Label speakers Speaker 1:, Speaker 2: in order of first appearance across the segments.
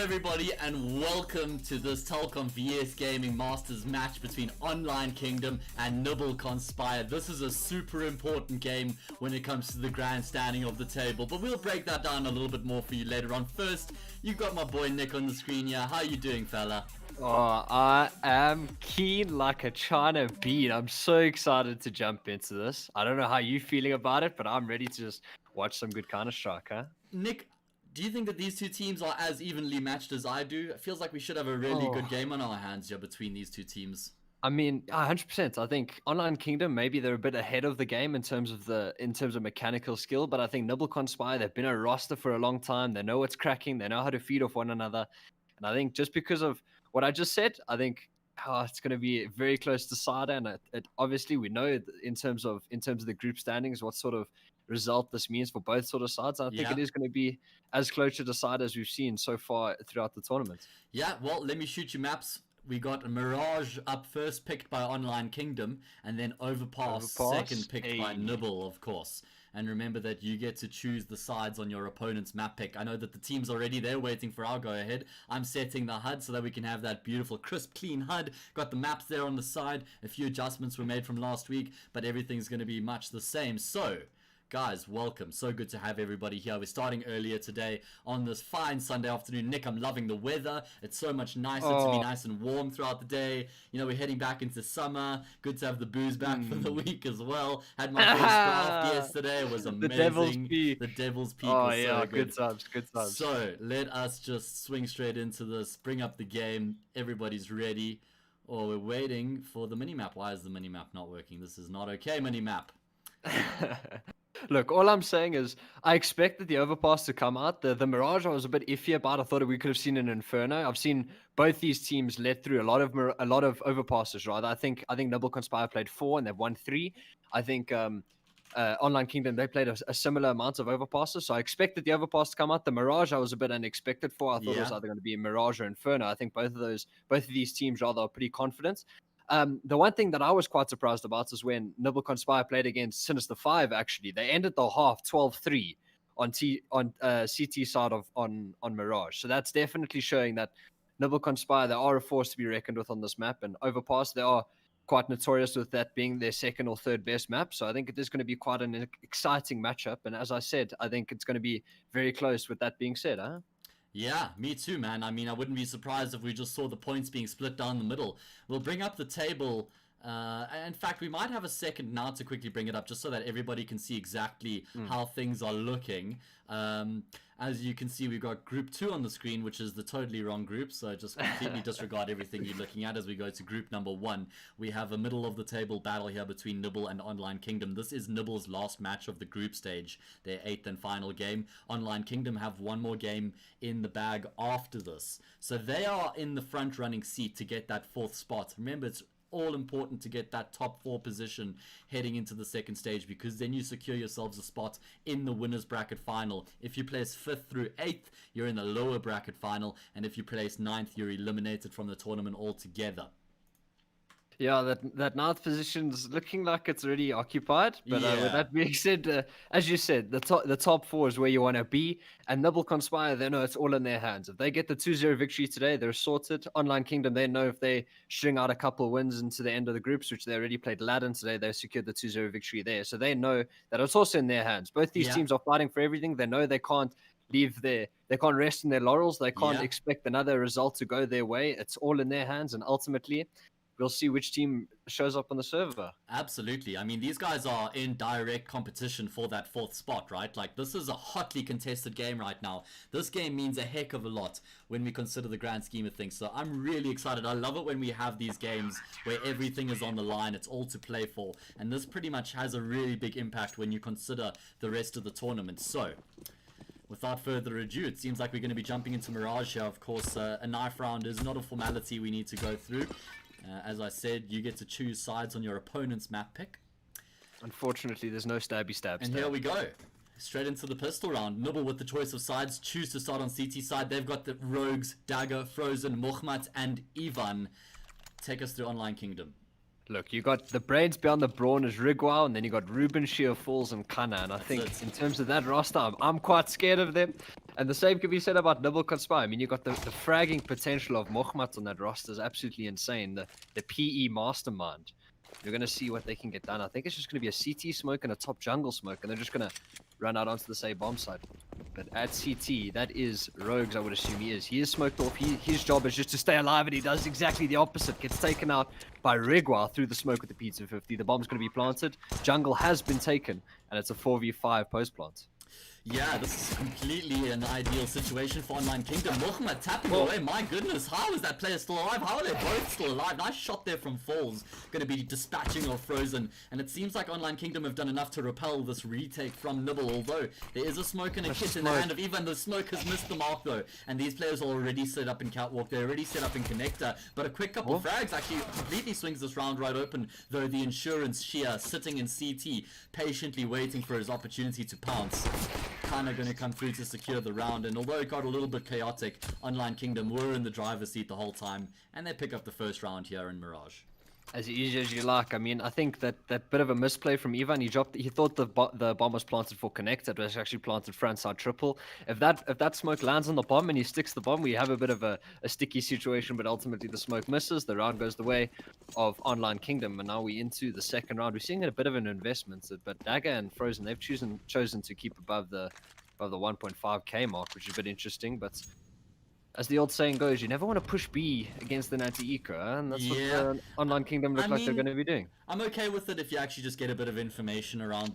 Speaker 1: everybody, and welcome to this Telkom VS Gaming Masters match between Online Kingdom and Nibble Conspire. This is a super important game when it comes to the grandstanding of the table, but we'll break that down a little bit more for you later on. First, you've got my boy Nick on the screen here. How you doing, fella?
Speaker 2: Oh, I am keen like a China bean. I'm so excited to jump into this. I don't know how you're feeling about it, but I'm ready to just watch some good Counter-Strike, huh?
Speaker 1: Nick, do you think that these two teams are as evenly matched as I do? It feels like we should have a really good game on our hands here between these two teams.
Speaker 2: I mean, 100%. I think Online Kingdom, maybe they're a bit ahead of the game in terms of mechanical skill, but I think Nibble Conspire, they've been a roster for a long time. They know what's cracking. They know how to feed off one another. And I think just because of what I just said, I think it's going to be very close to Sada. And obviously we know in terms of the group standings what sort of result this means for both sort of sides. I think it is going to be as close to Sada as we've seen so far throughout the tournament.
Speaker 1: Yeah, well, let me shoot you maps. We got Mirage up first, picked by Online Kingdom, and then Overpass second, picked by Nibble, of course. And remember that you get to choose the sides on your opponent's map pick. I know that the team's already there waiting for our go-ahead. I'm setting the HUD so that we can have that beautiful, crisp, clean HUD. Got the maps there on the side. A few adjustments were made from last week, but everything's going to be much the same. So, guys, welcome. So good to have everybody here. We're starting earlier today on this fine Sunday afternoon. Nick, I'm loving the weather. It's so much nicer to be nice and warm throughout the day. You know, we're heading back into summer. Good to have the booze back for the week as well. Had my first draft yesterday. It was amazing. The Devil's Peak was so good.
Speaker 2: Good times.
Speaker 1: So, let us just swing straight into this. Bring up the game. Everybody's ready. Oh, we're waiting for the minimap. Why is the minimap not working? This is not okay, minimap.
Speaker 2: Look, all I'm saying is I expected the Overpass to come out. The Mirage I was a bit iffy about. I thought we could have seen an Inferno. I've seen both these teams let through a lot of Overpasses, rather. I think Nibble Conspire played 4 and they've won 3. I think Online Kingdom, they played a similar amount of Overpasses. So I expected the Overpass to come out. The Mirage I was a bit unexpected for. I thought it was either going to be Mirage or Inferno. I think both of these teams rather are pretty confident. The one thing that I was quite surprised about is when Nibble Conspire played against Sinister 5, actually. They ended the half 12-3 on CT side on Mirage. So that's definitely showing that Nibble Conspire, they are a force to be reckoned with on this map. And Overpass, they are quite notorious with that being their second or third best map. So I think it is going to be quite an exciting matchup. And as I said, I think it's going to be very close with that being said, huh?
Speaker 1: Yeah, me too, man. I mean, I wouldn't be surprised if we just saw the points being split down the middle. We'll bring up the table. In fact, we might have a second now to quickly bring it up just so that everybody can see exactly how things are looking. As you can see, we've got Group 2 on the screen, which is the totally wrong group. So just completely disregard everything you're looking at as we go to Group number 1. We have a middle-of-the-table battle here between Nibble and Online Kingdom. This is Nibble's last match of the group stage, their 8th and final game. Online Kingdom have one more game in the bag after this. So they are in the front-running seat to get that 4th spot. Remember, it's all important to get that top 4 position heading into the second stage, because then you secure yourselves a spot in the winners bracket final. If you place 5th through 8th, you're in the lower bracket final, and if you place 9th, you're eliminated from the tournament altogether.
Speaker 2: Yeah, that 9th position's looking like it's already occupied. But with that being said, as you said, the top 4 is where you want to be. And Nibble Conspire, they know it's all in their hands. If they get the 2-0 victory today, they're sorted. Online Kingdom, they know if they string out a couple of wins into the end of the groups, which they already played Aladdin today, they secured the 2-0 victory there. So they know that it's also in their hands. Both these teams are fighting for everything. They know they can't they can't rest in their laurels. They can't expect another result to go their way. It's all in their hands. And ultimately, we'll see which team shows up on the server.
Speaker 1: Absolutely. I mean, these guys are in direct competition for that 4th spot, right? Like, this is a hotly contested game right now. This game means a heck of a lot when we consider the grand scheme of things. So I'm really excited. I love it when we have these games where everything is on the line. It's all to play for. And this pretty much has a really big impact when you consider the rest of the tournament. So, without further ado, it seems like we're going to be jumping into Mirage here. Of course, a knife round is not a formality we need to go through. As I said, you get to choose sides on your opponent's map pick.
Speaker 2: Unfortunately, there's no stabby stabs.
Speaker 1: And here we go. Straight into the pistol round. Nibble with the choice of sides. Choose to start on CT side. They've got the Rogues, Dagger, Frozen, Mohamed, and Ivan. Take us through Online Kingdom.
Speaker 2: Look, you got the brains beyond the brawn as Rigwao, and then you got Ruben, Sheer Falls, and Kana. And I think in terms of that roster, I'm quite scared of them. And the same can be said about Nibble Conspire. I mean, you got the fragging potential of Mohamed on that roster is absolutely insane. The PE mastermind. You're going to see what they can get done. I think it's just going to be a CT smoke and a top jungle smoke, and they're just going to run out onto the same bomb site. But at CT, that is Rogues, I would assume he is. He is smoked off. His job is just to stay alive, and he does exactly the opposite. Gets taken out by Regua through the smoke with the P250. The bomb's going to be planted. Jungle has been taken, and it's a 4v5 post-plant.
Speaker 1: Yeah, this is completely an ideal situation for Online Kingdom. Mohamed tapping away, my goodness, how is that player still alive? How are they both still alive? Nice shot there from Falls, going to be dispatching of Frozen, and it seems like Online Kingdom have done enough to repel this retake from Nibble, although there is a smoke and a kit in the hand of Ivan. The smoke has missed the mark though, and these players are already set up in Catwalk, they're already set up in Connector, but a quick couple frags actually completely swings this round right open, though the Insurance Shia sitting in CT, patiently waiting for his opportunity to pounce. Kind of going to come through to secure the round, and although it got a little bit chaotic, Online Kingdom were in the driver's seat the whole time, and they pick up the first round here in Mirage.
Speaker 2: As easy as you like. I mean, I think that bit of a misplay from Ivan, he thought the bomb was planted for connect, it was actually planted front side triple. If that smoke lands on the bomb and he sticks the bomb, we have a bit of a sticky situation, but ultimately the smoke misses, the round goes the way of Online Kingdom, and now we're into the second round. We're seeing a bit of an investment, but Dagger and Frozen, they've chosen to keep above the 1.5k mark, which is a bit interesting, but as the old saying goes, you never want to push B against an anti-eco, and that's what the Online Kingdom look like they're going to be doing.
Speaker 1: I'm okay with it if you actually just get a bit of information around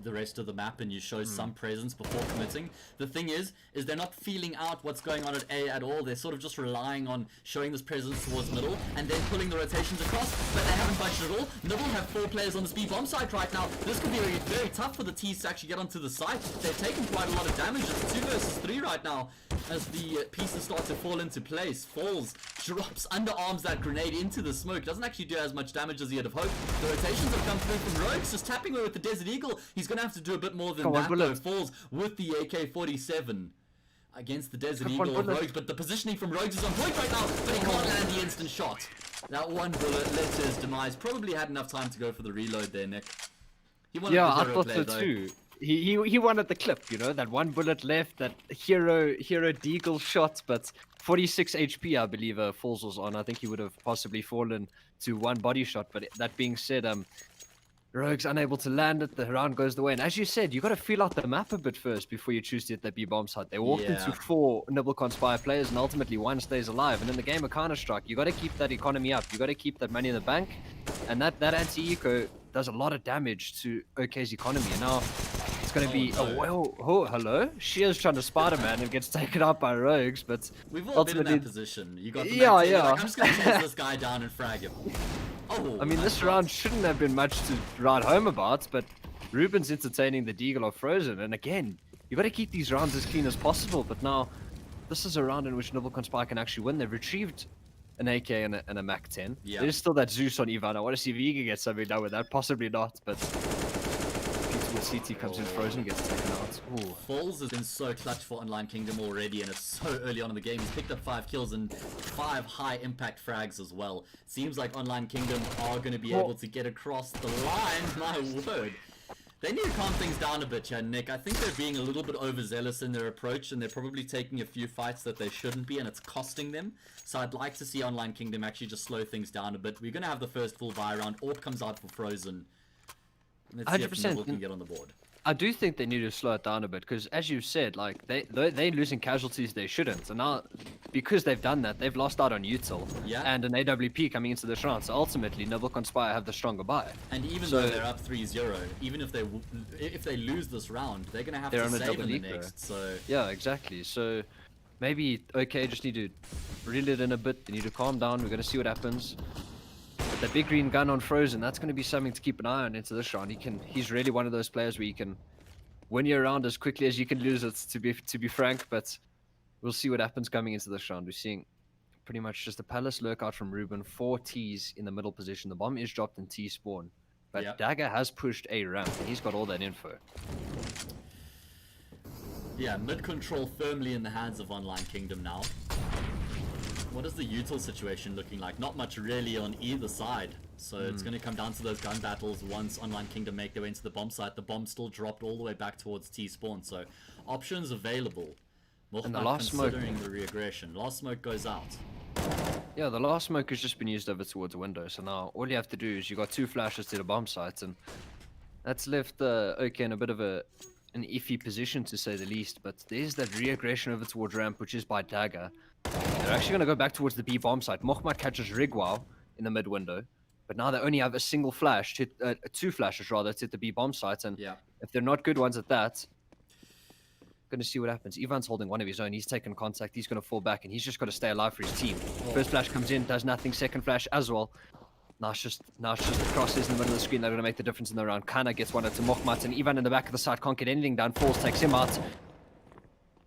Speaker 1: the rest of the map and you show some presence before committing. The thing is they're not feeling out what's going on at A at all. They're sort of just relying on showing this presence towards middle and then pulling the rotations across, but they haven't budged at all. Nibble have 4 players on this B bomb site right now. This could be very, very tough for the T's to actually get onto the site. They've taken quite a lot of damage. It's 2 versus 3 right now as the pieces start to fall into place. Falls, drops, underarms that grenade into the smoke. Doesn't actually do as much damage as he had hoped. The rotations have come through from Rogues, just tapping away with the Desert Eagle. He's going to have to do a bit more than that though. Falls with the AK-47 against the Desert Eagle of Rogues, but the positioning from Rogues is on point right now, but he can't land the instant shot. That one bullet led to his demise. Probably had enough time to go for the reload there, Nick. He wanted the hero
Speaker 2: I thought
Speaker 1: play,
Speaker 2: so
Speaker 1: though.
Speaker 2: too. He wanted the clip, you know, that one bullet left, that hero deagle shot, but 46 HP, I believe, Falls was on. I think he would have possibly fallen to 1 body shot, but that being said, Rogue's unable to land it, the round goes the way, and as you said, you got to feel out the map a bit first before you choose to hit that B-bomb site. They walked into 4 Nibble Conspire players, and ultimately 1 stays alive, and in the game of Counter-Strike, you got to keep that economy up, you got to keep that money in the bank, and that anti-eco does a lot of damage to OK's economy, and now it's going to be, hello? Shears trying to Spider-Man and gets taken out by Rogues, but
Speaker 1: we've all been in that position. You got the
Speaker 2: yeah.
Speaker 1: like, I'm just going to chase this guy down and frag him. Oh,
Speaker 2: I mean, this round shouldn't have been much to write home about, but Ruben's entertaining the Deagle of Frozen, and again, you got to keep these rounds as clean as possible, but now, this is a round in which Nibble Conspire can actually win. They've retrieved an AK and a Mac 10.
Speaker 1: Yeah.
Speaker 2: There's still that Zeus on Ivan. I want to see if he can get something done with that. Possibly not, but CT comes in Frozen, gets taken out. Ooh.
Speaker 1: Falls has been so clutch for Online Kingdom already, and it's so early on in the game. He's picked up 5 kills and 5 high impact frags as well. Seems like Online Kingdom are going to be able to get across the line. My word. They need to calm things down a bit here, Nick. I think they're being a little bit overzealous in their approach, and they're probably taking a few fights that they shouldn't be, and it's costing them. So I'd like to see Online Kingdom actually just slow things down a bit. We're going to have the first full buy round. Orb comes out for Frozen. Let's see if Nibble can get on the board.
Speaker 2: I do think they need to slow it down a bit, because as you said, like they're losing casualties they shouldn't, and now because they've done that, they've lost out on util and an AWP coming into this round. So ultimately, Nibble Conspire have the stronger buy.
Speaker 1: And even though they're up 3-0, even if they lose this round, they're gonna have to save in the next. So
Speaker 2: yeah, exactly. So maybe just need to reel it in a bit. They need to calm down. We're gonna see what happens. The big green gun on Frozen, that's going to be something to keep an eye on into this round. He's really one of those players where you can win your round as quickly as you can lose it, to be frank, but we'll see what happens coming into this round. We're seeing pretty much just a Palace lurkout from Ruben, 4 T's in the middle position. The bomb is dropped in T spawn, but Dagger has pushed A ramp, and he's got all that info.
Speaker 1: Yeah, mid control firmly in the hands of Online Kingdom now. What is the util situation looking like? Not much really on either side. So it's going to come down to those gun battles once Online Kingdom make their way into the bomb site. The bomb still dropped all the way back towards T-spawn. So options available.
Speaker 2: And the
Speaker 1: Mochmat
Speaker 2: last smoke,
Speaker 1: considering the reaggression. Last smoke goes out.
Speaker 2: yeah, the last smoke has just been used over towards the window. So now all you have to do is you got 2 flashes to the bomb site, and that's left OK in a bit of an iffy position to say the least. But there's that reaggression over towards ramp, which is by Dagger. They're actually going to go back towards the B bomb site. Mochmat catches Rigwao in the mid window, but now they only have a single flash, to, 2 flashes rather, to hit the B bomb site. And
Speaker 1: Yeah.
Speaker 2: if they're not good ones at that, going to see what happens. Ivan's holding one of his own. He's taken contact. He's going to fall back, and he's just got to stay alive for his team. First flash comes in, does nothing. Second flash as well. Now it's just the crosses in the middle of the screen that are going to make the difference in the round. Kana gets one to Mochmat, and Ivan in the back of the side can't get anything done. Falls, takes him out.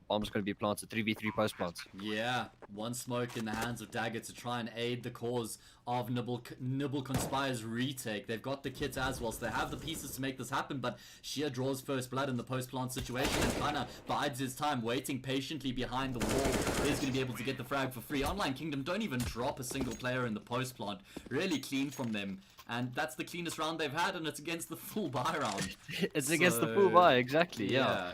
Speaker 2: Bomb's going to be planted. 3v3 post plants.
Speaker 1: Yeah, one smoke in the hands of Dagger to try and aid the cause of Nibble Conspire's retake. They've got the kit as well, so they have the pieces to make this happen, but Shia draws first blood in the post-plant situation and kinda bides his time, waiting patiently behind the wall. He's going to be able to get the frag for free. Online Kingdom don't even drop a single player in the post-plant. Really clean from them. And that's the cleanest round they've had, and it's against the full buy round.
Speaker 2: It's against the full buy, exactly, yeah.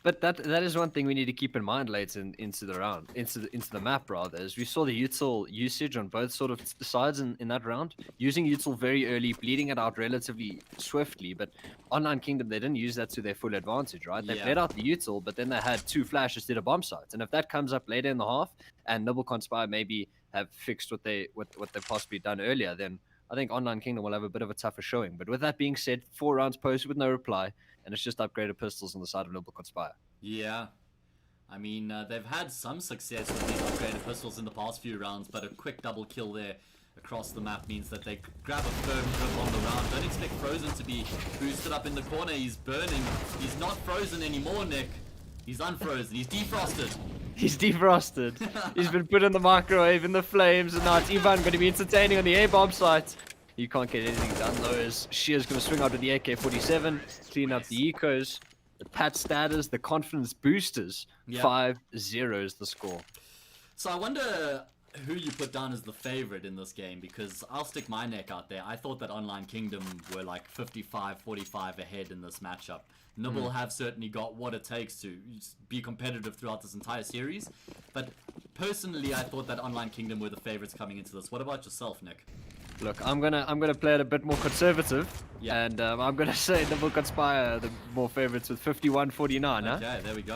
Speaker 2: But that is one thing we need to keep in mind late into the round, into the map rather, is we saw the util usage on both sort of sides in that round. Using util very early, bleeding it out relatively swiftly, but Online Kingdom, they didn't use that to their full advantage, right? They played out the util, but then they had 2 flashes to the bomb sites. And if that comes up later in the half, and Nibble Conspire maybe have fixed what they've possibly done earlier, then I think Online Kingdom will have a bit of a tougher showing. But with that being said, 4 rounds posted with no reply, and it's just upgraded pistols on the side of Nibble Conspire.
Speaker 1: Yeah. I mean, they've had some success with these upgraded pistols in the past few rounds, but a quick double kill there across the map means that they grab a firm grip on the round. Don't expect Frozen to be boosted up in the corner. He's burning. He's not frozen anymore, Nick. He's unfrozen. He's defrosted.
Speaker 2: He's defrosted. He's been put in the microwave in the flames, and now it's Ivan going to be entertaining on the A bomb site. You can't get anything done though, as Shear's going to swing out with the AK-47, clean up the ecos, the pat status, the confidence boosters. 5-0 is the score.
Speaker 1: So I wonder who you put down as the favorite in this game, because I'll stick my neck out there. I thought that Online Kingdom were like 55-45 ahead in this matchup. Nibble have certainly got what it takes to be competitive throughout this entire series, but personally I thought that Online Kingdom were the favorites coming into this. What about yourself, Nick?
Speaker 2: Look, I'm gonna play it a bit more conservative, and I'm gonna say Nibble Conspire the more favorites with 51-49.
Speaker 1: Okay, there we go.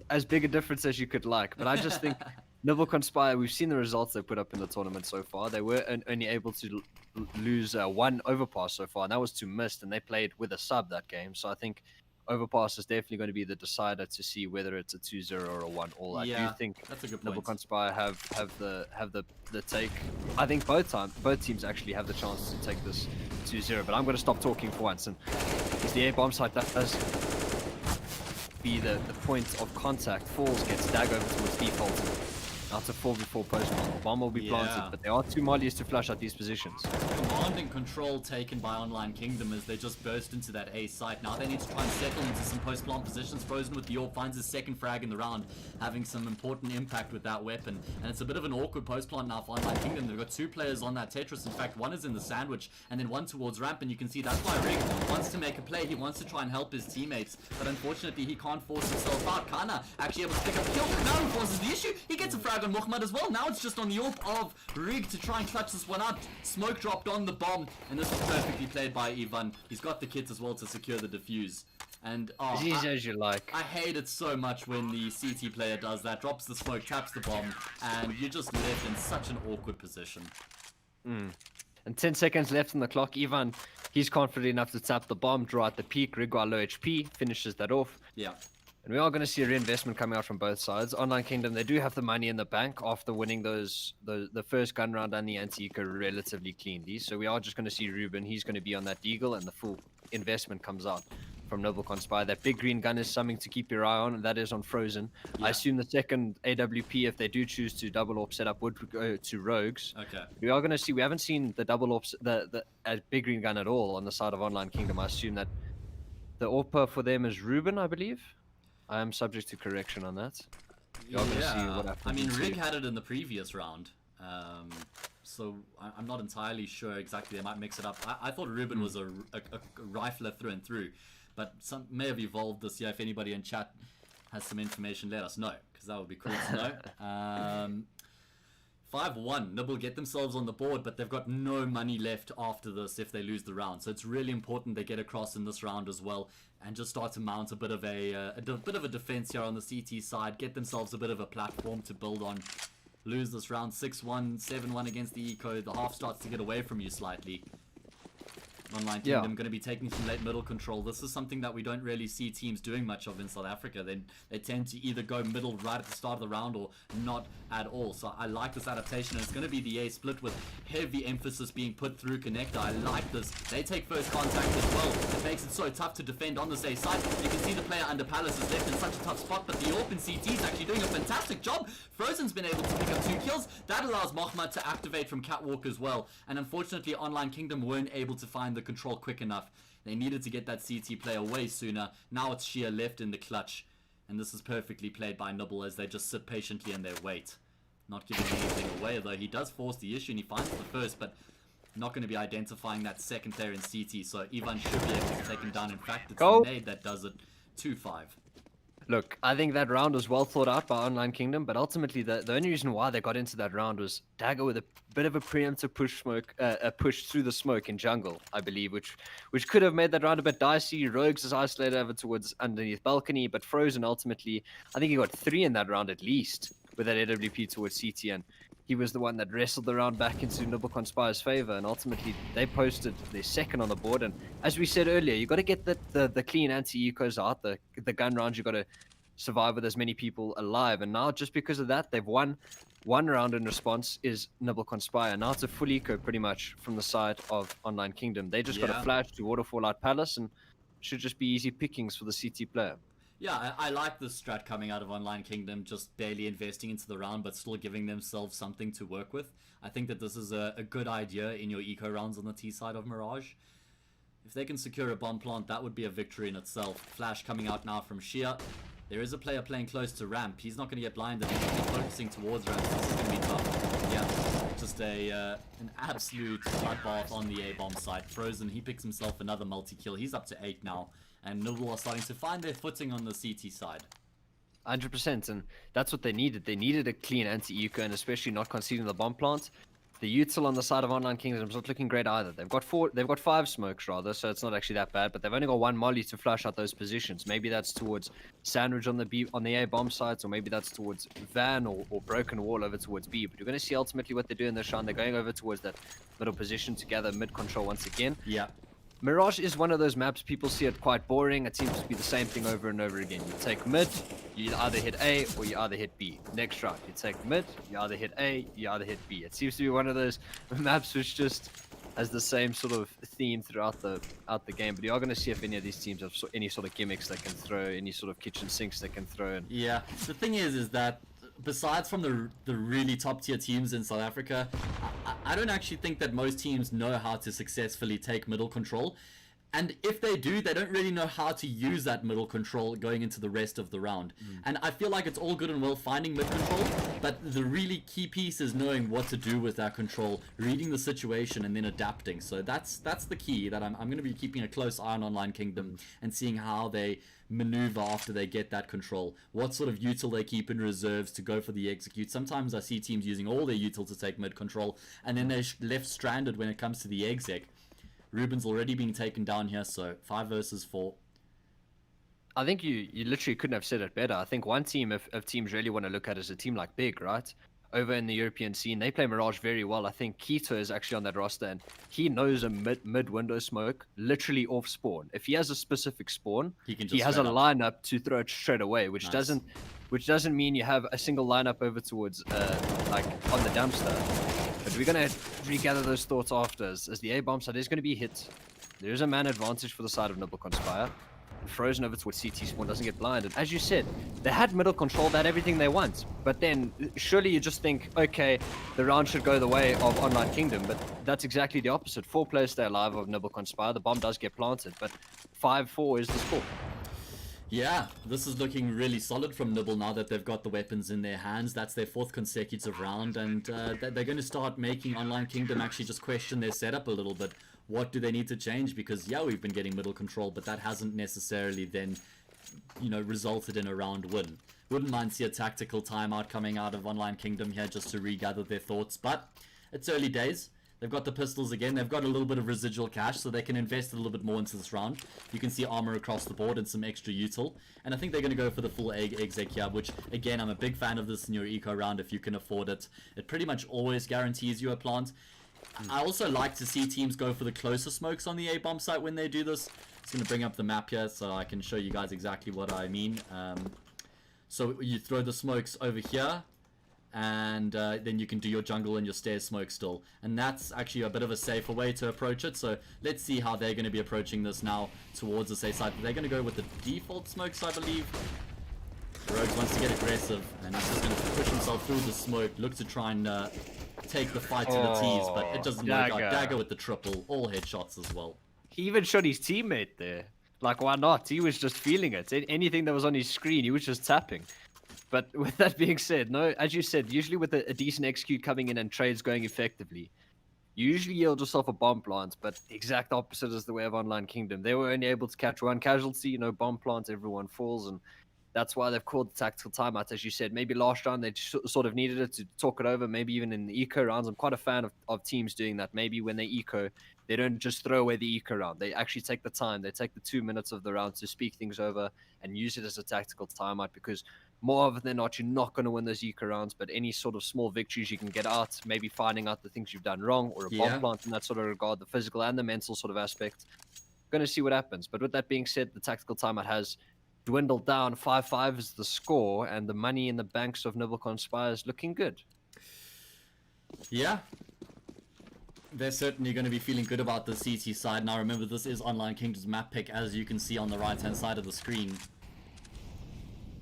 Speaker 2: As big a difference as you could like, but I just think Nibble Conspire. We've seen the results they put up in the tournament so far. They were only able to lose 1 overpass so far, and that was to missed, and they played with a sub that game. So I think overpass is definitely going to be the decider to see whether it's a 2-0 or a 1-all. I do think
Speaker 1: that's a good
Speaker 2: Nibble
Speaker 1: point.
Speaker 2: Conspire have the take. I think both teams actually have the chance to take this 2-0. But I'm going to stop talking for once, and it's the A bomb site that does be the point of contact. Falls, gets Dag over towards default. Now it's a 4v4 post bomb. Bomb will be planted, but there are 2 mollies to flush out these positions.
Speaker 1: Command and control taken by Online Kingdom as they just burst into that A site. Now they need to try and settle into some post-plant positions. Frozen with the AWP finds his second frag in the round, having some important impact with that weapon. And it's a bit of an awkward post-plant now for Online Kingdom. They've got 2 players on that Tetris. In fact, one is in the sandwich and then one towards ramp, and you can see that's why Rig wants to make a play. He wants to try and help his teammates, but unfortunately he can't force himself out. Kana actually able to pick up a kill. Now he forces the issue. He gets a frag on Mochmat as well. Now it's just on the AWP of Rig to try and clutch this one out. Smoke dropped on the bomb, and this was perfectly played by Ivan. He's got the kits as well to secure the defuse. And
Speaker 2: as easy as you like.
Speaker 1: I hate it so much when the CT player does that, drops the smoke, taps the bomb, and you're just left in such an awkward position.
Speaker 2: And 10 seconds left on the clock. Ivan, he's confident enough to tap the bomb, draw at the peak. Rigwar low HP, finishes that off.
Speaker 1: Yeah.
Speaker 2: And we are going to see a reinvestment coming out from both sides. Online Kingdom, they do have the money in the bank after winning the first gun round and the anti-eco relatively cleanly. So we are just going to see Ruben. He's going to be on that deagle, and the full investment comes out from Nibble Conspire. That big green gun is something to keep your eye on, and that is on Frozen. I assume the second AWP, if they do choose to double AWP setup, would go to Rogues.
Speaker 1: Okay.
Speaker 2: We are going to see, we haven't seen the double AWP, the big green gun at all on the side of Online Kingdom. I assume that the AWP for them is Ruben, I believe. I am subject to correction on that. You're gonna see what happens.
Speaker 1: I mean, Rig had it in the previous round, so I'm not entirely sure exactly. They might mix it up. I thought Ruben was a rifler through and through, but some may have evolved this year. If anybody in chat has some information, let us know, because because that would be cool to know. 5-1. Nibble get themselves on the board, but they've got no money left after this if they lose the round. So it's really important they get across in this round as well and just start to mount a bit of a defense here on the CT side. Get themselves a bit of a platform to build on. Lose this round 6-1, 7-1 against the Eco. The half starts to get away from you slightly. Online Kingdom going to be taking some late middle control. This is something that we don't really see teams doing much of in South Africa. They tend to either go middle right at the start of the round or not at all. So I like this adaptation, and it's going to be the A split with heavy emphasis being put through connector. I like this. They take first contact as well. It makes it so tough to defend on this A side. You can see the player under Palace is left in such a tough spot, but the open CT is actually doing a fantastic job. Frozen's been able to pick up 2 kills. That allows Mohammed to activate from Catwalk as well. And unfortunately, Online Kingdom weren't able to find the control quick enough. They needed to get that CT player away sooner. Now it's Sheer left in the clutch. And this is perfectly played by Nibble as they just sit patiently and they wait. Not giving anything away, though. He does force the issue and he finds the first, but not going to be identifying that second player in CT. So Ivan should be able to take him down. In fact, it's the nade that does it. 2-5.
Speaker 2: Look, I think that round was well thought out by Online Kingdom, but ultimately the only reason why they got into that round was Dagger with a bit of a preemptive push through the smoke in jungle, I believe, which could have made that round a bit dicey. Rogues is isolated over towards underneath balcony, but Frozen ultimately, I think he got 3 in that round at least with that AWP towards CT, and he was the one that wrestled the round back into Nibble Conspire's favor, and ultimately they posted their second on the board. And as we said earlier, you got to get the clean anti-ecos out, the gun rounds. You got to survive with as many people alive. And now, just because of that, they've won one round in response. Is Nibble Conspire. Now it's a full eco pretty much from the side of Online Kingdom. They just got a flash to Waterfall Out Palace, and should just be easy pickings for the CT player.
Speaker 1: Yeah, I like this strat coming out of Online Kingdom, just barely investing into the round, but still giving themselves something to work with. I think that this is a good idea in your eco rounds on the T side of Mirage. If they can secure a bomb plant, that would be a victory in itself. Flash coming out now from Shia. There is a player playing close to ramp. He's not going to get blinded. He's going to be focusing towards ramp. This is going to be tough. Yeah, just an absolute bloodbath on the A-bomb side. Frozen, he picks himself another multi-kill. He's up to 8 now. And Nibble are starting to find their footing on the CT side.
Speaker 2: 100%, and that's what they needed. They needed a clean anti-eco, and especially not conceding the bomb plant. The util on the side of Online Kingdom is not looking great either. They've got 5 smokes rather, so it's not actually that bad. But they've only got 1 molly to flush out those positions. Maybe that's towards Sandwich on the A bomb sites, or maybe that's towards Van or Broken Wall over towards B. But you're going to see ultimately what they do in this round. They're going over towards that middle position to gather mid control once again.
Speaker 1: Yeah.
Speaker 2: Mirage is one of those maps, people see it quite boring. It seems to be the same thing over and over again. You take mid, you either hit A or you either hit B. Next round, you take mid, you either hit A, you either hit B. It seems to be one of those maps which just has the same sort of theme throughout the game. But you are going to see if any of these teams have any sort of gimmicks they can throw, any sort of kitchen sinks they can throw in.
Speaker 1: Yeah, the thing is that besides from the really top tier teams in South Africa, I don't actually think that most teams know how to successfully take middle control. And if they do, they don't really know how to use that middle control going into the rest of the round. And I feel like it's all good and well finding mid control, but the really key piece is knowing what to do with that control, reading the situation and then adapting. So that's the key that I'm going to be keeping a close eye on Online Kingdom and seeing how they maneuver after they get that control. What sort of util they keep in reserves to go for the execute. Sometimes I see teams using all their util to take mid control, and then they're left stranded when it comes to the exec. Ruben's already being taken down here, so 5 versus 4.
Speaker 2: I think you literally couldn't have said it better. I think one team, if teams really want to look at, is a team like Big, right? Over in the European scene, they play Mirage very well. I think Keto is actually on that roster, and he knows a mid window smoke literally off spawn. If he has a specific spawn, he has a lineup to throw it straight away, which doesn't mean you have a single lineup over towards like on the dumpster. But we're going to regather those thoughts after, as the A-bomb side is going to be hit. There is a man advantage for the side of Nibble Conspire. And Frozen over towards CT spawn doesn't get blinded. As you said, they had middle control, they had everything they want. But then, surely you just think, okay, the round should go the way of Online Kingdom. But that's exactly the opposite. 4 players stay alive of Nibble Conspire. The bomb does get planted, but 5-4 is the score.
Speaker 1: Yeah, this is looking really solid from Nibble now that they've got the weapons in their hands. That's their 4th consecutive round, and they're going to start making Online Kingdom actually just question their setup a little bit. What do they need to change? Because, yeah, we've been getting middle control, but that hasn't necessarily then you know, resulted in a round win. Wouldn't mind see a tactical timeout coming out of Online Kingdom here just to regather their thoughts, but it's early days. They've got the pistols again. They've got a little bit of residual cash, so they can invest a little bit more into this round. You can see armor across the board and some extra util. And I think they're going to go for the full exec here, which, again, I'm a big fan of this in your eco round if you can afford it. It pretty much always guarantees you a plant. I also like to see teams go for the closer smokes on the A-bomb site when they do this. It's going to bring up the map here so I can show you guys exactly what I mean. So you throw the smokes over here, and then you can do your jungle and your stairs smoke still. And that's actually a bit of a safer way to approach it. So let's see how they're going to be approaching this now towards the safe side. They're going to go with the default smokes, I believe. Rogues wants to get aggressive, and he's just going to push himself through the smoke, look to try and take the fight to the tees, but it doesn't work out. Dagger with the triple, all headshots as well.
Speaker 2: He even shot his teammate there. Like, why not? He was just feeling it. Anything that was on his screen, he was just tapping. But with that being said, no, as you said, usually with a decent execute coming in and trades going effectively, you usually yield yourself a bomb plant, but the exact opposite is the way of Online Kingdom. They were only able to catch one casualty, you know, bomb plant, everyone falls, and that's why they've called the tactical timeout, as you said. Maybe last round they sort of needed it to talk it over, maybe even in the eco rounds. I'm quite a fan of teams doing that. Maybe when they eco, they don't just throw away the eco round. They actually take the time. They take the 2 minutes of the round to speak things over and use it as a tactical timeout, because more often than not, you're not going to win those eco rounds, but any sort of small victories you can get out, maybe finding out the things you've done wrong, or a bomb plant in that sort of regard, the physical and the mental sort of aspect. Going to see what happens. But with that being said, the tactical timeout has dwindled down. 5-5 is the score, and the money in the banks of Nibble Conspire is looking good.
Speaker 1: Yeah. They're certainly going to be feeling good about the CT side. Now remember, this is Online Kingdom's map pick, as you can see on the right-hand side of the screen.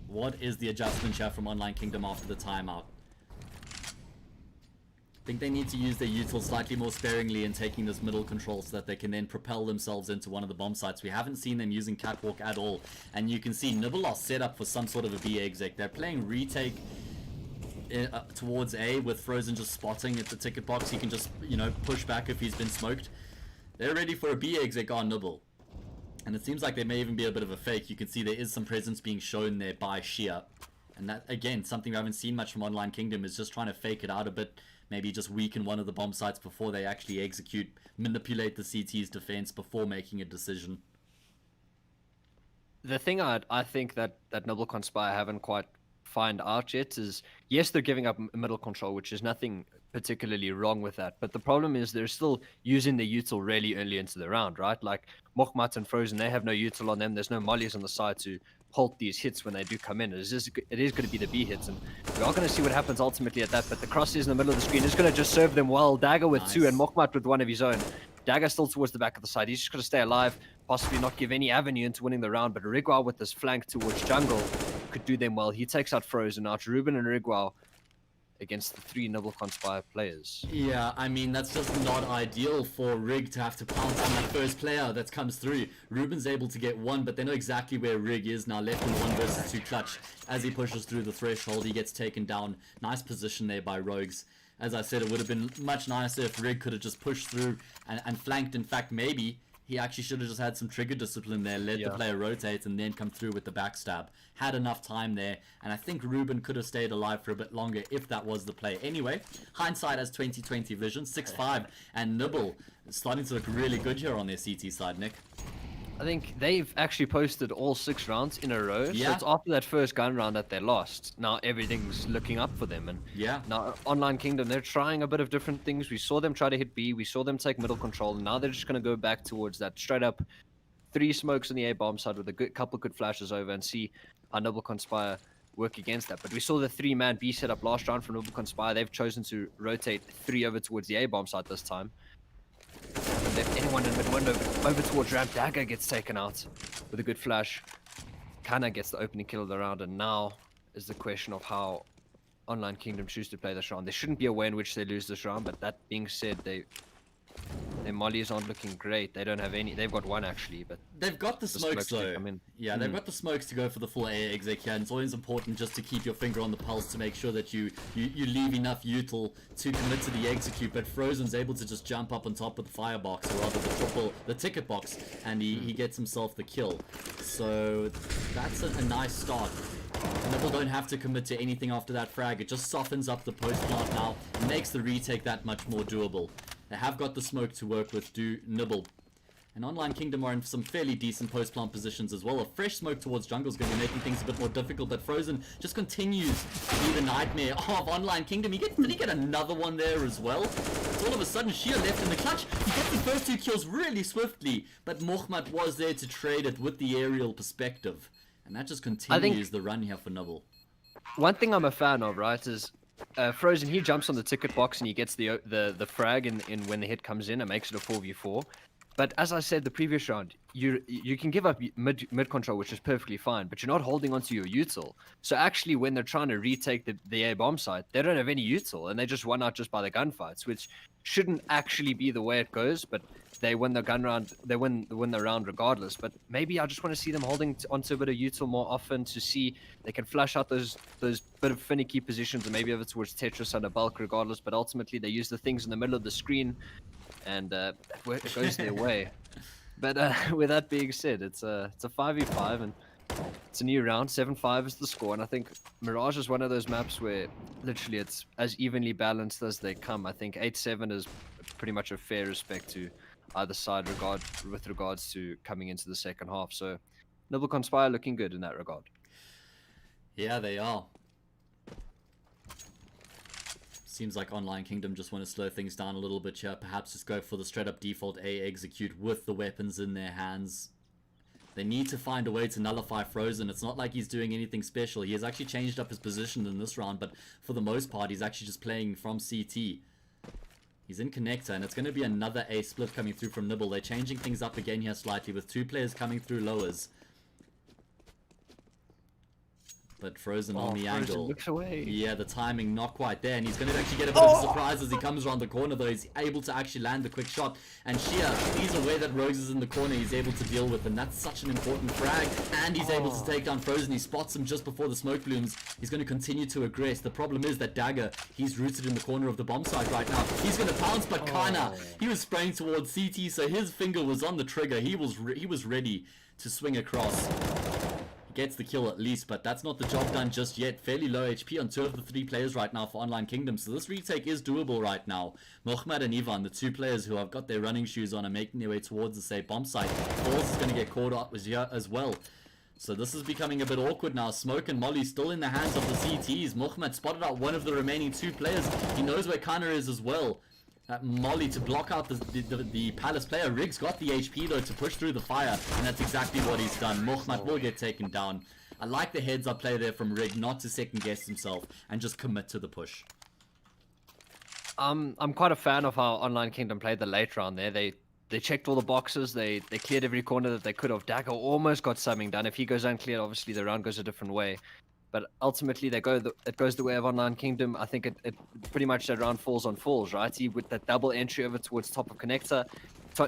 Speaker 1: What is the adjustment here from Online Kingdom after the timeout? I think they need to use their util slightly more sparingly in taking this middle control so that they can then propel themselves into one of the bomb sites. We haven't seen them using Catwalk at all. And you can see Nibble are set up for some sort of a B exec. They're playing retake towards A with Frozen just spotting at the ticket box. He can just, you know, push back if he's been smoked. They're ready for a B exec on Nibble. And it seems like there may even be a bit of a fake. You can see there is some presence being shown there by Sheer. And that, again, something we haven't seen much from Online Kingdom is just trying to fake it out a bit. Maybe just weaken one of the bomb sites before they actually execute, manipulate the CT's defense before making a decision.
Speaker 2: The thing I think that Nibble Conspire haven't quite find out yet is, yes, they're giving up middle control, which is nothing particularly wrong with that. But the problem is they're still using the util really early into the round, right? Like Mokhmat and Frozen, they have no util on them. There's no mollies on the side to halt these hits when they do come in. It is going to be the B hits, and we are going to see what happens ultimately at that. But the crosses in the middle of the screen is going to just serve them well. Dagger with two and Mokhmat with one of his own. Dagger still towards the back of the side. He's just going to stay alive, possibly not give any avenue into winning the round. But Rigwao with this flank towards jungle could do them well. He takes out Frozen. Now it's Ruben and Rigwao against the three Nibble Conspire players.
Speaker 1: Yeah, I mean, that's just not ideal for Rig to have to pounce on that first player that comes through. Ruben's able to get one, but they know exactly where Rig is now, left in 1 versus 2 clutch. As he pushes through the threshold, he gets taken down. Nice position there by Rogues. As I said, it would have been much nicer if Rig could have just pushed through and flanked. In fact, maybe he actually should have just had some trigger discipline there, let the player rotate and then come through with the backstab. Had enough time there, and I think Ruben could have stayed alive for a bit longer if that was the play. Anyway, hindsight has 20/20 vision, 6-5, and Nibble starting to look really good here on their CT side, Nick.
Speaker 2: I think they've actually posted all 6 rounds in a row.
Speaker 1: Yeah.
Speaker 2: So it's after that first gun round that they lost. Now everything's looking up for them. And now Online Kingdom, they're trying a bit of different things. We saw them try to hit B. We saw them take middle control. And now they're just going to go back towards that straight up 3 smokes on the A bomb side with a couple good flashes over and see how Nibble Conspire work against that. But we saw the 3-man B setup last round from Nibble Conspire. They've chosen to rotate 3 over towards the A bomb side this time. Left anyone in mid window over towards ramp. Dagger gets taken out with a good flash. Kana gets the opening kill of the round, and now is the question of how Online Kingdom choose to play this round. There shouldn't be a way in which they lose this round, but that being said, they Their mollies aren't looking great. They don't have any. They've got one actually, but
Speaker 1: They've got the smokes
Speaker 2: do
Speaker 1: though.
Speaker 2: come in.
Speaker 1: Yeah, they've got the smokes to go for the full A exec here, and it's always important just to keep your finger on the pulse to make sure that you leave enough util to commit to the execute. But Frozen's able to just jump up on top of the firebox, or rather the ticket box, and he gets himself the kill. So that's a nice start. Nibble don't have to commit to anything after that frag. It just softens up the post plant now and makes the retake that much more doable. They have got the smoke to work with, Nibble. And Online Kingdom are in some fairly decent post plant positions as well. A fresh smoke towards jungle is going to be making things a bit more difficult, but Frozen just continues to be the nightmare of Online Kingdom. Did he get another one there as well? So all of a sudden, Shia left in the clutch. He gets the first 2 kills really swiftly, but Mohamed was there to trade it with the aerial perspective. And that just continues the run here for Nibble.
Speaker 2: One thing I'm a fan of, right, is Frozen. He jumps on the ticket box and he gets the frag in when the hit comes in and makes it a 4v4. But as I said the previous round, you can give up mid control, which is perfectly fine, but you're not holding onto your util. So actually, when they're trying to retake the A bomb site, they don't have any util, and they just won out just by the gunfights, which shouldn't actually be the way it goes. But they win the gun round, they win the round regardless. But maybe I just want to see them holding onto a bit of util more often to see they can flush out those bit of finicky positions, and maybe over towards Tetris under bulk regardless. But ultimately, they use the things in the middle of the screen. And it goes their way. But with that being said, it's a 5v5 and it's a new round. 7-5 is the score, and I think Mirage is one of those maps where literally it's as evenly balanced as they come. I think 8-7 is pretty much a fair respect to either side with regards to coming into the second half. So Nibble Conspire looking good in that regard.
Speaker 1: Yeah, they are. Seems like Online Kingdom just want to slow things down a little bit here. Perhaps just go for the straight up default A execute with the weapons in their hands. They need to find a way to nullify Frozen. It's not like he's doing anything special. He has actually changed up his position in this round, but for the most part, he's actually just playing from CT. He's in connector, and it's going to be another A split coming through from Nibble. They're changing things up again here slightly with 2 players coming through lowers. But Frozen on the angle.
Speaker 2: Looks away.
Speaker 1: Yeah, the timing not quite there, and he's going to actually get a bit of a surprise as he comes around the corner, though. He's able to actually land the quick shot, and Shia, he's aware that Rogues is in the corner, he's able to deal with, and that's such an important frag, and he's able to take down Frozen. He spots him just before the smoke blooms. He's going to continue to aggress. The problem is that Dagger, he's rooted in the corner of the bomb site right now. He's going to pounce, but Kana, he was spraying towards CT, so his finger was on the trigger. He was ready to swing across. Gets the kill at least, but that's not the job done just yet. Fairly low HP on 2 of the 3 players right now for Online Kingdom, so this retake is doable right now. Mohamed and Ivan, the 2 players who have got their running shoes on, are making their way towards the safe bomb site. Falls is going to get caught up here as well. So this is becoming a bit awkward now. Smoke and Molly still in the hands of the CTs. Mohamed spotted out one of the remaining 2 players. He knows where Kana is as well. Molly to block out the Palace player. Riggs got the HP though to push through the fire, and that's exactly what he's done. Mohamed will get taken down. I like the heads up play there from Rig, not to second guess himself and just commit to the push.
Speaker 2: I'm quite a fan of how Online Kingdom played the late round there. They checked all the boxes. They cleared every corner that they could have. Dagger almost got something done. If he goes uncleared, obviously the round goes a different way. But ultimately, it goes the way of Online Kingdom. I think it pretty much that round falls on falls, right? With that double entry over towards top of connector.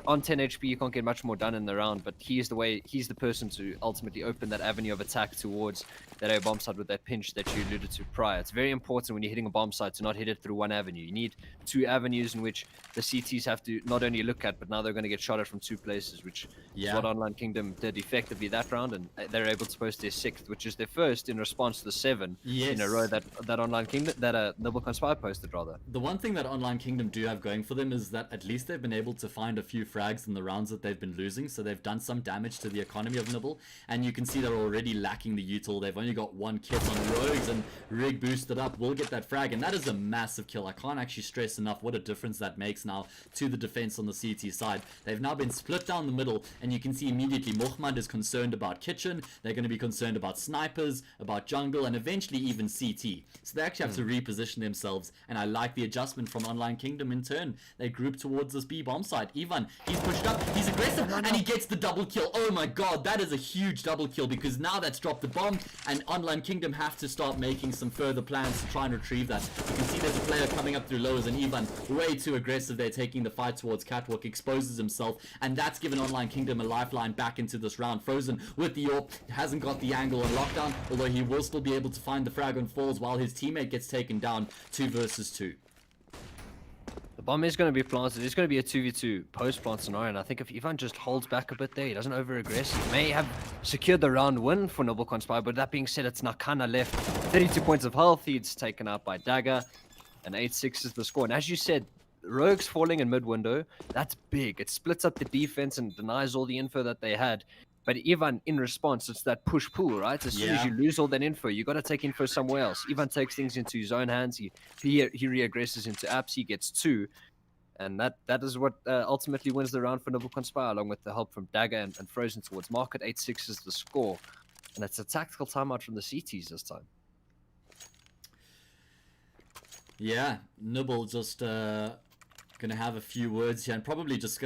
Speaker 2: On 10 HP, you can't get much more done in the round, but he's the person to ultimately open that avenue of attack towards that A bomb site with that pinch that you alluded to prior. It's very important when you're hitting a bomb site to not hit it through one avenue. You need 2 avenues in which the CTs have to not only look at, but now they're going to get shot at from 2 places, which is what Online Kingdom did effectively that round, and they're able to post their 6th, which is their first in response to the 7 in a row that Online Kingdom, that Nibble Conspire posted rather.
Speaker 1: The one thing that Online Kingdom do have going for them is that at least they've been able to find a few frags in the rounds that they've been losing, so they've done some damage to the economy of Nibble, and you can see they're already lacking the util. They've only got 1 kit on Rogues, and Rig boosted up will get that frag, and that is a massive kill. I can't actually stress enough what a difference that makes now to the defense on the CT side. They've now been split down the middle, and you can see immediately Mohamed is concerned about kitchen, they're going to be concerned about snipers, about jungle, and eventually even CT. So they actually have to reposition themselves, and I like the adjustment from Online Kingdom in turn. They group towards this B bomb site. Ivan, he's pushed up, he's aggressive, and he gets the double kill. Oh my god, that is a huge double kill, because now that's dropped the bomb, and Online Kingdom have to start making some further plans to try and retrieve that. You can see there's a player coming up through lowers, and Ivan, way too aggressive there, taking the fight towards Catwalk, exposes himself, and that's given Online Kingdom a lifeline back into this round. Frozen with the AWP, hasn't got the angle on lockdown, although he will still be able to find the frag on falls while his teammate gets taken down 2 versus 2.
Speaker 2: The bomb is going to be planted. It's going to be a 2v2 post-plant scenario, and I think if Ivan just holds back a bit there, he doesn't over-aggress, he may have secured the round win for Nibble Conspire, but that being said, it's Nakana left. 32 points of health, he's taken out by Dagger, and 8-6 is the score. And as you said, Rogues falling in mid-window, that's big. It splits up the defense and denies all the info that they had. But Ivan, in response, it's that push-pull, right? As soon as you lose all that info, you got to take info somewhere else. Ivan takes things into his own hands. He re-aggresses into apps. He gets 2. And that is what ultimately wins the round for Nibble Conspire, along with the help from Dagger and Frozen towards Market. 8-6 is the score. And it's a tactical timeout from the CTs this time.
Speaker 1: Yeah, Nibble just going to have a few words here and probably just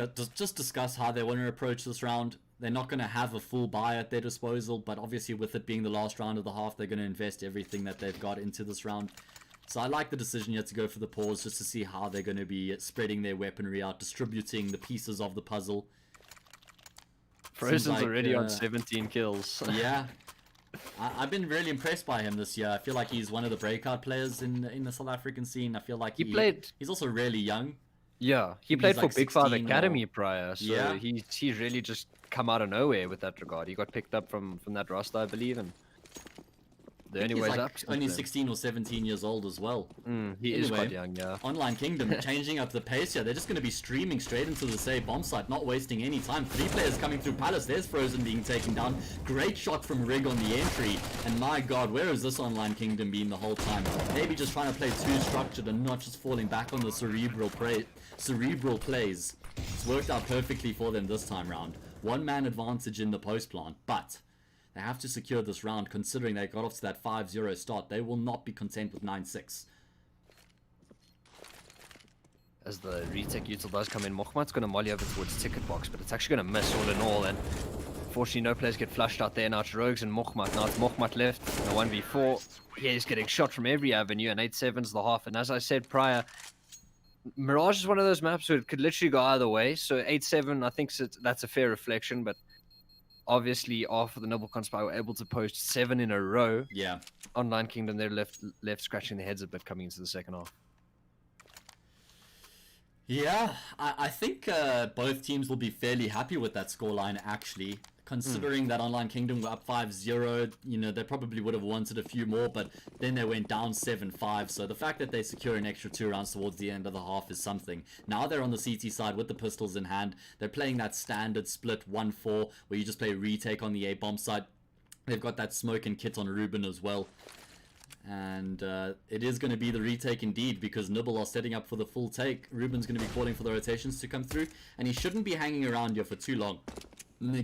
Speaker 1: discuss how they want to approach this round. They're not going to have a full buy at their disposal, but obviously with it being the last round of the half, they're going to invest everything that they've got into this round. So I like the decision here to go for the pause, just to see how they're going to be spreading their weaponry out, distributing the pieces of the puzzle.
Speaker 2: Frozen's like, already on 17 kills.
Speaker 1: Yeah. I've been really impressed by him this year. I feel like he's one of the breakout players in the South African scene. I feel like he's also really young.
Speaker 2: Yeah, he played for like Big Five Academy prior, so yeah. he's really just come out of nowhere with that regard. He got picked up from that roster, I believe, and the only way's up.
Speaker 1: Only 16 or 17 years old as well.
Speaker 2: He is quite young, yeah.
Speaker 1: Online Kingdom changing up the pace here. They're just going to be streaming straight into the save bomb site, not wasting any time. 3 players coming through Palace. There's Frozen being taken down. Great shot from Rig on the entry. And my god, where has this Online Kingdom been the whole time? Maybe just trying to play too structured and not just falling back on the cerebral plays. It's worked out perfectly for them this time round. 1-man advantage in the post plant, but they have to secure this round, considering they got off to that 5-0 start. They will not be content with 9-6.
Speaker 2: As the retake util does come in, Mokhmat's going to molly over towards ticket box, but it's actually going to miss all in all, and unfortunately no players get flushed out there. Now it's Rogues and Mokhmat. Now it's Mokhmat left in a 1v4. Yeah, he's getting shot from every avenue, and 8-7's the half. And as I said prior, Mirage is one of those maps where it could literally go either way. So 8-7, I think that's a fair reflection, but obviously after the Nibble Conspire were able to post 7 in a row.
Speaker 1: Yeah.
Speaker 2: Online Kingdom, they're left scratching their heads a bit coming into the second half.
Speaker 1: Yeah, I think both teams will be fairly happy with that scoreline, actually. Considering that Online Kingdom were up 5-0, you know, they probably would have wanted a few more, but then they went down 7-5. So the fact that they secure an extra 2 rounds towards the end of the half is something. Now they're on the CT side with the pistols in hand. They're playing that standard split 1-4, where you just play retake on the A-bomb side. They've got that smoke and kit on Ruben as well. And it is going to be the retake indeed, because Nibble are setting up for the full take. Ruben's going to be calling for the rotations to come through, and he shouldn't be hanging around here for too long.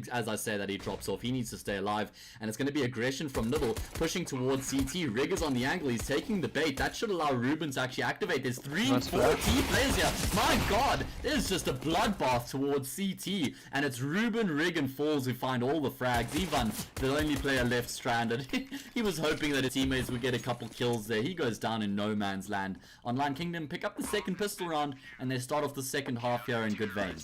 Speaker 1: As I say that, he drops off. He needs to stay alive, and it's going to be aggression from Nibble pushing towards CT. Rig is on the angle. He's taking the bait. That should allow Ruben to actually activate. There's 3 and 4 T players here. My god, there's just a bloodbath towards CT, and it's Ruben, Rig, and Falls who find all the frags. Ivan, the only player left stranded. He was hoping that his teammates would get a couple kills there. He goes down in no man's land. Online Kingdom pick up the second pistol round, and they start off the second half here in good vein.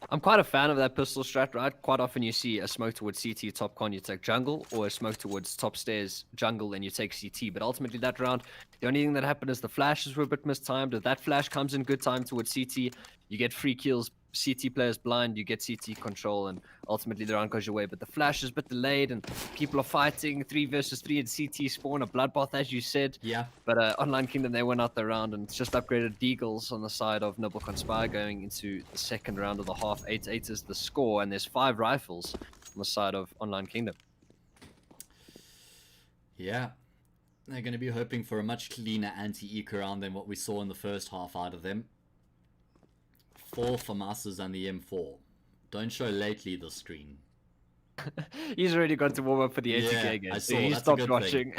Speaker 2: I'm quite a fan of that pistol strat, right? Quite often you see a smoke towards CT top con, you take jungle, or a smoke towards top stairs jungle and you take CT. But ultimately that round, the only thing that happened is the flashes were a bit mistimed. If that flash comes in good time towards CT, you get free kills. CT players blind, you get CT control, and ultimately the round goes your way. But the flash is a bit delayed, and people are fighting 3 versus 3 and CT spawn a bloodbath, as you said.
Speaker 1: Yeah.
Speaker 2: But Online Kingdom, they went out the round, and it's just upgraded Deagles on the side of Nibble Conspire going into the second round of the half. 8-8 is the score, and there's 5 rifles on the side of Online Kingdom.
Speaker 1: Yeah. They're going to be hoping for a much cleaner anti-eco round than what we saw in the first half out of them. 4 FAMASas and the M4. Don't show lately the screen.
Speaker 2: He's already got to warm up for the 80k game.
Speaker 1: I saw.
Speaker 2: He
Speaker 1: That's
Speaker 2: stopped watching.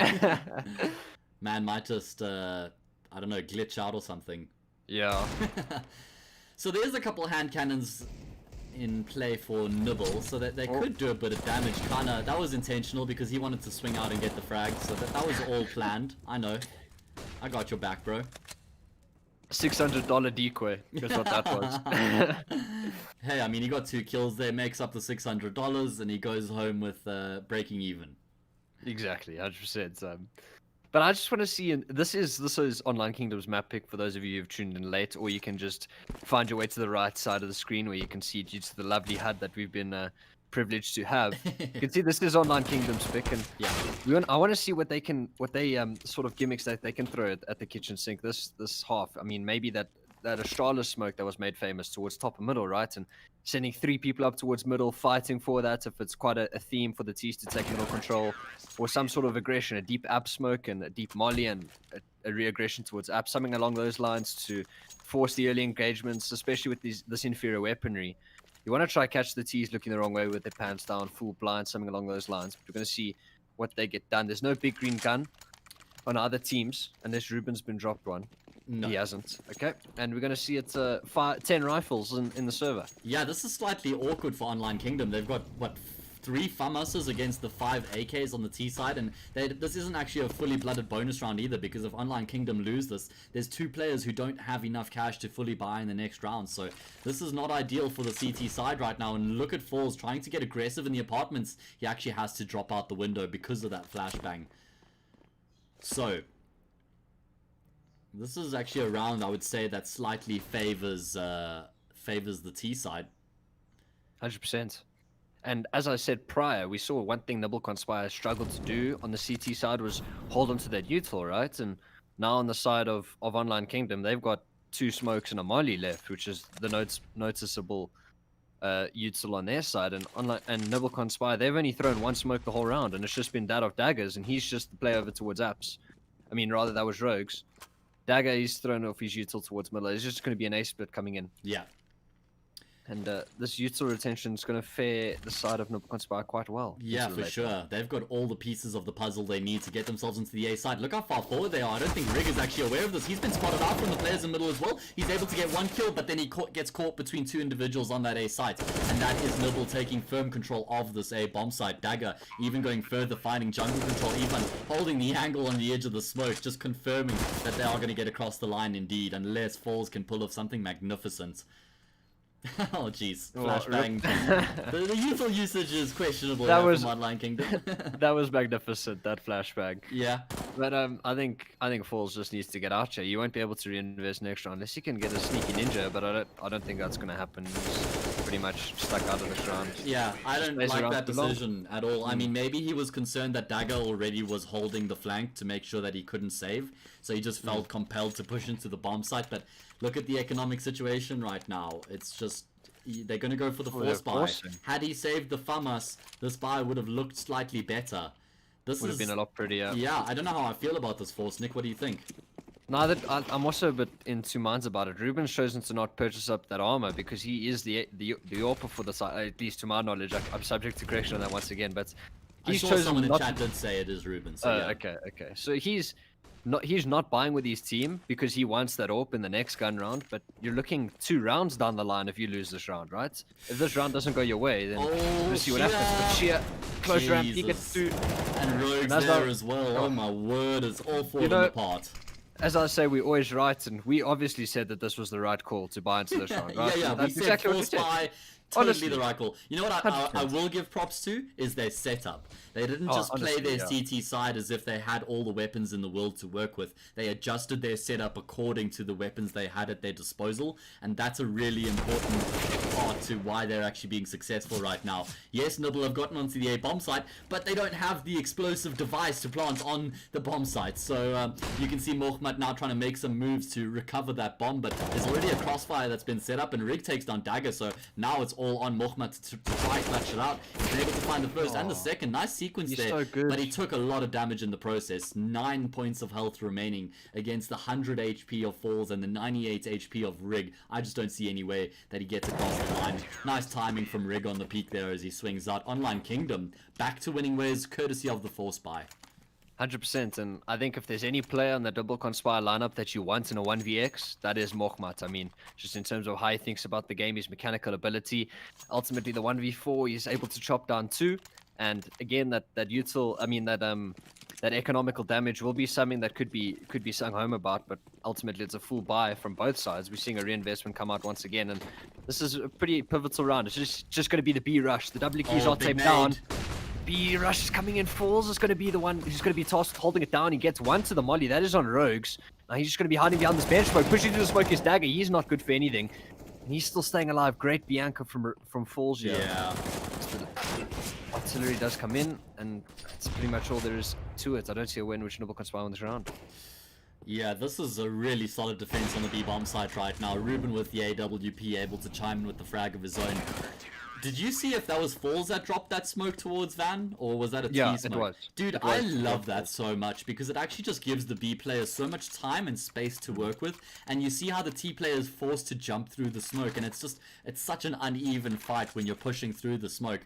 Speaker 1: Man might just, I don't know, glitch out or something.
Speaker 2: Yeah.
Speaker 1: So there's a couple hand cannons in play for Nibble, so that they could do a bit of damage. Kinda, that was intentional because he wanted to swing out and get the frag, so that was all planned. I know. I got your back, bro.
Speaker 2: $600 decoy is what that was.
Speaker 1: Hey, I mean, he got 2 kills there, makes up the $600, and he goes home with breaking even.
Speaker 2: Exactly, 100%. But I just want to see, and this is Online Kingdom's map pick for those of you who've tuned in late, or you can just find your way to the right side of the screen where you can see due to the lovely HUD that we've been privileged to have. You can see this is Online Kingdom's pick, and
Speaker 1: Yeah,
Speaker 2: I want to see what they sort of gimmicks that they can throw at the kitchen sink this half. I mean, maybe that Astralis smoke that was made famous towards top and middle, right? And sending 3 people up towards middle, fighting for that if it's quite a theme for the T's to take middle control, or some sort of aggression, a deep app smoke and a deep molly and a re-aggression towards app, something along those lines to force the early engagements, especially with this inferior weaponry. You want to try catch the T's looking the wrong way with their pants down, full blind, something along those lines. But we're going to see what they get done. There's no big green gun on other teams, unless Ruben's been dropped one.
Speaker 1: no.
Speaker 2: He hasn't. Okay, and we're going to see it's 10 rifles in the server.
Speaker 1: Yeah, this is slightly awkward for Online Kingdom. They've got, what, 3 FAMASs against the 5 AKs on the T side, and this isn't actually a fully blooded bonus round either, because if Online Kingdom lose this, there's 2 players who don't have enough cash to fully buy in the next round, so this is not ideal for the CT side right now. And look at Falls trying to get aggressive in the apartments. He actually has to drop out the window because of that flashbang. So this is actually a round, I would say, that slightly favors the T side.
Speaker 2: 100%. And as I said prior, we saw one thing Nibble Conspire struggled to do on the CT side was hold onto that util, right? And now on the side of Online Kingdom, they've got 2 smokes and a molly left, which is the noticeable util on their side. And Nibble Conspire, they've only thrown 1 smoke the whole round, and it's just been that of Daggers, and he's just the play over towards apps. I mean, rather, that was Rogues. Dagger, he's thrown off his util towards middle. It's just going to be an A split coming in.
Speaker 1: Yeah.
Speaker 2: And this util retention is going to fare the side of Nibble Conspire quite well.
Speaker 1: Yeah, for sure. They've got all the pieces of the puzzle they need to get themselves into the A side. Look how far forward they are. I don't think Rig is actually aware of this. He's been spotted out from the players in the middle as well. He's able to get 1 kill, but then he gets caught between 2 individuals on that A site. And that is Nibble taking firm control of this A bomb site. Dagger even going further, finding jungle control, even holding the angle on the edge of the smoke, just confirming that they are going to get across the line indeed, unless Falls can pull off something magnificent. Oh jeez, flashbang. The usual usage is questionable from Online Kingdom.
Speaker 2: That was magnificent, that flashbang.
Speaker 1: Yeah.
Speaker 2: But I think Falls just needs to get out here. You won't be able to reinvest next round unless you can get a sneaky ninja, but I don't think that's gonna happen. He's pretty much stuck out of this round.
Speaker 1: Yeah, I don't like that decision at all. I mean, maybe he was concerned that Dagger already was holding the flank to make sure that he couldn't save, so he just felt compelled to push into the bomb site. But look at the economic situation right now. It's just, they're going to go for the force buy. Had he saved the FAMAS, this buy would have looked slightly better. This
Speaker 2: would have been a lot prettier.
Speaker 1: Yeah, I don't know how I feel about this force. Nick, what do you think?
Speaker 2: No, I'm also a bit in 2 minds about it. Ruben's chosen to not purchase up that armor because he is the AWP for the side, at least to my knowledge. I'm subject to correction on that once again, but
Speaker 1: he's chosen someone in chat did say it is Ruben. So yeah.
Speaker 2: Okay. So he's not buying with his team because he wants that AWP in the next gun round, but you're looking 2 rounds down the line if you lose this round, right? If this round doesn't go your way, then we'll see what happens. But Sheer, close ramp, he gets through.
Speaker 1: And Rogue's there as well. Oh my word, it's all falling apart.
Speaker 2: As I say, we're always right, and we obviously said that this was the right call to buy into this round, right?
Speaker 1: Yeah,
Speaker 2: that's
Speaker 1: we
Speaker 2: exactly
Speaker 1: said force buy, totally the right call. You know what I will give props to is their setup. They didn't just play their CT side as if they had all the weapons in the world to work with. They adjusted their setup according to the weapons they had at their disposal, and that's a really important part to why they're actually being successful right now. Yes, Nibble have gotten onto the A bomb site, but they don't have the explosive device to plant on the bomb site. So you can see Mohammed now trying to make some moves to recover that bomb, but there's already a crossfire that's been set up, and Rig takes down Dagger, so now it's all on Mohammed to try and clutch it out. He's been able to find the first and the second. Nice sequence there,
Speaker 2: so good.
Speaker 1: But he took a lot of damage in the process. 9 points of health remaining against the 100 HP of Falls and the 98 HP of Rig. I just don't see any way that he gets across the line. Nice timing from Rig on the peak there as he swings out. Online Kingdom back to winning ways courtesy of the force buy.
Speaker 2: 100%, and I think if there's any player on the double conspire lineup that you want in a 1vx, that is Mokhmat. I mean, just in terms of how he thinks about the game, his mechanical ability. Ultimately, the 1v4, he's able to chop down 2, and again, that economical damage will be something that could be sung home about, but ultimately it's a full buy from both sides. We're seeing a reinvestment come out once again, and this is a pretty pivotal round. It's just going to be the B rush. The W keys are taped down. B rush is coming in. Falls is going to be the one who's going to be tasked holding it down. He gets one to the molly. That is on Rogues. Now he's just going to be hiding behind this bench smoke, pushing through the smoke. His dagger. He's not good for anything. And he's still staying alive. Great Bianca from Falls here.
Speaker 1: Yeah.
Speaker 2: Artillery does come in, and that's pretty much all there is to it. I don't see a win which Nibble can spy on this round.
Speaker 1: Yeah, this is a really solid defense on the B bomb side right now. Ruben with the AWP able to chime in with the frag of his own. Did you see if that was Falls that dropped that smoke towards Van, or was that a T smoke?
Speaker 2: It was.
Speaker 1: Dude, I love that so much because it actually just gives the B players so much time and space to work with, and you see how the T player is forced to jump through the smoke, and it's such an uneven fight when you're pushing through the smoke.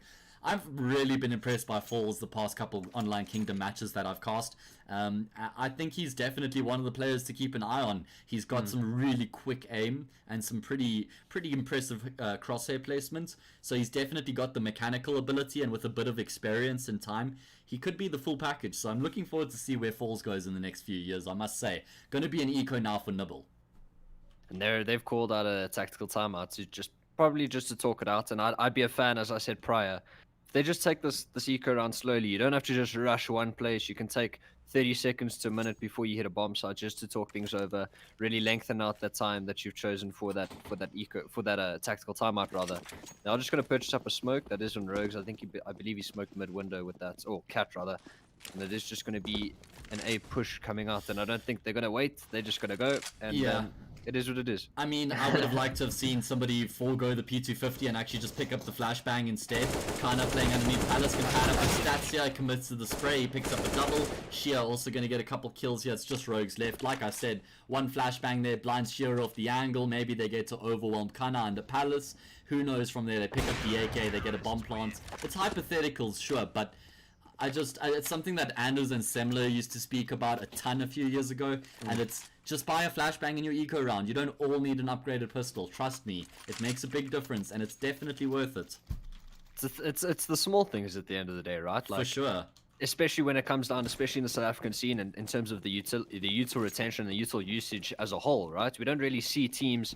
Speaker 1: I've really been impressed by Falls the past couple Online Kingdom matches that I've cast. I think he's definitely one of the players to keep an eye on. He's got some really quick aim and some pretty impressive crosshair placements. So he's definitely got the mechanical ability, and with a bit of experience and time, he could be the full package. So I'm looking forward to see where Falls goes in the next few years, I must say. Going to be an eco now for Nibble.
Speaker 2: And they've called out a tactical timeout to probably just to talk it out. And I'd be a fan, as I said prior. They just take this eco round slowly. You don't have to just rush one place. You can take 30 seconds to a minute before you hit a bomb site just to talk things over. Really lengthen out that time that you've chosen for that tactical timeout rather. Now I'm just going to purchase up a smoke that is on Rogues. I believe he smoked mid window with that, or cat rather. And it is just going to be an A push coming out, and I don't think they're going to wait. They're just going to go, and it is what it is.
Speaker 1: I mean, I would have liked to have seen somebody forego the P250 and actually just pick up the flashbang instead. Kana playing underneath. Palace can pad up his stats here, commits to the spray, he picks up a double. Shia also going to get a couple kills here. It's just Rogues left. Like I said, one flashbang there blinds Shia off the angle. Maybe they get to overwhelm Kana under Palace. Who knows from there? They pick up the AK, they get a bomb plant. It's hypotheticals, sure, but it's something that Anders and Semler used to speak about a ton a few years ago, and it's just buy a flashbang in your eco round. You don't all need an upgraded pistol. Trust me, it makes a big difference, and it's definitely worth it.
Speaker 2: It's the small things at the end of the day, right?
Speaker 1: Like, for sure.
Speaker 2: Especially when it comes down, especially in the South African scene, and in terms of the util retention and the util usage as a whole, right? We don't really see teams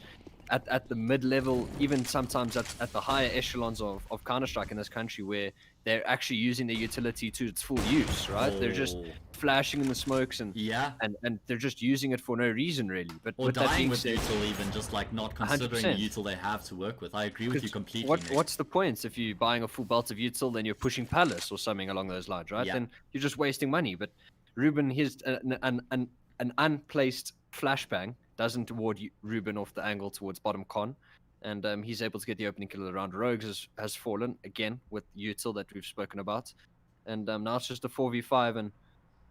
Speaker 2: at the mid-level, even sometimes at the higher echelons of Counter-Strike in this country, where they're actually using their utility to its full use, right? They're just flashing in the smokes and they're just using it for no reason, really. But
Speaker 1: or dying with util, even just like not considering 100%. The util they have to work with. I agree with you completely.
Speaker 2: What's the point if you're buying a full belt of util, then you're pushing Palace or something along those lines, right? Then you're just wasting money. But Ruben, here's an unplaced flashbang doesn't award Ruben off the angle towards bottom con, and he's able to get the opening kill of the round. Rogues has fallen again with util that we've spoken about, and now it's just a 4v5, and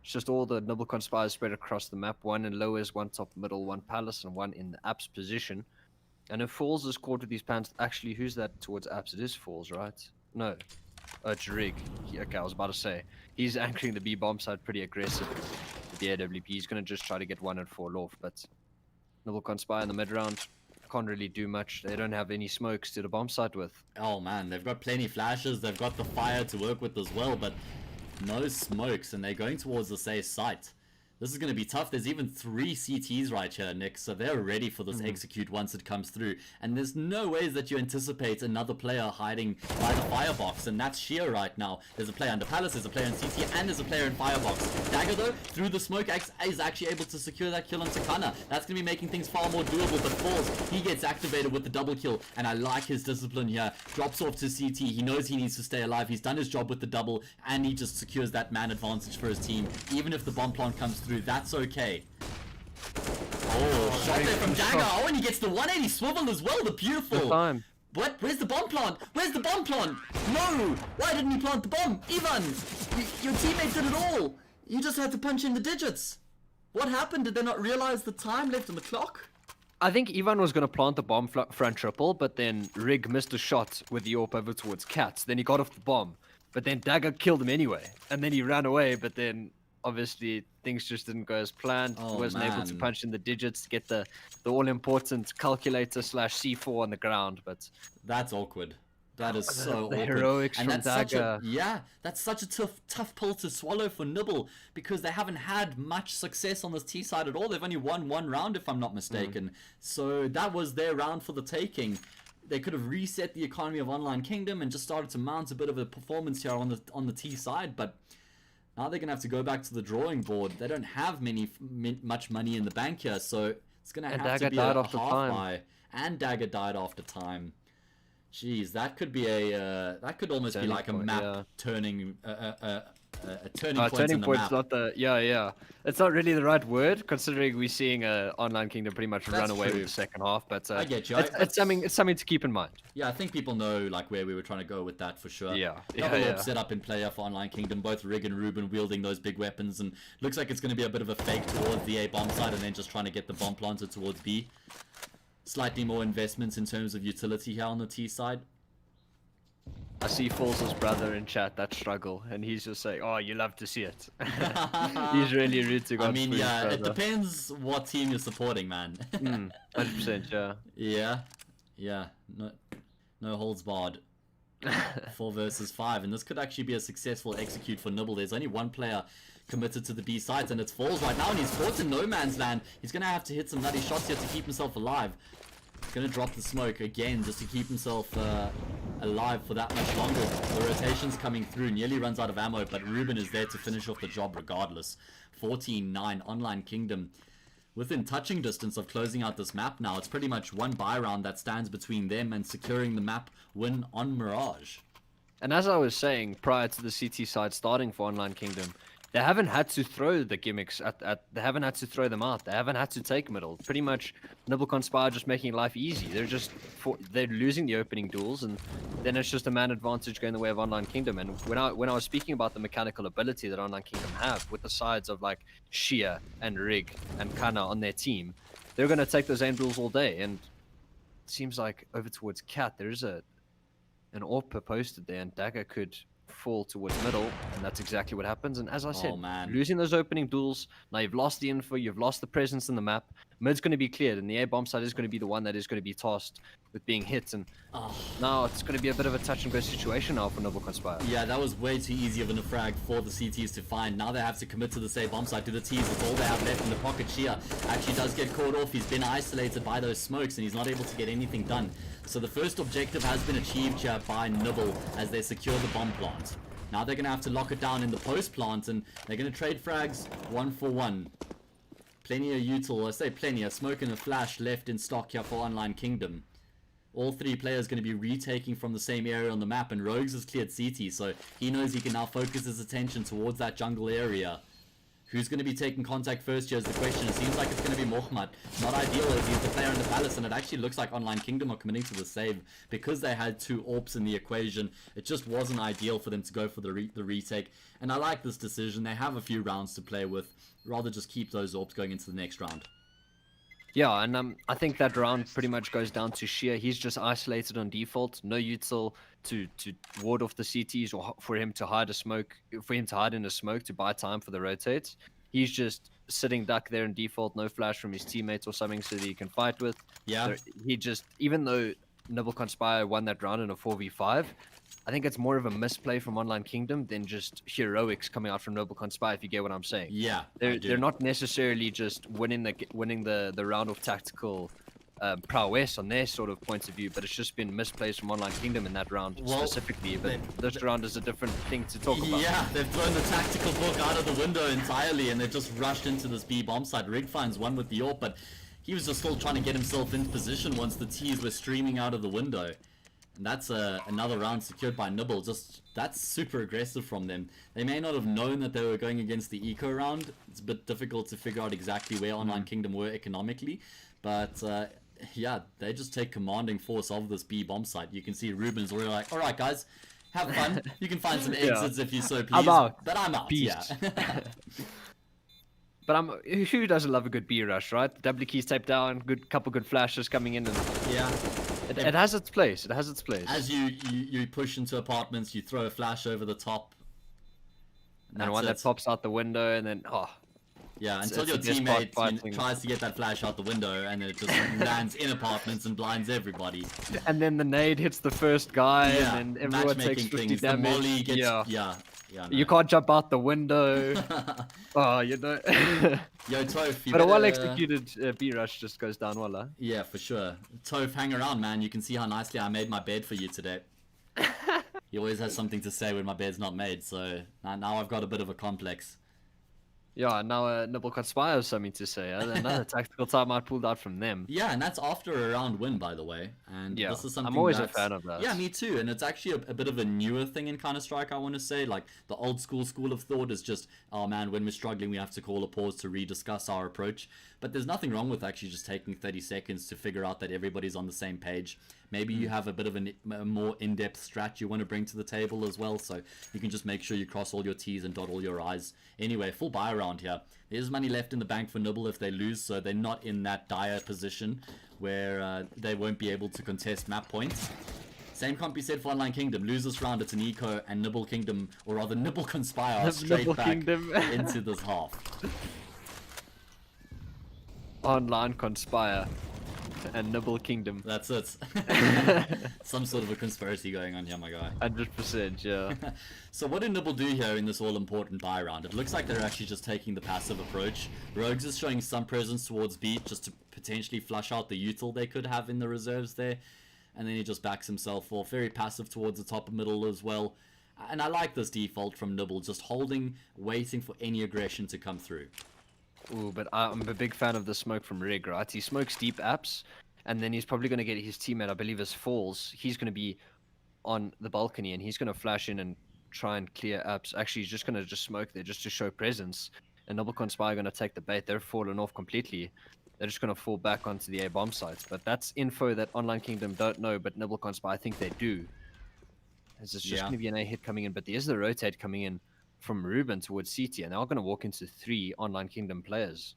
Speaker 2: it's just all the Nibble conspires spread across the map. One in lowers, one top middle, one Palace, and one in the Apps position. And if Falls is caught with these pants, actually, who's that towards Apps? It is Falls, right? No, it's Rig. Okay, I was about to say he's anchoring the B bomb side pretty aggressive with the AWP. He's gonna just try to get 1 and 4 off, but Nibble conspire in the mid round can't really do much. They don't have any smokes to the bomb site with.
Speaker 1: Oh man, they've got plenty flashes, they've got the fire to work with as well, but no smokes, and they're going towards the safe site. This is going to be tough. There's even 3 CTs right here, Nick, so they're ready for this execute once it comes through. And there's no ways that you anticipate another player hiding by the firebox, and that's Shia right now. There's a player under Palace, there's a player in CT, and there's a player in firebox. Dagger, though, through the smoke, is actually able to secure that kill on Takana. That's going to be making things far more doable, but Falls, he gets activated with the double kill, and I like his discipline here. Drops off to CT, he knows he needs to stay alive, he's done his job with the double, and he just secures that man advantage for his team. Even if the bomb plant comes through, that's okay. Oh, shot there from Dagger. Oh, and he gets the 180 swivel as well. The beautiful.
Speaker 2: Time.
Speaker 1: What? Where's the bomb plant? Where's the bomb plant? No! Why didn't he plant the bomb? Ivan! Your teammate did it all. You just had to punch in the digits. What happened? Did they not realize the time left on the clock?
Speaker 2: I think Ivan was going to plant the bomb front triple, but then Rig missed a shot with the AWP over towards Cats. Then he got off the bomb, but then Dagger killed him anyway. And then he ran away, but then obviously things just didn't go as planned.
Speaker 1: Oh,
Speaker 2: Wasn't able to
Speaker 1: man.
Speaker 2: punch in the digits to get the all-important calculator / C4 on the ground, but
Speaker 1: That's awkward. That is
Speaker 2: the
Speaker 1: so awkward.
Speaker 2: heroics
Speaker 1: And
Speaker 2: from
Speaker 1: that's such a
Speaker 2: Dagger.
Speaker 1: that's such a tough pill to swallow for Nibble, because they haven't had much success on this T side at all. They've only won one round, if I'm not mistaken. So that was their round for the taking. They could have reset the economy of Online Kingdom and just started to mount a bit of a performance here on the T side, but now they're gonna have to go back to the drawing board. They don't have much money in the bank here, so it's gonna have
Speaker 2: Dagger
Speaker 1: to be
Speaker 2: died
Speaker 1: a
Speaker 2: after
Speaker 1: half
Speaker 2: time.
Speaker 1: buy. And Dagger died after time. Jeez, that could be that could almost be
Speaker 2: Turning
Speaker 1: like a
Speaker 2: point,
Speaker 1: map
Speaker 2: yeah.
Speaker 1: turning a turning point
Speaker 2: Turning
Speaker 1: in the
Speaker 2: point's
Speaker 1: map.
Speaker 2: not the yeah. It's not really the right word, considering we're seeing Online Kingdom pretty much run
Speaker 1: That's
Speaker 2: away
Speaker 1: true.
Speaker 2: with the second half. But
Speaker 1: I get you.
Speaker 2: it's something to keep in mind.
Speaker 1: Yeah, I think people know like where we were trying to go with that for sure.
Speaker 2: Yeah,
Speaker 1: Double
Speaker 2: yeah.
Speaker 1: orb set up in player for Online Kingdom, both Rig and Ruben wielding those big weapons, and looks like it's going to be a bit of a fake towards the A bomb side, and then just trying to get the bomb planted towards B. Slightly more investments in terms of utility here on the T side.
Speaker 2: I see Falls' brother in chat that struggle, and he's just saying, "Oh, you love to see it." He's really rooting.
Speaker 1: I mean, yeah, it depends what team you're supporting, man.
Speaker 2: 100%, yeah.
Speaker 1: Yeah. No holds barred. 4 versus 5, and this could actually be a successful execute for Nibble. There's only one player committed to the B sides, and it's Falls right now, and he's caught in no man's land. He's gonna have to hit some nutty shots here to keep himself alive. Gonna drop the smoke again just to keep himself alive for that much longer. The rotation's coming through, nearly runs out of ammo, but Ruben is there to finish off the job regardless. 14-9, Online Kingdom within touching distance of closing out this map now. It's pretty much one buy round that stands between them and securing the map win on Mirage.
Speaker 2: And as I was saying, prior to the CT side starting for Online Kingdom, they haven't had to throw the gimmicks they haven't had to throw them out. They haven't had to take middle. Pretty much, Nibble Conspire just making life easy. They're losing the opening duels, and then it's just a man advantage going the way of Online Kingdom. And when I was speaking about the mechanical ability that Online Kingdom have with the sides of like Shia and Rig and Kana on their team, they're gonna take those aim duels all day. And it seems like over towards Cat, there is an AWP posted there, and Dagger could fall towards middle, and that's exactly what happens. And as I said, losing those opening duels, now you've lost the info, you've lost the presence in the map. Mid's going to be cleared, and the A bomb side is going to be the one that is going to be tasked with being hit. And now it's going to be a bit of a touch and go situation now for Nibble Conspire.
Speaker 1: Yeah, that was way too easy of a frag for the CTs to find. Now they have to commit to the same bomb side, to the T's. It's all they have left in the pocket. Shia actually does get caught off. He's been isolated by those smokes, and he's not able to get anything done. So the first objective has been achieved here by Nibble as they secure the bomb plant. Now they're going to have to lock it down in the post plant, and they're going to trade frags 1 for 1. Plenty of util, I say plenty, a smoke and a flash left in stock here for Online Kingdom. All three players going to be retaking from the same area on the map, and Rogues has cleared CT, so he knows he can now focus his attention towards that jungle area. Who's going to be taking contact first here is the question. It seems like it's going to be Mohamed. Not ideal as he's the player in the palace, and it actually looks like Online Kingdom are committing to the save because they had 2 AWPs in the equation. It just wasn't ideal for them to go for the retake, and I like this decision. They have a few rounds to play with. Rather just keep those AWPs going into the next round.
Speaker 2: Yeah, and I think that round pretty much goes down to Shia. He's just isolated on default, no util to ward off the CTs or for him to hide in a smoke to buy time for the rotates. He's just sitting duck there in default, no flash from his teammates or something so that he can fight with.
Speaker 1: Yeah.
Speaker 2: So even though Nibble Conspire won that round in a 4v5, I think it's more of a misplay from Online Kingdom than just heroics coming out from Nibble Conspire, if you get what I'm saying.
Speaker 1: Yeah,
Speaker 2: they're not necessarily just winning the round of tactical prowess on their sort of points of view, but it's just been misplays from Online Kingdom in that round specifically. But this round is a different thing to talk about.
Speaker 1: Yeah, they've thrown the tactical book out of the window entirely, and they've just rushed into this B bomb side. Rig finds one with the AWP, but he was just still trying to get himself into position once the T's were streaming out of the window. And that's another round secured by Nibble. That's super aggressive from them. They may not have known that they were going against the eco round. It's a bit difficult to figure out exactly where Online Kingdom were economically, but yeah, they just take commanding force of this B bomb site. You can see Ruben's already like, all right, guys, have fun. You can find some exits if you so please.
Speaker 2: I'm out.
Speaker 1: But I'm out.
Speaker 2: Peace.
Speaker 1: Yeah.
Speaker 2: But who doesn't love a good B rush, right? W keys taped down, couple good flashes coming in, and
Speaker 1: Yeah.
Speaker 2: it has its place. It has its place.
Speaker 1: As you push into apartments, you throw a flash over the top.
Speaker 2: and one that pops out the window, and then
Speaker 1: yeah,
Speaker 2: it's
Speaker 1: until your
Speaker 2: the best part
Speaker 1: teammate
Speaker 2: fighting.
Speaker 1: tries to get that flash out the window, and it just lands in apartments and blinds everybody.
Speaker 2: And then the nade hits the first guy,
Speaker 1: Yeah,
Speaker 2: and then everyone takes
Speaker 1: matchmaking
Speaker 2: 50
Speaker 1: things.
Speaker 2: damage.
Speaker 1: The molly gets,
Speaker 2: yeah.
Speaker 1: no.
Speaker 2: You can't jump out the window. You know.
Speaker 1: Yo, Toph, you
Speaker 2: But a
Speaker 1: better...
Speaker 2: well-executed B rush just goes down well, huh?
Speaker 1: Yeah, for sure. Toph, hang around, man. You can see how nicely I made my bed for you today. He always has something to say when my bed's not made, so now I've got a bit of a complex.
Speaker 2: Yeah, now Nibble Conspire has something to say. Another tactical timeout pulled out from them.
Speaker 1: Yeah, and that's after a round win, by the way. And
Speaker 2: Yeah,
Speaker 1: this is something
Speaker 2: I'm always a fan of that.
Speaker 1: Yeah, me too. And it's actually a bit of a newer thing in Counter-Strike, I want to say. Like, the old school of thought is just, oh man, when we're struggling, we have to call a pause to rediscuss our approach. But there's nothing wrong with actually just taking 30 seconds to figure out that everybody's on the same page. Maybe you have a bit of a more in-depth strat you want to bring to the table as well, so you can just make sure you cross all your T's and dot all your I's. Anyway, full buy round here. There's money left in the bank for Nibble if they lose, so they're not in that dire position where they won't be able to contest map points. Same can't be said for Online Kingdom. Lose this round, it's an eco, and Nibble Kingdom, or rather Nibble Conspire, are straight
Speaker 2: Nibble
Speaker 1: back
Speaker 2: Kingdom.
Speaker 1: into this half.
Speaker 2: Online Conspire and Nibble Kingdom.
Speaker 1: That's it. Some sort of a conspiracy going on here, my guy.
Speaker 2: 100%, yeah.
Speaker 1: So what do Nibble do here in this all-important buy round? It looks like they're actually just taking the passive approach. Rogues is showing some presence towards B just to potentially flush out the util they could have in the reserves there. And then he just backs himself off. Very passive towards the top middle as well. And I like this default from Nibble, just holding, waiting for any aggression to come through.
Speaker 2: Ooh, but I'm a big fan of the smoke from Rig, right? He smokes deep apps, and then he's probably going to get his teammate, I believe, as Falls. He's going to be on the balcony, and he's going to flash in and try and clear apps. Actually, he's just going to smoke there just to show presence. And Nibble Conspire are going to take the bait. They're falling off completely. They're just going to fall back onto the A-bomb sites. But that's info that Online Kingdom don't know, but Nibble Conspire, I think they do. As it's just going to be an A hit coming in, but there's the rotate coming in from Ruben towards CT, and they're going to walk into 3 Online Kingdom players.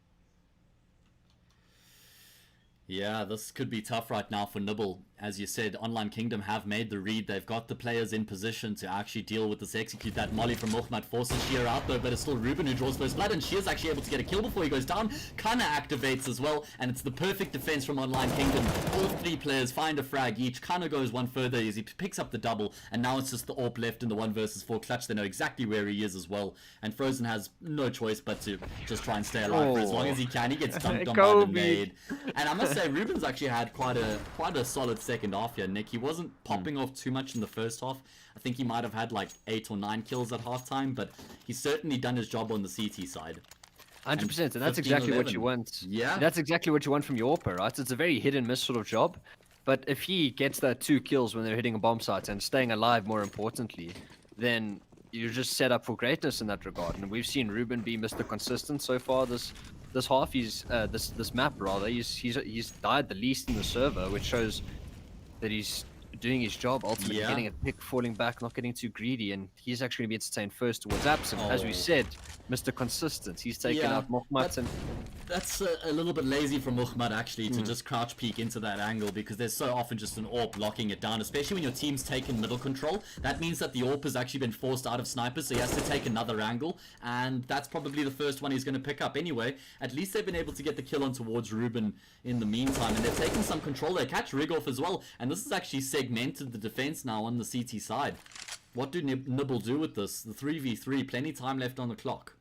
Speaker 1: Yeah, this could be tough right now for Nibble. As you said, Online Kingdom have made the read. They've got the players in position to actually deal with this, execute that molly from Muhammad. Forces Sheer out though, but it's still Ruben who draws first blood, and Sheer's actually able to get a kill before he goes down. Kana activates as well, and it's the perfect defense from Online Kingdom. All 3 players find a frag each. Kana goes one further as he picks up the double, and now it's just the AWP left in the 1 versus 4 clutch. They know exactly where he is as well, and Frozen has no choice but to just try and stay alive for as long as he can. He gets dumped on by the nade, and I must say Ruben's actually had quite a solid second half here, Nick. He wasn't popping off too much in the first half. I think he might have had like 8 or 9 kills at halftime, but he's certainly done his job on the CT side.
Speaker 2: 100%, and that's exactly what you want.
Speaker 1: Yeah.
Speaker 2: That's exactly what you want from your AWPer, right? It's a very hit and miss sort of job, but if he gets that 2 kills when they're hitting a bomb site and staying alive, more importantly, then you're just set up for greatness in that regard. And we've seen Ruben be Mr. Consistent so far this half. He's this map rather. He's died the least in the server, which shows that he's doing his job, ultimately getting a pick, falling back, not getting too greedy, and he's actually going to be entertained first towards apps. And as we said, Mr. Consistent, he's taken out Mokhmat, and
Speaker 1: that's a little bit lazy from Muhammad actually to just crouch peek into that angle, because there's so often just an AWP locking it down, especially when your team's taken middle control. That means that the AWP has actually been forced out of snipers, so he has to take another angle, and that's probably the first one he's going to pick up anyway. At least they've been able to get the kill on towards Ruben in the meantime, and they've taken some control. They catch Rig off as well, and this is actually segmented the defense now on the CT side. What do Nibble do with this? The 3v3, plenty time left on the clock.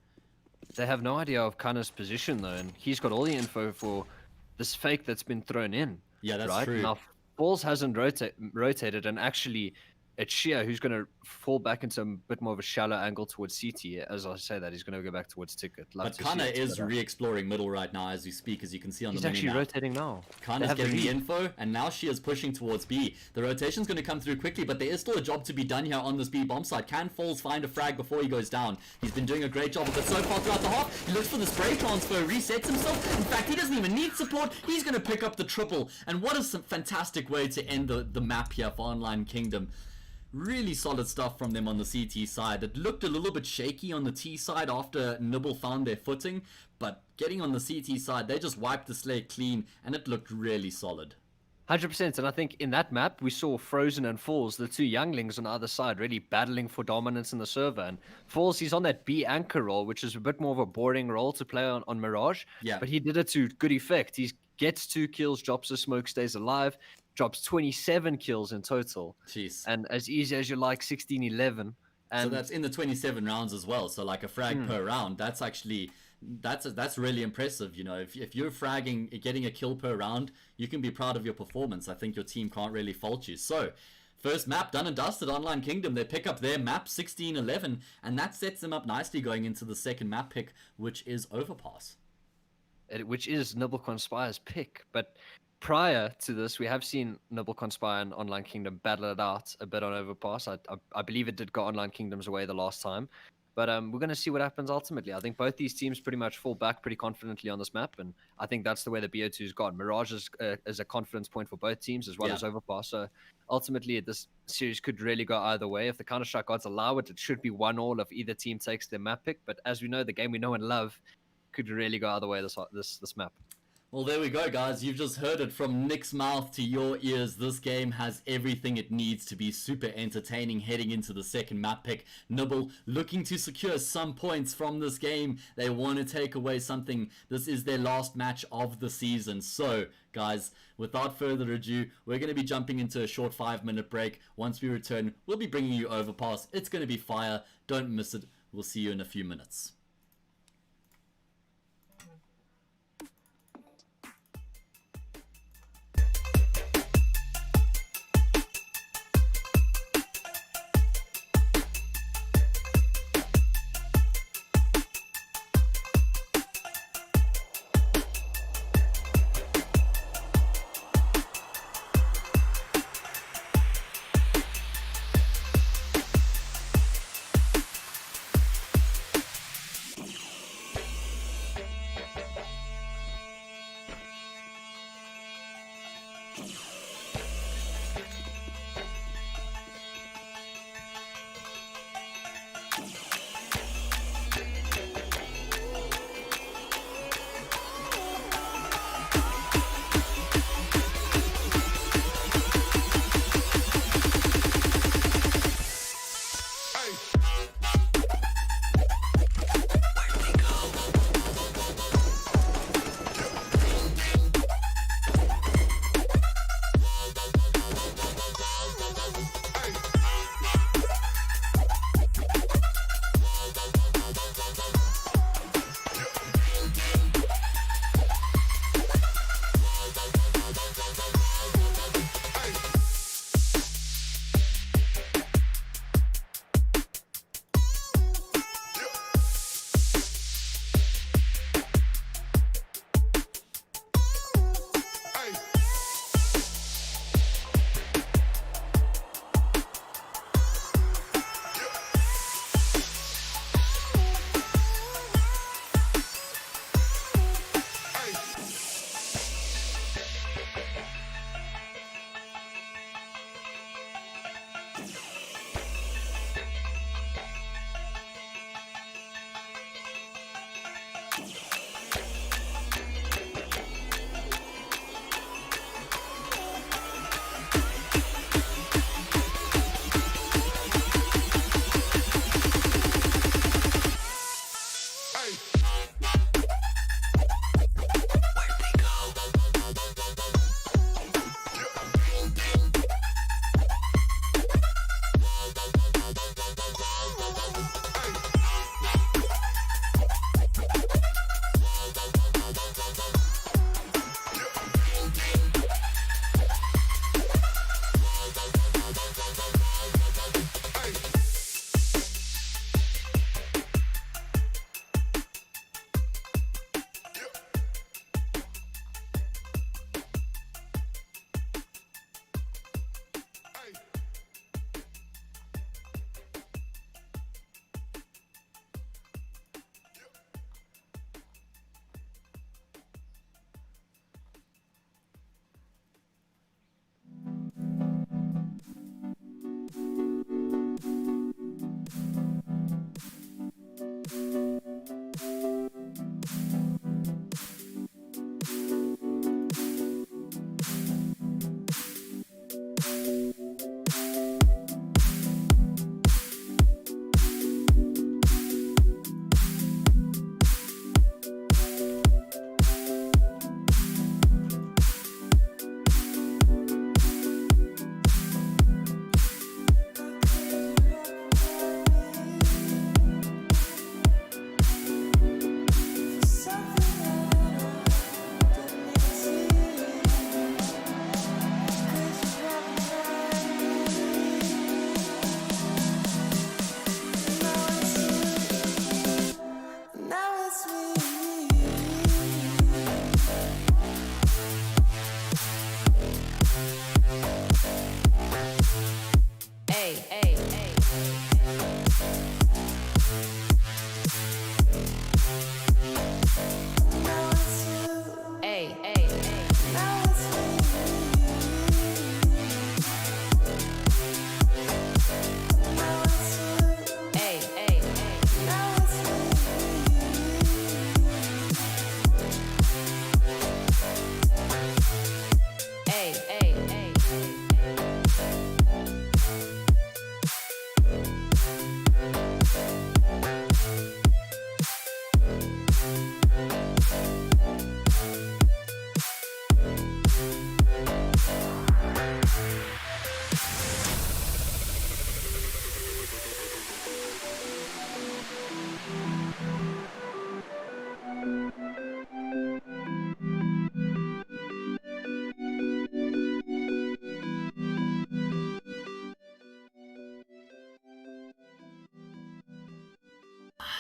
Speaker 2: They have no idea of Kana's position though, and he's got all the info for this fake that's been thrown in.
Speaker 1: Yeah, that's
Speaker 2: right?
Speaker 1: true.
Speaker 2: Now, Balls hasn't rotated, and actually it's Sheer who's going to fall back into a bit more of a shallow angle towards CT. As I say that, he's going to go back towards Ticket.
Speaker 1: But Kana is re-exploring middle right now as we speak, as you can see on the mini map.
Speaker 2: He's actually rotating now.
Speaker 1: Kana's getting the info, and now she is pushing towards B. The rotation's going to come through quickly, but there is still a job to be done here on this B bomb site. Can Falls find a frag before he goes down? He's been doing a great job of it so far throughout the half. He looks for the spray transfer, resets himself. In fact, he doesn't even need support. He's going to pick up the triple. And what a fantastic way to end the map here for Online Kingdom. Really solid stuff from them on the CT side. It looked a little bit shaky on the T side after Nibble found their footing, but getting on the CT side, they just wiped the slate clean, and it looked really solid.
Speaker 2: 100%. And I think in that map, we saw Frozen and Falls, the two younglings on either side, really battling for dominance in the server. And Falls, he's on that B anchor role, which is a bit more of a boring role to play on Mirage.
Speaker 1: Yeah.
Speaker 2: But he did it to good effect. He gets 2 kills, drops a smoke, stays alive, drops 27 kills in total.
Speaker 1: Jeez.
Speaker 2: And as easy as you like, 16-11. And
Speaker 1: so that's in the 27 rounds as well. So like a frag per round, that's actually that's really impressive. You know, if you're fragging, getting a kill per round, you can be proud of your performance. I think your team can't really fault you. So first map done and dusted. Online Kingdom, they pick up their map 16-11, and that sets them up nicely going into the second map pick, which is Overpass.
Speaker 2: Which is Nibble Conspire's pick. But prior to this, we have seen Nibble Conspire and Online Kingdom battle it out a bit on Overpass. I believe it did go Online Kingdom's away the last time. But we're going to see what happens ultimately. I think both these teams pretty much fall back pretty confidently on this map, and I think that's the way the BO2's gone. Mirage is a confidence point for both teams as well as Overpass. So ultimately, this series could really go either way. If the Counter-Strike gods allow it, it should be 1-1 if either team takes their map pick. But as we know, the game we know and love could really go either way this map.
Speaker 1: Well, there we go, guys. You've just heard it from Nick's mouth to your ears. This game has everything it needs to be super entertaining heading into the second map pick. Nibble looking to secure some points from this game. They want to take away something. This is their last match of the season. So, guys, without further ado, we're going to be jumping into a short 5-minute break. Once we return, we'll be bringing you Overpass. It's going to be fire. Don't miss it. We'll see you in a few minutes.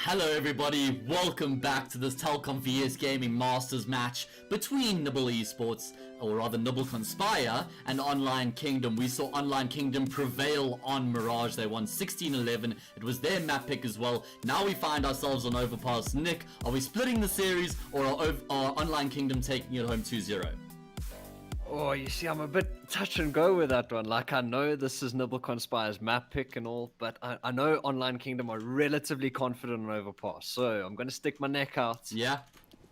Speaker 1: Hello everybody, welcome back to this Telkom VS Gaming Masters match between Nibble Esports, or rather Nibble Conspire, and Online Kingdom. We saw Online Kingdom prevail on Mirage. They won 16-11. It was their map pick as well. Now we find ourselves on Overpass. Nick, are we splitting the series, or are Online Kingdom taking it home 2-0?
Speaker 2: Oh, you see, I'm a bit touch and go with that one. Like, I know this is Nibble Conspire's map pick and all, but I know Online Kingdom are relatively confident on Overpass. So I'm going to stick my neck out.
Speaker 1: Yeah.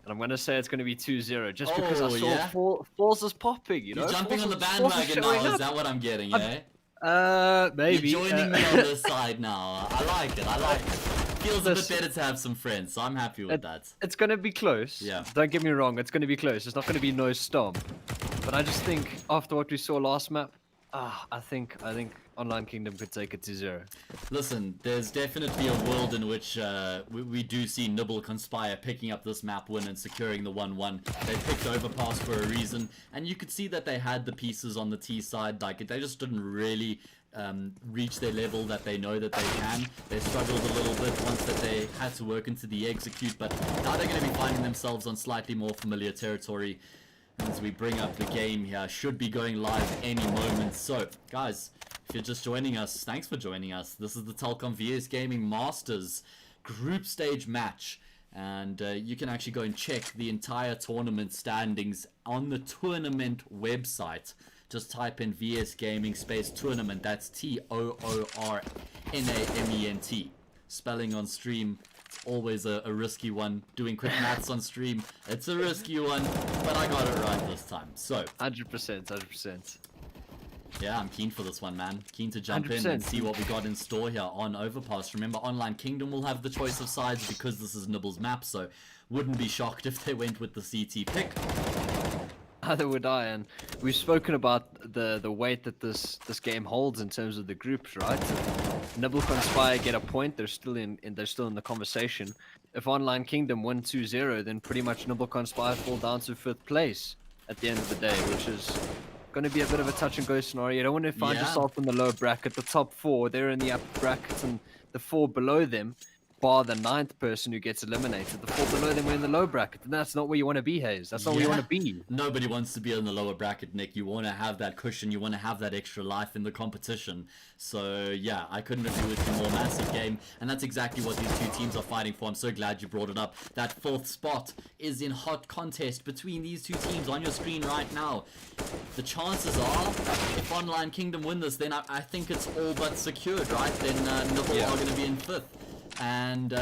Speaker 2: And I'm going to say it's going to be 2-0, just because I saw
Speaker 1: yeah?
Speaker 2: Falls is popping, you know?
Speaker 1: You're jumping
Speaker 2: Falls
Speaker 1: on the
Speaker 2: is- Falls is
Speaker 1: bandwagon now,
Speaker 2: showing
Speaker 1: is
Speaker 2: up.
Speaker 1: that what I'm getting, yeah?
Speaker 2: Maybe.
Speaker 1: You're joining me on this side now. I like it, I like it. Feels a bit better to have some friends, so I'm happy with that.
Speaker 2: It's going to be close.
Speaker 1: Yeah.
Speaker 2: Don't get me wrong, it's going to be close. It's not going to be no stomp. But I just think, after what we saw last map, I think Online Kingdom could take it to 0.
Speaker 1: Listen, there's definitely a world in which we do see Nibble Conspire picking up this map win and securing the 1-1. They picked Overpass for a reason, and you could see that they had the pieces on the T side. Like, they just didn't really reach their level that they know that they can. They struggled a little bit once that they had to work into the execute, but now they're going to be finding themselves on slightly more familiar territory. As we bring up the game here, should be going live any moment. So, guys, if you're just joining us, thanks for joining us. This is the Telkom VS Gaming Masters group stage match. And you can actually go and check the entire tournament standings on the tournament website. Just type in VS Gaming space tournament. That's TOORNAMENT. Spelling on stream. Always a risky one. Doing quick maths on stream, it's a risky one, but I got it right this time. So
Speaker 2: 100%.
Speaker 1: yeah, I'm keen for this one, man. Keen to jump in
Speaker 2: 100%.
Speaker 1: and see what we got in store here on Overpass. Remember, Online Kingdom will have the choice of sides because this is Nibble's map, so wouldn't be shocked if they went with the CT pick.
Speaker 2: Neither would I, and we've spoken about the weight that this game holds in terms of the groups, right? If Nibble Conspire get a point, they're still in the conversation. If Online Kingdom win 2-0, then pretty much Nibble Conspire fall down to 5th place at the end of the day, which is going to be a bit of a touch and go scenario. You don't want to find yourself in the low bracket. The top 4, they're in the upper bracket, and the 4 below them, bar the 9th person who gets eliminated, the 4 below them were in the low bracket, and that's not where you want to be, HAzE. That's not where you want to be.
Speaker 1: Nobody wants to be in the lower bracket, Nick. You want to have that cushion, you want to have that extra life in the competition. So yeah, I couldn't agree with you more. Massive game, and that's exactly what these two teams are fighting for. I'm so glad you brought it up. That 4th spot is in hot contest between these two teams on your screen right now. The chances are, if Online Kingdom win this, then I think it's all but secured, right? Then Nibble are going to be in 5th. And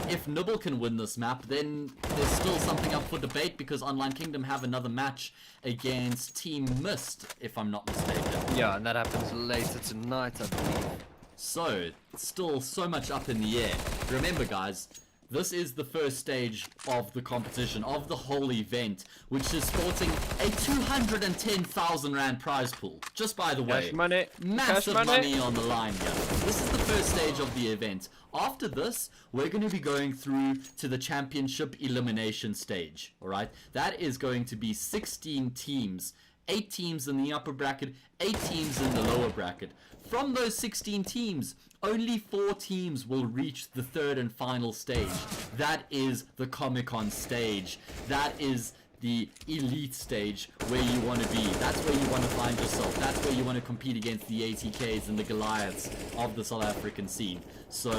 Speaker 1: if Nibble can win this map, then there's still something up for debate, because Online Kingdom have another match against Team Mist, if I'm not mistaken.
Speaker 2: Yeah, and that happens later tonight, I believe.
Speaker 1: So, still so much up in the air. Remember, guys, this is the first stage of the competition, of the whole event, which is sporting a 210,000 Rand prize pool. Just by the way,
Speaker 2: Cash money.
Speaker 1: massive
Speaker 2: Cash
Speaker 1: money on the line here. This is the first stage of the event. After this, we're going to be going through to the championship elimination stage. Alright, that is going to be 16 teams. 8 teams in the upper bracket, 8 teams in the lower bracket. From those 16 teams, only 4 teams will reach the 3rd and final stage. That is the Comic-Con stage. That is the elite stage, where you want to be. That's where you want to find yourself. That's where you want to compete against the ATKs and the Goliaths of the South African scene. So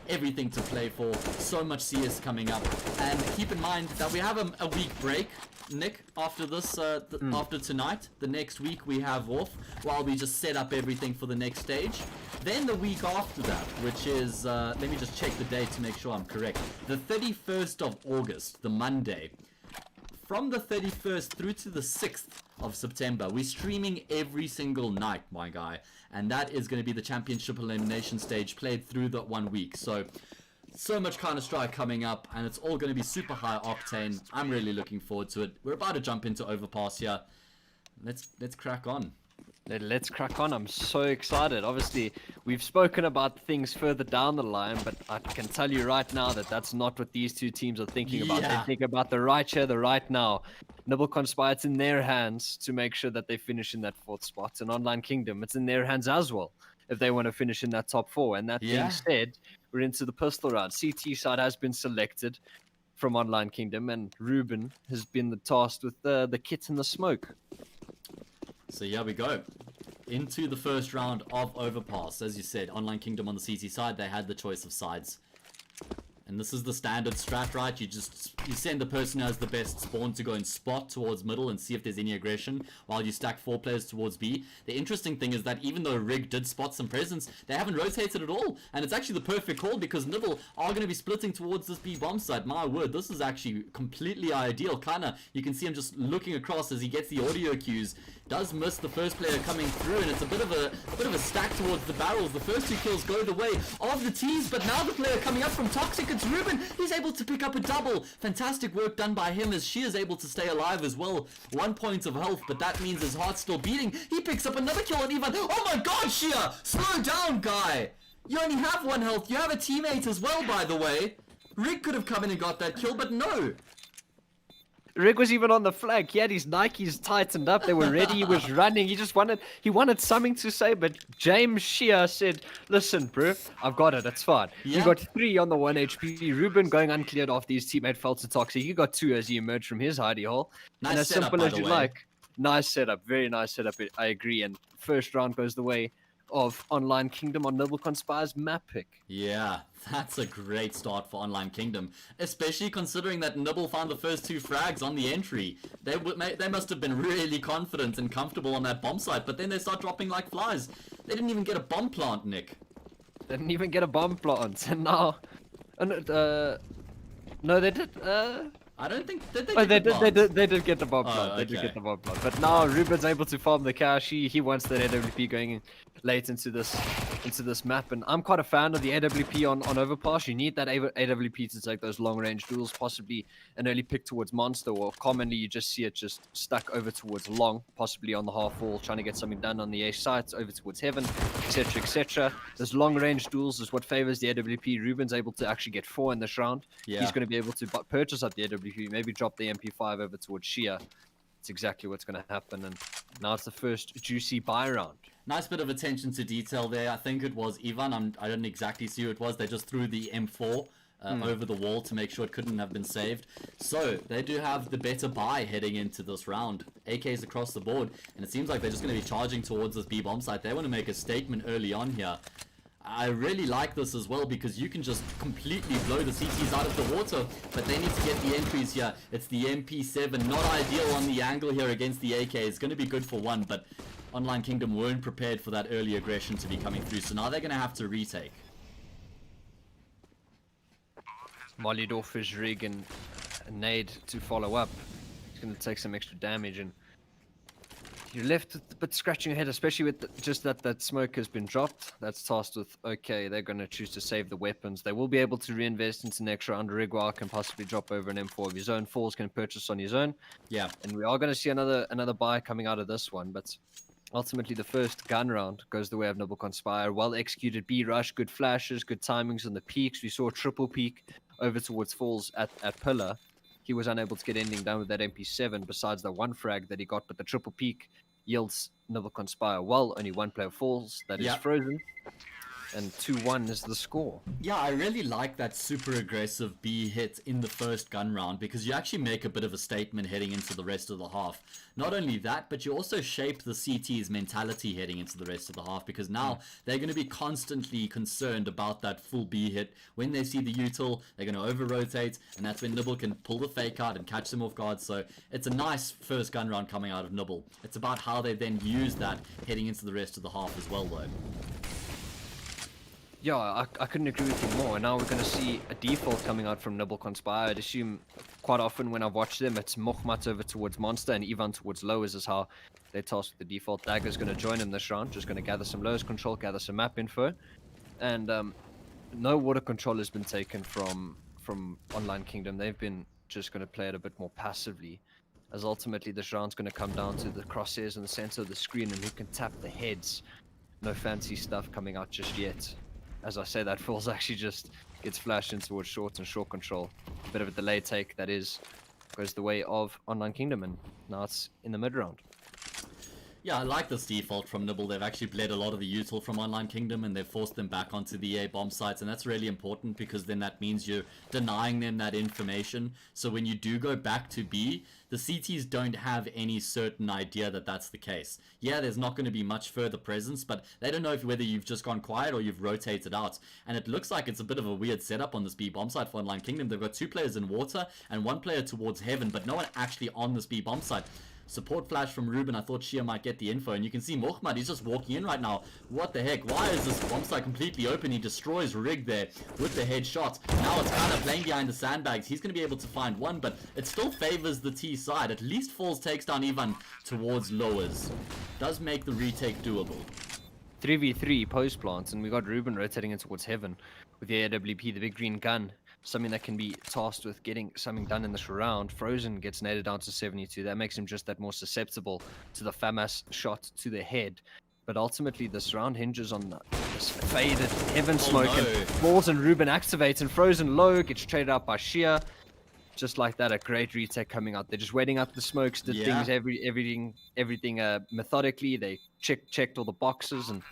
Speaker 1: everything to play for, so much CS coming up, and keep in mind that we have a week break, Nick, after this, after tonight. The next week we have off while we just set up everything for the next stage. Then the week after that, which is, let me just check the date to make sure I'm correct, the 31st of August, the Monday. From the 31st through to the 6th of September, we're streaming every single night, my guy. And that is going to be the championship elimination stage played through that 1 week. So much Counter-Strike coming up, and it's all going to be super high octane. I'm really looking forward to it. We're about to jump into Overpass here. Let's crack on.
Speaker 2: Let's crack on. I'm so excited. Obviously, we've spoken about things further down the line, but I can tell you right now that that's not what these two teams are thinking about.
Speaker 1: Yeah.
Speaker 2: They think about the right here, the right now. Nibble Conspire, it's in their hands to make sure that they finish in that 4th spot. And Online Kingdom, it's in their hands as well if they want to finish in that top 4. And that being said, we're into the pistol round. CT side has been selected from Online Kingdom, and Ruben has been tasked with the kit and the smoke.
Speaker 1: So here we go. Into the first round of Overpass. As you said, Online Kingdom on the CT side, they had the choice of sides. And this is the standard strat, right? You send the person who has the best spawn to go and spot towards middle and see if there's any aggression while you stack 4 players towards B. The interesting thing is that even though Rig did spot some presence, they haven't rotated at all. And it's actually the perfect call because Nibble are going to be splitting towards this B bomb site. My word, this is actually completely ideal. Kinda, you can see him just looking across as he gets the audio cues. Does miss the first player coming through, and it's a bit of a stack towards the barrels. The first 2 kills go the way of the teams, but now the player coming up from Toxic, it's Ruben. He's able to pick up a double. Fantastic work done by him as she is able to stay alive as well. 1 point of health, but that means his heart's still beating. He picks up another kill on Ivan. Oh my god, Shia! Slow down, guy! You only have 1 health. You have a teammate as well, by the way. Rick could have come in and got that kill, but no.
Speaker 2: Rig was even on the flank. He had his Nikes tightened up. They were ready. He was running. He wanted something to say, but James Shear said, listen, bro, I've got it. It's fine.
Speaker 1: Yeah.
Speaker 2: You got 3 on the 1 HP. Ruben going uncleared after his teammate fell to Toxic. He got 2 as he emerged from his hidey hole.
Speaker 1: Nice
Speaker 2: and as
Speaker 1: setup,
Speaker 2: simple
Speaker 1: by
Speaker 2: as
Speaker 1: the
Speaker 2: you
Speaker 1: way.
Speaker 2: like. Nice setup. Very nice setup. I agree. And first round goes the way of Online Kingdom on Nibble Conspire's map pick.
Speaker 1: Yeah, that's a great start for Online Kingdom, especially considering that Nibble found the first 2 frags on the entry. They must have been really confident and comfortable on that bomb site, but then they start dropping like flies. They didn't even get a bomb plant, Nick.
Speaker 2: They didn't even get a bomb plant. And now... no, they did...
Speaker 1: I don't think
Speaker 2: They
Speaker 1: get the plant?
Speaker 2: did get the bomb plant. They did
Speaker 1: okay.
Speaker 2: get the bomb plant. But now Ruben's able to farm the cash. He wants that AWP going late into this map, and I'm quite a fan of the AWP on Overpass. You need that AWP to take those long range duels, possibly an early pick towards Monster, or commonly you just see it just stuck over towards Long, possibly on the half wall, trying to get something done on the A sites, over towards Heaven, etc, etc. Those long range duels is what favors the AWP. Ruben's able to actually get 4 in this round.
Speaker 1: Yeah.
Speaker 2: He's going to be able to purchase up the AWP, maybe drop the MP5 over towards Shia. It's exactly what's going to happen, and now it's the first juicy buy round.
Speaker 1: Nice bit of attention to detail there. I think it was Ivan. I didn't exactly see who it was. They just threw the M4 over the wall to make sure it couldn't have been saved. So they do have the better buy heading into this round. AKs across the board, and it seems like they're just going to be charging towards this B bomb site. They want to make a statement early on here. I really like this as well because you can just completely blow the CTs out of the water, but they need to get the entries here. It's the MP7, not ideal on the angle here against the AK. It's going to be good for 1, but Online Kingdom weren't prepared for that early aggression to be coming through, so now they're going to have to retake.
Speaker 2: Mollied off his rig and a nade to follow up. He's going to take some extra damage, and you're left with a bit scratching your head, especially with just that smoke has been dropped. That's tasked with, okay, they're going to choose to save the weapons. They will be able to reinvest into next round. Rigwar can possibly drop over an M4 of his own. Falls can purchase on his own.
Speaker 1: Yeah.
Speaker 2: And we are going to see another buy coming out of this one, but ultimately the first gun round goes the way of Nibble Conspire. Well executed B rush, good flashes, good timings on the peaks. We saw a triple peak over towards Falls at Pillar. He was unable to get anything done with that MP7 besides the 1 frag that he got, but the triple peak yields Nibble Conspire well. Only 1 player falls. That is frozen. And 2-1 is the score.
Speaker 1: Yeah, I really like that super aggressive B hit in the first gun round because you actually make a bit of a statement heading into the rest of the half. Not only that, but you also shape the CT's mentality heading into the rest of the half because now they're going to be constantly concerned about that full B hit. When they see the util, they're going to over-rotate, and that's when Nibble can pull the fake out and catch them off guard. So it's a nice first gun round coming out of Nibble. It's about how they then use that heading into the rest of the half as well, though.
Speaker 2: Yeah, I couldn't agree with you more. And now we're going to see a default coming out from Nibble Conspire. I'd assume quite often when I've watched them, it's Mokhmat over towards Monster and Ivan towards Lowers is how they task the default. Dagger's going to join him this round, just going to gather some Lowers control, gather some map info. And no water control has been taken from Online Kingdom. They've been just going to play it a bit more passively, as ultimately this round's going to come down to the crosshairs in the center of the screen and who can tap the heads. No fancy stuff coming out just yet. As I say, that Falls actually just gets flashed in towards short and short control. A bit of a delay take, that is, goes the way of Online Kingdom, and now it's in the mid round.
Speaker 1: Yeah, I like this default from Nibble. They've actually bled a lot of the util from Online Kingdom and they've forced them back onto the EA bomb sites, and that's really important because then that means you're denying them that information. So when you do go back to B, the CTs don't have any certain idea that that's the case. Yeah, there's not going to be much further presence, but they don't know whether you've just gone quiet or you've rotated out. And it looks like it's a bit of a weird setup on this B bomb site for Online Kingdom. They've got 2 players in water and 1 player towards heaven, but no one actually on this B bomb site. Support flash from Ruben. I thought Shia might get the info, and you can see Mohamed, he's just walking in right now. What the heck? Why is this bomb site completely open? He destroys Rig there with the headshot. Now it's kind of playing behind the sandbags. He's going to be able to find one, but it still favors the T side. At least Falls takes down Ivan towards lowers. Does make the retake doable.
Speaker 2: 3v3 post plants, and we got Ruben rotating in towards heaven with the AWP, the big green gun. Something that can be tasked with getting something done in this round. Frozen gets naded down to 72. That makes him just that more susceptible to the FAMAS shot to the head. But ultimately, this round hinges on this faded heaven smoke.
Speaker 1: no.
Speaker 2: And Balls and Ruben activates, and Frozen low gets traded out by Shia. Just like that, a great retake coming out. They're just waiting out the smokes, did things everything methodically. They checked all the boxes, and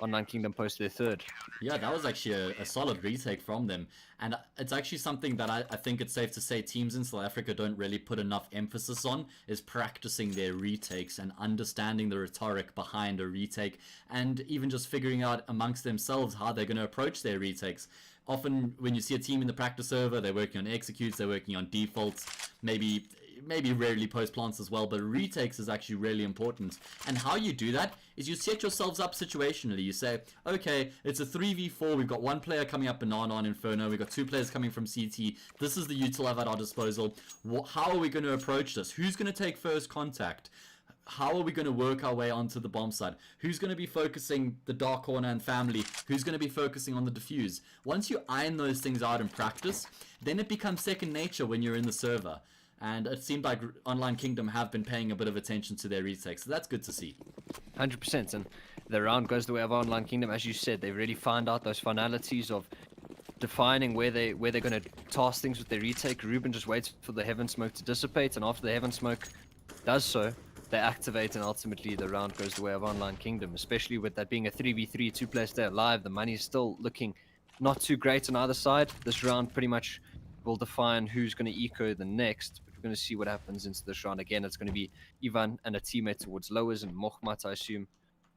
Speaker 2: Online Kingdom post their third.
Speaker 1: Yeah, that was actually a solid retake from them. And it's actually something that I think it's safe to say teams in South Africa don't really put enough emphasis on, is practicing their retakes and understanding the rhetoric behind a retake, and even just figuring out amongst themselves how they're going to approach their retakes. Often when you see a team in the practice server, they're working on executes, they're working on defaults, maybe rarely post plants as well, but retakes is actually really important. And how you do that is you set yourselves up situationally. You say, okay, it's a 3v4, we've got 1 player coming up Banana on Inferno, we've got 2 players coming from CT, this is the util I have at our disposal. How are we going to approach this? Who's going to take first contact? How are we going to work our way onto the bomb site? Who's going to be focusing the dark corner and family? Who's going to be focusing on the defuse? Once you iron those things out in practice, then it becomes second nature when you're in the server. And it seemed like Online Kingdom have been paying a bit of attention to their retakes, so that's good to see.
Speaker 2: 100%, and the round goes the way of Online Kingdom. As you said, they really find out those finalities of defining where they're going to task things with their retake. Ruben just waits for the heaven smoke to dissipate, and after the heaven smoke does so, they activate, and ultimately the round goes the way of Online Kingdom, especially with that being a 3v3, 2 players stay alive. The money's still looking not too great on either side. This round pretty much will define who's going to eco the next. But we're going to see what happens into this round. Again, it's going to be Ivan and a teammate towards lowers, and Mohamed, I assume.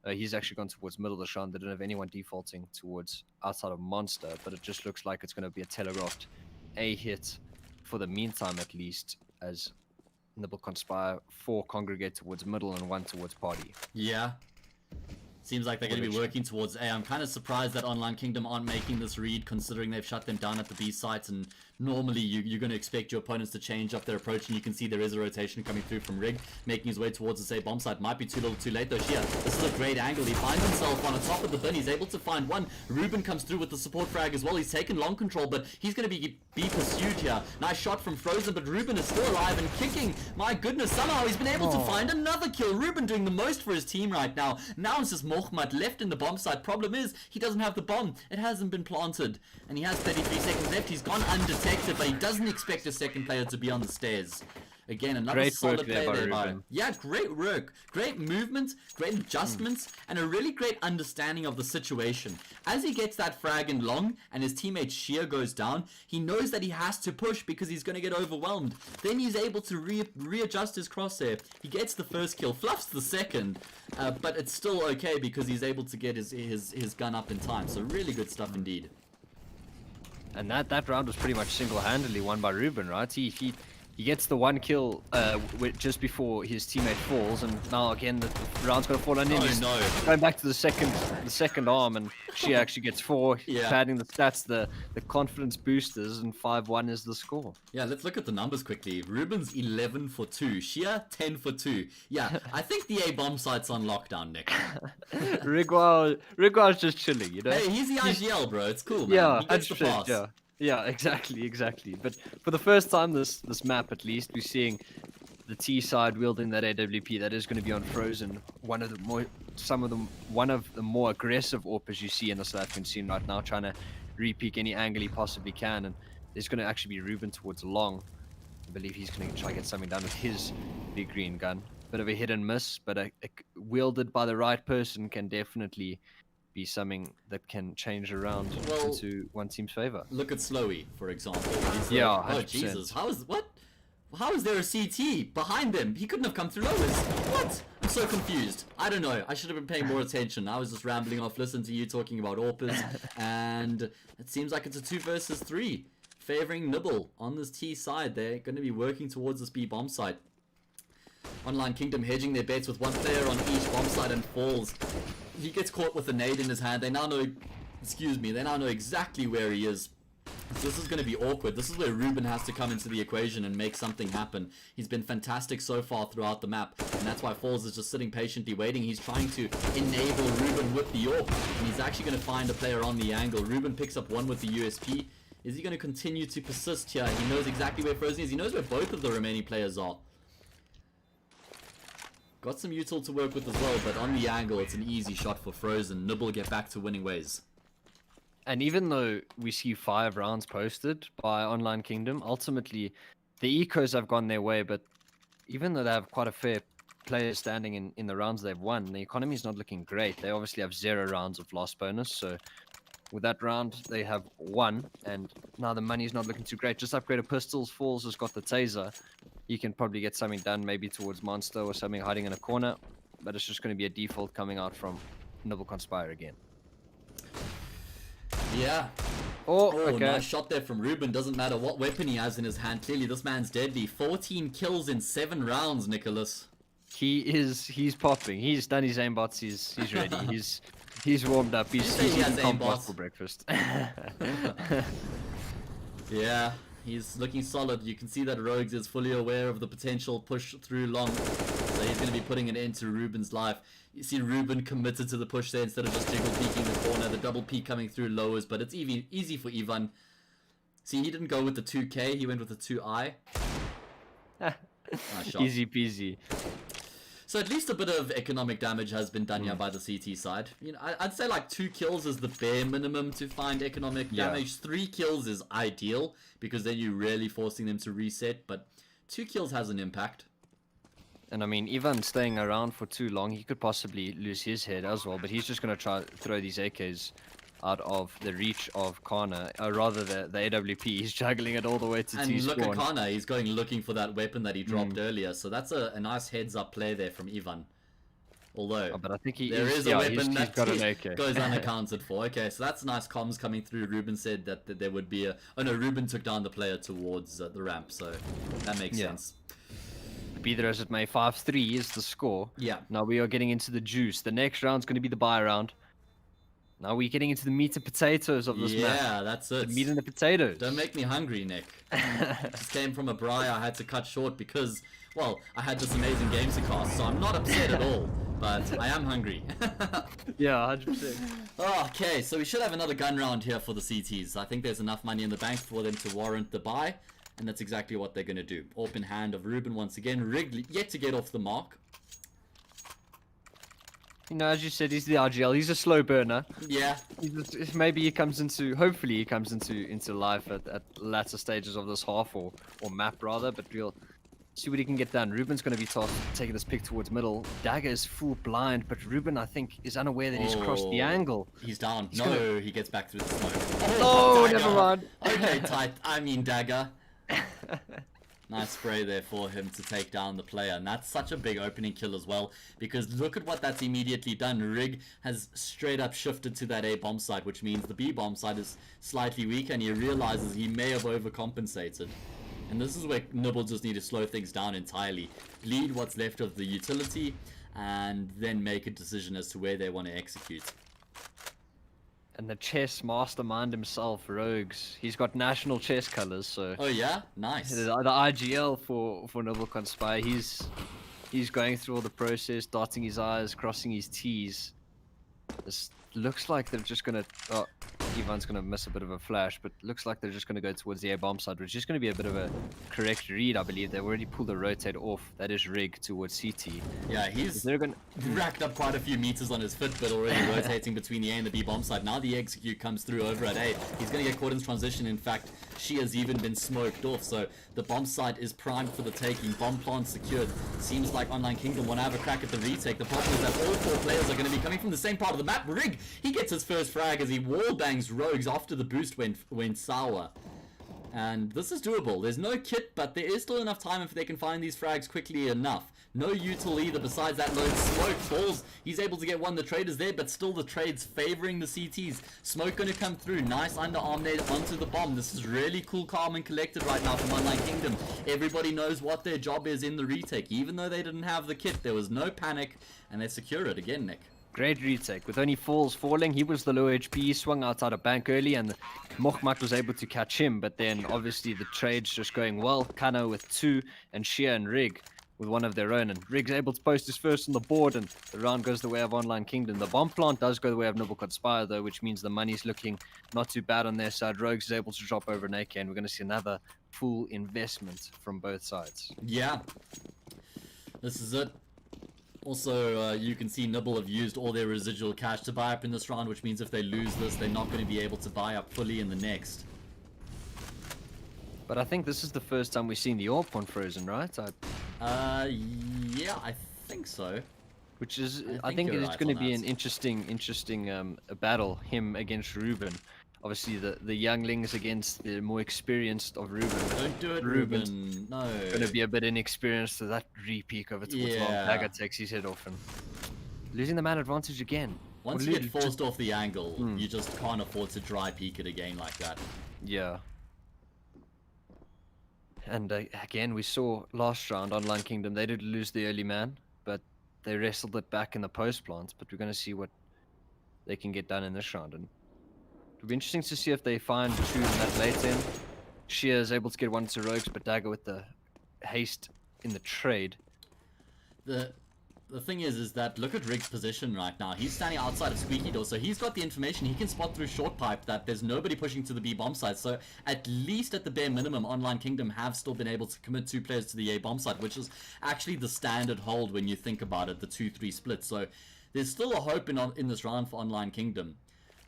Speaker 2: He's actually gone towards middle of this round. They don't have anyone defaulting towards outside of Monster, but it just looks like it's going to be a telegraphed A hit for the meantime, at least, as Nibble conspire 4 congregate towards middle and 1 towards party.
Speaker 1: Yeah. Seems like they're going to be working towards A. I'm kind of surprised that Online Kingdom aren't making this read, considering they've shut them down at the B sites, and normally you're going to expect your opponents to change up their approach, and you can see there is a rotation coming through from Rig, making his way towards the say bomb site. Might be too little too late though. Shia, this is a great angle. He finds himself on the top of the bin. He's able to find one. Ruben comes through with the support frag as well. He's taken long control, but he's going to be pursued here. Nice shot from Frozen, but Ruben is still alive and kicking. My goodness, somehow he's been able to find another kill. Ruben doing the most for his team right now. Now it's just Mohamed left in the bomb site. Problem is, he doesn't have the bomb. It hasn't been planted, and he has 33 seconds left. He's gone undetected, but he doesn't expect a second player to be on the stairs. Again, another
Speaker 2: great
Speaker 1: solid
Speaker 2: work
Speaker 1: play there by
Speaker 2: Ruben.
Speaker 1: Yeah, great work. Great movement, great adjustments, and a really great understanding of the situation. As he gets that frag in long and his teammate Shia goes down, he knows that he has to push because he's going to get overwhelmed. Then he's able to readjust his crosshair. He gets the first kill, fluffs the second, but it's still okay because he's able to get his gun up in time. So really good stuff indeed.
Speaker 2: And that round was pretty much single-handedly won by Ruben, right? He gets the 1 kill just before his teammate falls, and now again the round's gonna fall on him. He's going back to the second arm, and she actually gets 4, padding the stats, the confidence boosters, and 5-1 is the score.
Speaker 1: Yeah, let's look at the numbers quickly. Ruben's 11 for 2, Shia 10 for 2. Yeah, I think the A bomb site's on lockdown, Nick.
Speaker 2: Rigwell's just chilling, you know.
Speaker 1: Hey, he's the IGL, bro. It's cool, man.
Speaker 2: Yeah,
Speaker 1: he gets the pass.
Speaker 2: Yeah, exactly. But for the first time this map, at least, we're seeing the T side wielding that AWP that is going to be on Frozen. One of the more aggressive AWPers you see in the South African scene right now, trying to re-peek any angle he possibly can. And there's going to actually be Ruben towards long. I believe he's going to try to get something done with his big green gun. bit of a hit and miss, but wielded by the right person can definitely be something that can change around
Speaker 1: Well,
Speaker 2: into one team's favor.
Speaker 1: Look at Slowy, for example. He's
Speaker 2: Yeah,
Speaker 1: oh
Speaker 2: 100%.
Speaker 1: Jesus, how is there a CT behind them? He couldn't have come through lowers. What? I'm so confused. I don't know. I should have been paying more attention. I was just rambling off, listening to you talking about AWPers, and it seems like it's a 2 versus 3, favoring Nibble on this T side. They're going to be working towards this B bomb site. Online Kingdom hedging their bets with one player on each bomb site and falls. He gets caught with a nade in his hand. They now know, they now know exactly where he is. So this is going to be awkward. This is where Ruben has to come into the equation and make something happen. He's been fantastic so far throughout the map, and that's why Falls is just sitting patiently waiting. He's trying to enable Ruben with the AWP, and he's actually going to find a player on the angle. Ruben picks up one with the USP. Is he going to continue to persist here? He knows exactly where Frozen is. He knows where both of the remaining players are. Got some util to work with as well, but on the angle, it's an easy shot for Frozen. Nibble get back to winning ways.
Speaker 2: And even though we see 5 rounds posted by Online Kingdom, ultimately the ecos have gone their way, but even though they have quite a fair players standing in the rounds they've won, the economy is not looking great. They obviously have 0 rounds of loss bonus, so with that round they have 1, and now the money is not looking too great. Just upgraded pistols. Falls has got the taser. He can probably get something done, maybe towards Monster or something hiding in a corner, but it's just going to be a default coming out from Nibble Conspire again.
Speaker 1: Yeah.
Speaker 2: Oh,
Speaker 1: okay. Nice shot there from Ruben. Doesn't matter what weapon he has in his hand. Clearly, this man's deadly. 14 kills in 7 rounds, Nicholas.
Speaker 2: He's popping. He's done his aimbots. He's ready. he's warmed up. He's eating compost for breakfast.
Speaker 1: Yeah, he's looking solid. You can see that Rogues is fully aware of the potential push through long. So he's going to be putting an end to Ruben's life. You see Ruben committed to the push there instead of just jiggle peeking the corner. The double peek coming through lowers, but it's easy for Ivan. See, he didn't go with the 2K, he went with the 2I. Nice shot.
Speaker 2: Easy peasy.
Speaker 1: So at least a bit of economic damage has been done here by the CT side. You know, I'd say like 2 kills is the bare minimum to find economic damage. 3 kills is ideal, because then you're really forcing them to reset, but 2 kills has an impact.
Speaker 2: And I mean, Ivan staying around for too long, he could possibly lose his head as well. But he's just going to try to throw these AKs out of the reach of Kana, or rather the AWP. He's juggling it all the way to T-spawn.
Speaker 1: And look at Kana, he's going looking for that weapon that he dropped earlier. So that's a nice heads-up play there from Ivan. Although,
Speaker 2: but I think
Speaker 1: there is a weapon that
Speaker 2: got an AK.
Speaker 1: goes unaccounted for. Okay, so that's nice comms coming through. Ruben said that there would be a... Oh no, Ruben took down the player towards the ramp, so that makes sense.
Speaker 2: Be there as it may, 5-3 is the score.
Speaker 1: Yeah.
Speaker 2: Now we are getting into the juice. The next round's going to be the buy round. Now we're getting into the meat and potatoes of this map.
Speaker 1: Yeah, that's it.
Speaker 2: The meat and the potatoes.
Speaker 1: Don't make me hungry, Nick. Just came from a braai I had to cut short because, well, I had this amazing games to cast, so I'm not upset at all. But I am hungry.
Speaker 2: Yeah, 100%.
Speaker 1: Okay, so we should have another gun round here for the CTs. I think there's enough money in the bank for them to warrant the buy. And that's exactly what they're going to do. Open hand of Ruben once again. Wrigley yet to get off the mark.
Speaker 2: You know, as you said, he's the RGL. He's a slow burner.
Speaker 1: Yeah.
Speaker 2: Maybe he comes into, hopefully he comes into life at latter stages of this half or map rather. But we'll see what he can get done. Ruben's going to be taking this pick towards middle. Dagger is full blind, but Ruben, I think, is unaware that he's crossed the angle.
Speaker 1: He's down. He gets back through the smoke.
Speaker 2: Oh, never mind.
Speaker 1: Okay, tight. I mean, Dagger. Nice spray there for him to take down the player, and that's such a big opening kill as well, because look at what that's immediately done. Rig has straight up shifted to that A bomb site, which means the B bomb site is slightly weak, and he realizes he may have overcompensated. And this is where Nibble just need to slow things down entirely, bleed what's left of the utility, and then make a decision as to where they want to execute.
Speaker 2: And the chess mastermind himself, Rogues. He's got national chess colors, so...
Speaker 1: Oh yeah? Nice.
Speaker 2: The IGL for Nibble Conspire, he's going through all the process, dotting his I's, crossing his T's. This looks like they're just gonna... Oh, Ivan's going to miss a bit of a flash, but looks like they're just going to go towards the A bomb side, which is going to be a bit of a correct read, I believe. They've already pulled the rotate off. That is Rig towards CT.
Speaker 1: Yeah, he's racked up quite a few meters on his Fitbit already, rotating between the A and the B bomb side. Now the execute comes through over at A. He's going to get caught in transition. In fact, she has even been smoked off, so the bomb site is primed for the taking. Bomb plant secured. Seems like Online Kingdom want to have a crack at the retake. The problem is that all 4 players are going to be coming from the same part of the map. Rig, he gets his first frag as he wall bangs Rogues after the boost went sour. And this is doable. There's no kit, but there is still enough time if they can find these frags quickly enough. No util either besides that lone smoke. Falls, he's able to get one. The trade is there, but still the trade's favoring the CTs. Smoke gonna come through. Nice underarm nade onto the bomb. This is really cool, calm, and collected right now from Online Kingdom. Everybody knows what their job is in the retake. Even though they didn't have the kit, there was no panic, and they secure it again, Nick.
Speaker 2: Great retake. With only Falls falling, he was the low HP. He swung outside of bank early, and Mokhmat was able to catch him. But then, obviously, the trade's just going well. Kano with 2, and Shia and Rig with 1 of their own. And Rig's able to post his first on the board, and the round goes the way of Online Kingdom. The bomb plant does go the way of Nibble Conspire, though, which means the money's looking not too bad on their side. Rogues is able to drop over an AK, and we're going to see another full investment from both sides.
Speaker 1: Yeah. This is it. Also, you can see Nibble have used all their residual cash to buy up in this round, which means if they lose this, they're not going to be able to buy up fully in the next.
Speaker 2: But I think this is the first time we've seen the AWP on Frozen, right?
Speaker 1: Yeah, I think so.
Speaker 2: Which is, I think it's going to be an interesting battle, him against Ruben. Obviously, the younglings against the more experienced of Ruben.
Speaker 1: Don't do it, Ruben. No.
Speaker 2: Going to be a bit inexperienced, so that re-peek over towards Long. Dagger takes his head off and losing the man advantage again.
Speaker 1: Once you get forced off the angle, you just can't afford to dry peek it again like that.
Speaker 2: Yeah. And again, we saw last round Online Kingdom, they did lose the early man, but they wrestled it back in the post plant. But we're going to see what they can get done in this round. And it'll be interesting to see if they find True in that late end. Shia is able to get 1 to Rogues, but Dagger with the haste in the trade.
Speaker 1: The thing is that look at Rig's position right now. He's standing outside of Squeaky Door, so he's got the information. He can spot through short pipe that there's nobody pushing to the B bomb side. So at least at the bare minimum, Online Kingdom have still been able to commit 2 players to the A bomb side, which is actually the standard hold when you think about it, the 2-3 split. So there's still a hope in this round for Online Kingdom.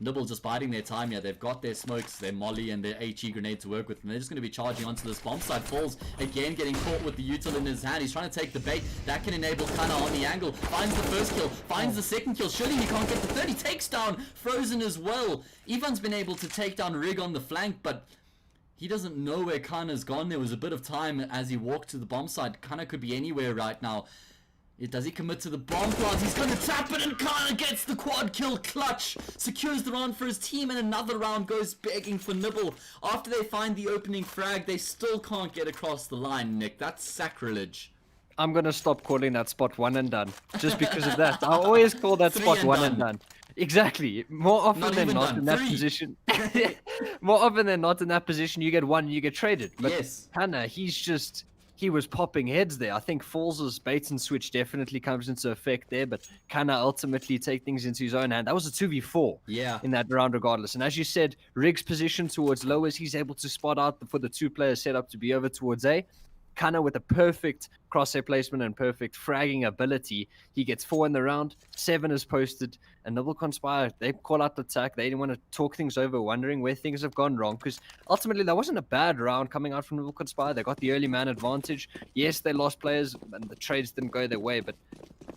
Speaker 1: Nibble just biding their time here. They've got their smokes, their molly, and their HE grenade to work with, and they're just going to be charging onto this bomb side. Falls again, getting caught with the util in his hand. He's trying to take the bait. That can enable Kana on the angle. Finds the first kill, finds the second kill. Surely he can't get the third. He takes down Frozen as well. Ivan's been able to take down Rig on the flank, but he doesn't know where Kana's gone. There was a bit of time as he walked to the bomb side. Kana could be anywhere right now. Does he commit to the bomb plant? He's going to tap it, and Kana gets the quad kill clutch. Secures the round for his team, and another round goes begging for Nibble. After they find the opening frag, they still can't get across the line, Nick. That's sacrilege.
Speaker 2: I'm going to stop calling that spot 1 and done. Just because of that. I always call that spot 1 and done. Exactly. More often than not in that position. More often than not in that position, you get 1 and you get traded. But
Speaker 1: yes.
Speaker 2: Kana, he was popping heads there. I think Falls' bait and switch definitely comes into effect there, but Kana ultimately take things into his own hand. That was a 2v4 in that round regardless. And as you said, Rig's position towards lowers, he's able to spot out for the 2 players set up to be over towards A. Kana with a perfect crosshair placement and perfect fragging ability. He gets 4 in the round, 7 is posted, and Nibble Conspire, they call out the attack. They didn't want to talk things over, wondering where things have gone wrong, because ultimately that wasn't a bad round coming out from Nibble Conspire. They got the early man advantage. Yes, they lost players, and the trades didn't go their way, but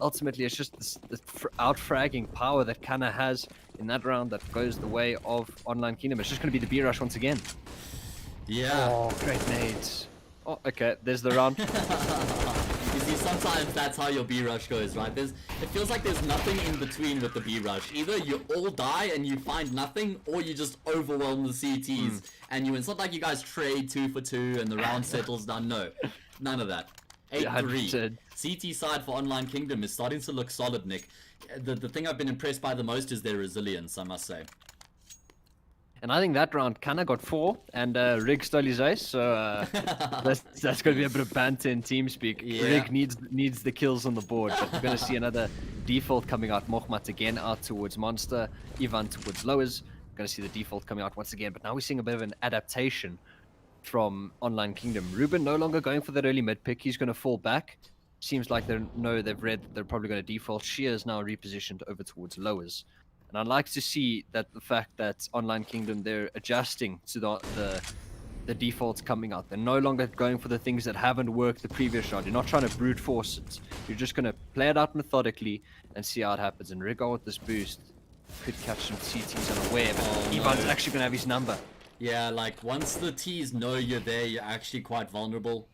Speaker 2: ultimately it's just this out-fragging power that Kana has in that round that goes the way of Online Kingdom. It's just going to be the B-Rush once again.
Speaker 1: Yeah.
Speaker 2: Oh, great nades. Oh, okay, there's the round.
Speaker 1: You see, sometimes that's how your B-Rush goes, right? It feels like there's nothing in between with the B-Rush. Either you all die and you find nothing, or you just overwhelm the CTs and you win. It's not like you guys trade 2 for 2 and the round settles down. No, none of that. 8-3. CT side for Online Kingdom is starting to look solid, Nick. The thing I've been impressed by the most is their resilience, I must say.
Speaker 2: And I think that round, Kana got 4, and Rig stole his ace, so that's going to be a bit of banter in TeamSpeak. Yeah. Rig needs the kills on the board, but we're going to see another default coming out. Mokhmat again out towards Monster, Ivan towards Lowers, going to see the default coming out once again. But now we're seeing a bit of an adaptation from Online Kingdom. Ruben no longer going for that early mid pick. He's going to fall back. Seems like they've read that they're probably going to default. Shia is now repositioned over towards lowers. And I'd like to see that the fact that Online Kingdom, they're adjusting to the defaults coming out. They're no longer going for the things that haven't worked the previous round. You're not trying to brute force it. You're just going to play it out methodically and see how it happens. And Rigar with this boost could catch some CTs unaware, but Ivan's actually going to have his number.
Speaker 1: Yeah, like once the T's know you're there, you're actually quite vulnerable.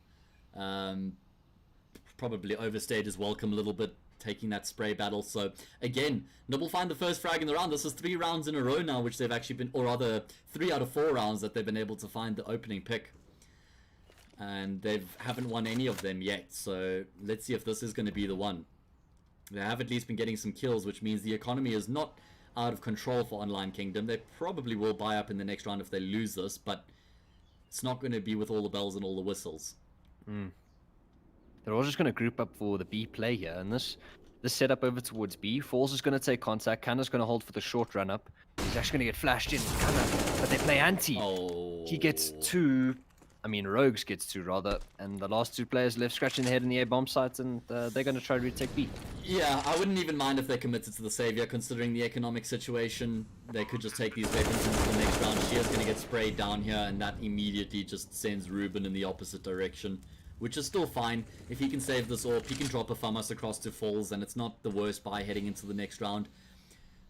Speaker 1: Probably overstayed his welcome a little bit, taking that spray battle. So again, Nibble find the first frag in the round. This is 3 rounds in a row now, which they've actually been, or rather 3 out of 4 rounds that they've been able to find the opening pick. And they haven't won any of them yet. So let's see if this is going to be the one. They have at least been getting some kills, which means the economy is not out of control for Online Kingdom. They probably will buy up in the next round if they lose this, but it's not going to be with all the bells and all the whistles.
Speaker 2: They're all just going to group up for the B play here, and this setup over towards B. Falls is going to take contact. Kanna's going to hold for the short run up. He's actually going to get flashed in. Kanna, but they play anti.
Speaker 1: Oh.
Speaker 2: He gets 2. I mean, Rogues gets 2 rather, and the last 2 players left scratching their head in the A bomb site, and they're going to try to retake B.
Speaker 1: Yeah, I wouldn't even mind if they committed to the savior, considering the economic situation. They could just take these weapons into the next round. Shia's going to get sprayed down here, and that immediately just sends Ruben in the opposite direction, which is still fine. If he can save this AWP, he can drop a FAMAS across to Falls, and it's not the worst buy heading into the next round.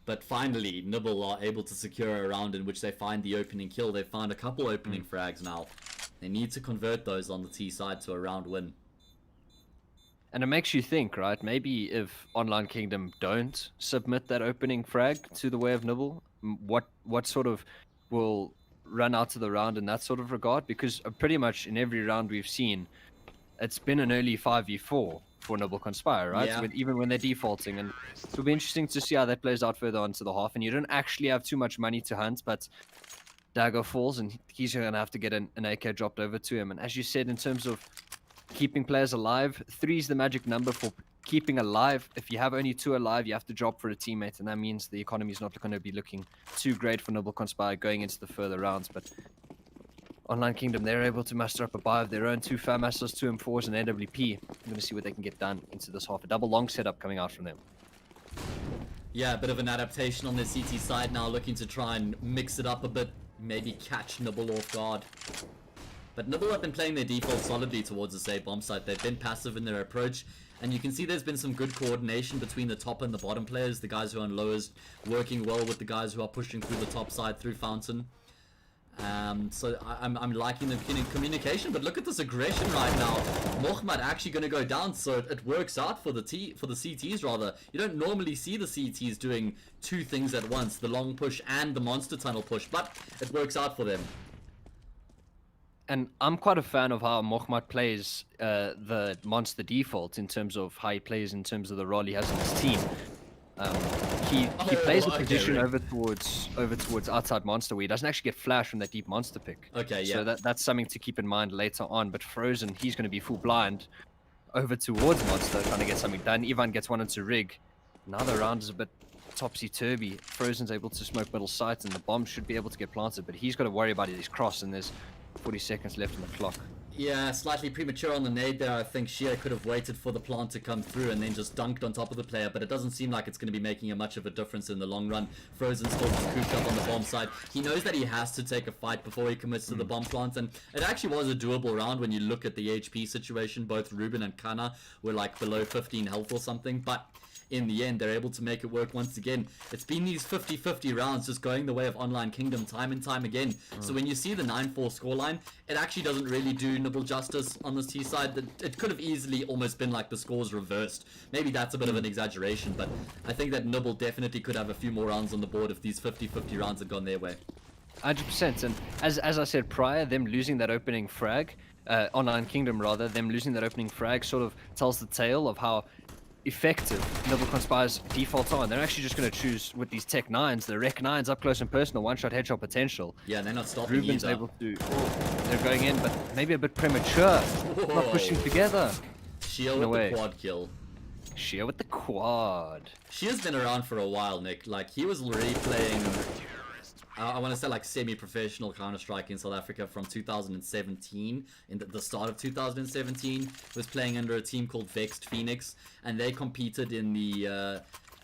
Speaker 1: But finally, Nibble are able to secure a round in which they find the opening kill. They've found a couple opening frags now. They need to convert those on the T side to a round win.
Speaker 2: And it makes you think, right? Maybe if Online Kingdom don't submit that opening frag to the way of Nibble, what sort of will run out of the round in that sort of regard? Because pretty much in every round we've seen, it's been an early 5v4 for Nibble Conspire, right?
Speaker 1: Yeah.
Speaker 2: Even when they're defaulting. And it'll be interesting to see how that plays out further on to the half. And you don't actually have too much money to hunt, but Dagger falls, and he's going to have to get an AK dropped over to him. And as you said, in terms of keeping players alive, 3 is the magic number for keeping alive. If you have only 2 alive, you have to drop for a teammate, and that means the economy is not going to be looking too great for Nibble Conspire going into the further rounds. But Online Kingdom, they're able to muster up a buy of their own, 2 FAMASs, 2 M4s, and AWP. I'm going to see what they can get done into this half. A double long setup coming out from them.
Speaker 1: Yeah, a bit of an adaptation on their CT side now, looking to try and mix it up a bit, maybe catch Nibble off guard. But Nibble have been playing their default solidly towards the safe bomb site. They've been passive in their approach, and you can see there's been some good coordination between the top and the bottom players. The guys who are on lowers working well with the guys who are pushing through the top side through Fountain. So I'm liking the communication, but look at this aggression right now. Mohamed actually going to go down, so it works out for the CTs rather. You don't normally see the CTs doing 2 things at once, the long push and the monster tunnel push, but it works out for them.
Speaker 2: And I'm quite a fan of how Mohamed plays the monster default in terms of how he plays in terms of the role he has on his team. He plays a position over towards outside monster where he doesn't actually get flash from that deep monster pick.
Speaker 1: Okay, yeah.
Speaker 2: So that's something to keep in mind later on. But Frozen, he's going to be full blind over towards monster, trying to get something done. Ivan gets one into rig. Now the round is a bit topsy-turvy. Frozen's able to smoke middle sight, and the bomb should be able to get planted, but he's got to worry about his cross, and there's 40 seconds left on the clock.
Speaker 1: Yeah, slightly premature on the nade there. I think Shia could have waited for the plant to come through and then just dunked on top of the player, but it doesn't seem like it's going to be making much of a difference in the long run. Frozen still cooped up on the bomb side. He knows that he has to take a fight before he commits to the bomb plant, and it actually was a doable round when you look at the HP situation. Both Ruben and Kanna were like below 15 health or something, but in the end, they're able to make it work once again. It's been these 50-50 rounds just going the way of Online Kingdom time and time again. So when you see the 9-4 scoreline, it actually doesn't really do Nibble justice on this T side. It could have easily almost been like the scores reversed. Maybe that's a bit of an exaggeration, but I think that Nibble definitely could have a few more rounds on the board if these 50-50 rounds had gone their way.
Speaker 2: 100%. And as I said prior, them losing that opening frag, Online Kingdom rather, them losing that opening frag sort of tells the tale of how effective Nibble Conspire's defaults are. And they're actually just going to choose with these Tech 9s, the Rec 9s up close and personal, one-shot headshot potential.
Speaker 1: Yeah, and they're not stopping
Speaker 2: Ruben's
Speaker 1: either.
Speaker 2: able to... they're going in, but maybe a bit premature. Not pushing together.
Speaker 1: Shia with the quad kill.
Speaker 2: Shia with the quad.
Speaker 1: Shia's been around for a while, Nick. Like, he was already playing I want to say like semi-professional Counter-Strike in South Africa from 2017. In the start of 2017, was playing under a team called Vexed Phoenix, and they competed in the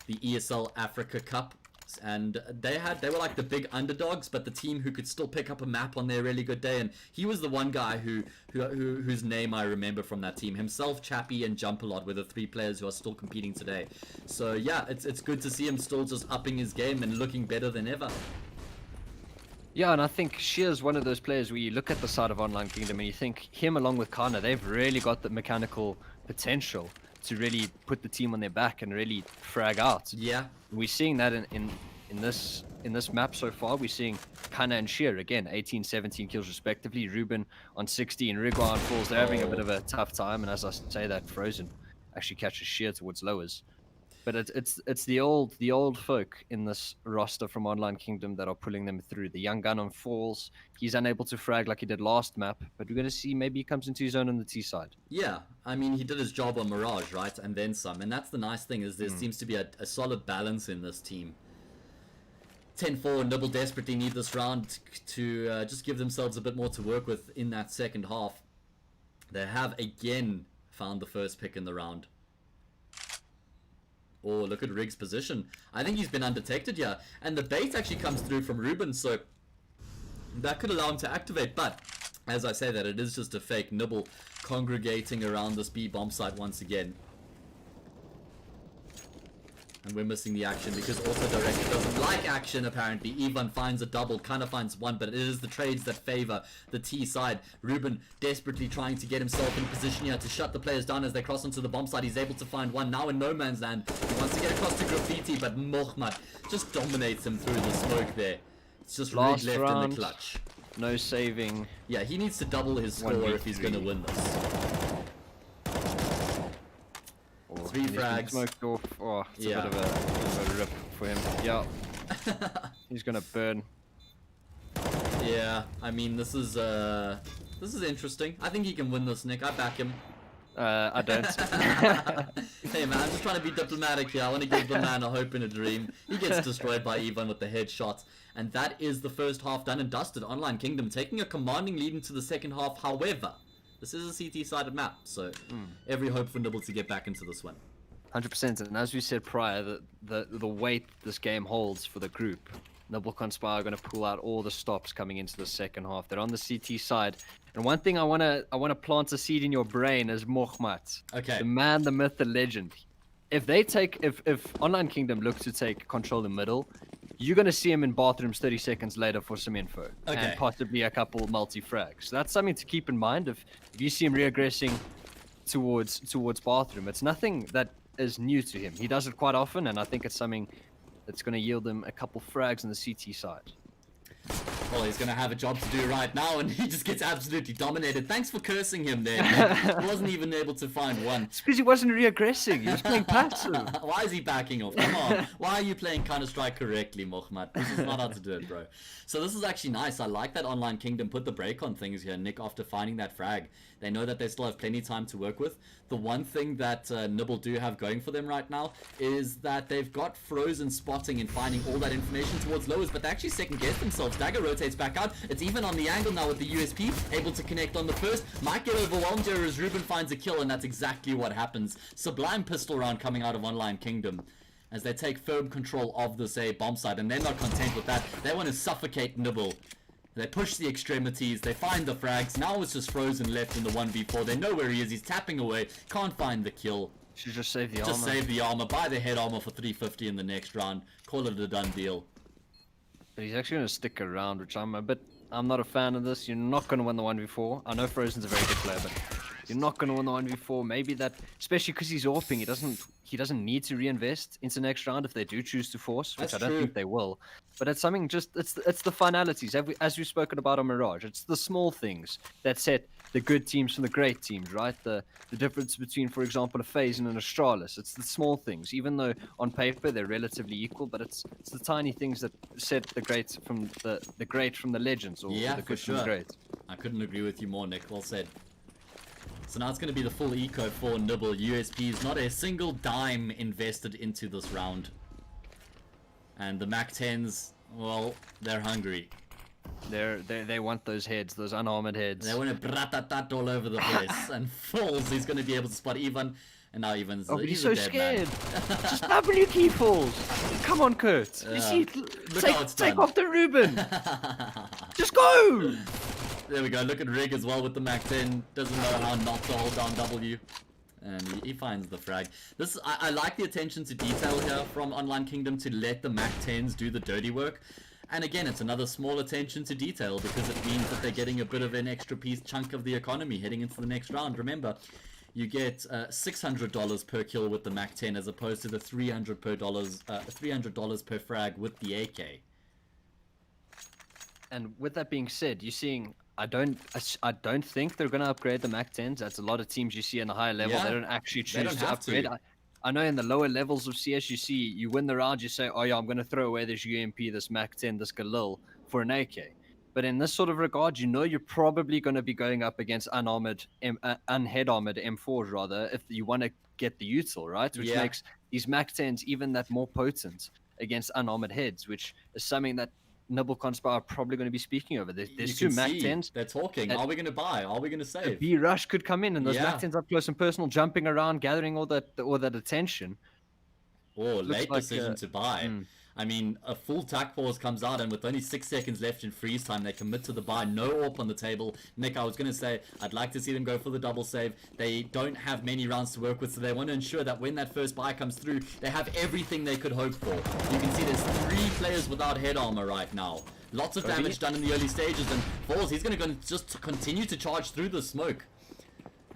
Speaker 1: ESL Africa Cup. And they were like the big underdogs, but the team who could still pick up a map on their really good day. And he was the one guy whose name I remember from that team. Himself, Chappie, and Jump a Lot were the 3 players who are still competing today. So yeah, it's good to see him still just upping his game and looking better than ever.
Speaker 2: Yeah, and I think Shear's one of those players where you look at the side of Online Kingdom and you think him along with Kana, they've really got the mechanical potential to really put the team on their back and really frag out.
Speaker 1: Yeah.
Speaker 2: We're seeing that in this map so far. We're seeing Kana and Shear again, 18, 17 kills respectively. Ruben on 60 and Rigwa on falls. They're having a bit of a tough time, and as I say that, Frozen actually catches Shear towards lowers. But it's the old folk in this roster from Online Kingdom that are pulling them through. The young gun on falls. He's unable to frag like he did last map, but we're going to see maybe he comes into his own on the T side.
Speaker 1: Yeah, I mean, he did his job on Mirage, right? And then some. And that's the nice thing, is there seems to be a solid balance in this team. 10-4 and Nibble desperately need this round to just give themselves a bit more to work with in that second half. They have again found the first pick in the round. Oh, look at Rig's position. I think he's been undetected here. And the bait actually comes through from Ruben, so that could allow him to activate. But as I say that, it is just a fake. Nibble congregating around this B bomb site once again. And we're missing the action because Auto Director doesn't like action, apparently. Ivan finds a double, kind of finds one, but it is the trades that favor the T side. Ruben desperately trying to get himself in position here to shut the players down as they cross onto the bomb site. He's able to find one, now in no man's land. He wants to get across to Graffiti, but Mohamed just dominates him through the smoke there. It's just Rig left
Speaker 2: round,
Speaker 1: in the clutch.
Speaker 2: No saving.
Speaker 1: Yeah, he needs to double his score if he's going to win this. 3 frags.
Speaker 2: Smoked off. Oh, it's
Speaker 1: Yeah.
Speaker 2: a bit of a rip for him. Yeah. He's gonna burn.
Speaker 1: Yeah, I mean, this is interesting. I think he can win this, Nick. I back him.
Speaker 2: I don't.
Speaker 1: Hey man, I'm just trying to be diplomatic here. I want to give the man a hope and a dream. He gets destroyed by Ivan with the headshot. And that is the first half done and dusted. Online Kingdom taking a commanding lead into the second half. However, this is a CT-sided map, so every hope for Nibble to get back into this one.
Speaker 2: 100%. And as we said prior, the weight this game holds for the group, Nibble Conspire are going to pull out all the stops coming into the second half. They're on the CT side. And one thing I want to plant a seed in your brain is Mohamed.
Speaker 1: Okay.
Speaker 2: The man, the myth, the legend. If Online Kingdom look to take control in middle, you're going to see him in bathrooms 30 seconds later for some info.
Speaker 1: Okay.
Speaker 2: And possibly a couple multi-frags. So that's something to keep in mind. If you see him regressing towards bathroom, it's nothing that is new to him. He does it quite often, and I think it's something that's going to yield him a couple frags on the CT side.
Speaker 1: Well, he's going to have a job to do right now, and he just gets absolutely dominated. Thanks for cursing him there. He wasn't even able to find one.
Speaker 2: It's because he wasn't reaggressing. He was playing passive.
Speaker 1: Why is he backing off? Come on. Why are you playing Counter-Strike correctly, Mohamed? This is not how to do it, bro. So this is actually nice. I like that Online Kingdom put the break on things here, Nick, after finding that frag. They know that they still have plenty of time to work with. The one thing that Nibble do have going for them right now is that they've got Frozen spotting and finding all that information towards lowers, but they actually second-guess themselves. Dagger rotates back out. It's even on the angle now with the USP, able to connect on the first. Might get overwhelmed here as Ruben finds a kill, and that's exactly what happens. Sublime pistol round coming out of Online Kingdom as they take firm control of this bomb site, and they're not content with that. They want to suffocate Nibble. They push the extremities, they find the frags. Now it's just Frozen left in the 1v4. They know where he is, he's tapping away, can't find the kill.
Speaker 2: Should just save the armor.
Speaker 1: Just save the armor, buy the head armor for 350 in the next round. Call it a done deal.
Speaker 2: But he's actually going to stick around, which I'm not a fan of this. You're not going to win the 1v4. I know Frozen's a very good player, but you're not going to win the 1v4. Maybe that, especially because he's AWPing, he doesn't need to reinvest into next round if they do choose to force, which
Speaker 1: That's
Speaker 2: I don't
Speaker 1: true.
Speaker 2: think they will. But it's something it's the finalities, as we've spoken about on Mirage. It's the small things that set the good teams from the great teams, right? The difference between, for example, a FaZe and an Astralis. It's the small things, even though on paper they're relatively equal, but it's the tiny things that set the greats from the great from the legends, or
Speaker 1: Yeah,
Speaker 2: the
Speaker 1: for
Speaker 2: good from the
Speaker 1: sure.
Speaker 2: great.
Speaker 1: I couldn't agree with you more, Nick. Well said. So now it's going to be the full eco for Nibble. USPs, not a single dime invested into this round. And the MAC-10s, Well, they're hungry.
Speaker 2: They want those heads, those unarmored heads.
Speaker 1: They want to bratatat all over the place. And falls, he's going to be able to spot Ivan. And now Ivan's
Speaker 2: Oh, but he's
Speaker 1: a
Speaker 2: so
Speaker 1: dead
Speaker 2: scared.
Speaker 1: man.
Speaker 2: Just W key falls. Come on, Kurt. You see,
Speaker 1: look how it's
Speaker 2: take
Speaker 1: done.
Speaker 2: off the Ruben. Just go.
Speaker 1: There we go. Look at Rig as well with the Mac 10. Doesn't know how not to hold down W. And he finds the frag. I like the attention to detail here from Online Kingdom to let the Mac 10s do the dirty work. And again, it's another small attention to detail because it means that they're getting a bit of an extra chunk of the economy heading into the next round. Remember, you get $600 per kill with the Mac 10 as opposed to the $300 per frag with the AK.
Speaker 2: And with that being said, you're seeing. I don't think they're gonna upgrade the Mac 10s. That's a lot of teams you see in the higher level.
Speaker 1: Yeah,
Speaker 2: They don't actually
Speaker 1: they
Speaker 2: choose
Speaker 1: don't
Speaker 2: to
Speaker 1: have
Speaker 2: upgrade.
Speaker 1: to.
Speaker 2: I know in the lower levels of CS, you see you win the round, you say, oh yeah, I'm gonna throw away this UMP, this Mac 10, this Galil for an AK. But in this sort of regard, you know you're probably going to be going up against unarmored, unhead armored M4s rather, if you want to get the util, right? Which makes these Mac 10s even that more potent against unarmored heads, which is something that Nibble Conspire are probably going to be speaking over. There's two Mac 10s.
Speaker 1: They're talking. Are we going to buy? Are we going to save?
Speaker 2: B rush could come in, and those Mac 10s up close and personal, jumping around, gathering all that attention.
Speaker 1: Oh, late decision to buy. I mean, a full tac pause comes out, and with only 6 seconds left in freeze time, they commit to the buy. No AWP on the table. Nick, I was going to say, I'd like to see them go for the double save. They don't have many rounds to work with, so they want to ensure that when that first buy comes through, they have everything they could hope for. You can see there's 3 players without head armor right now. Lots of damage done in the early stages, and Falls, he's going to just continue to charge through the smoke.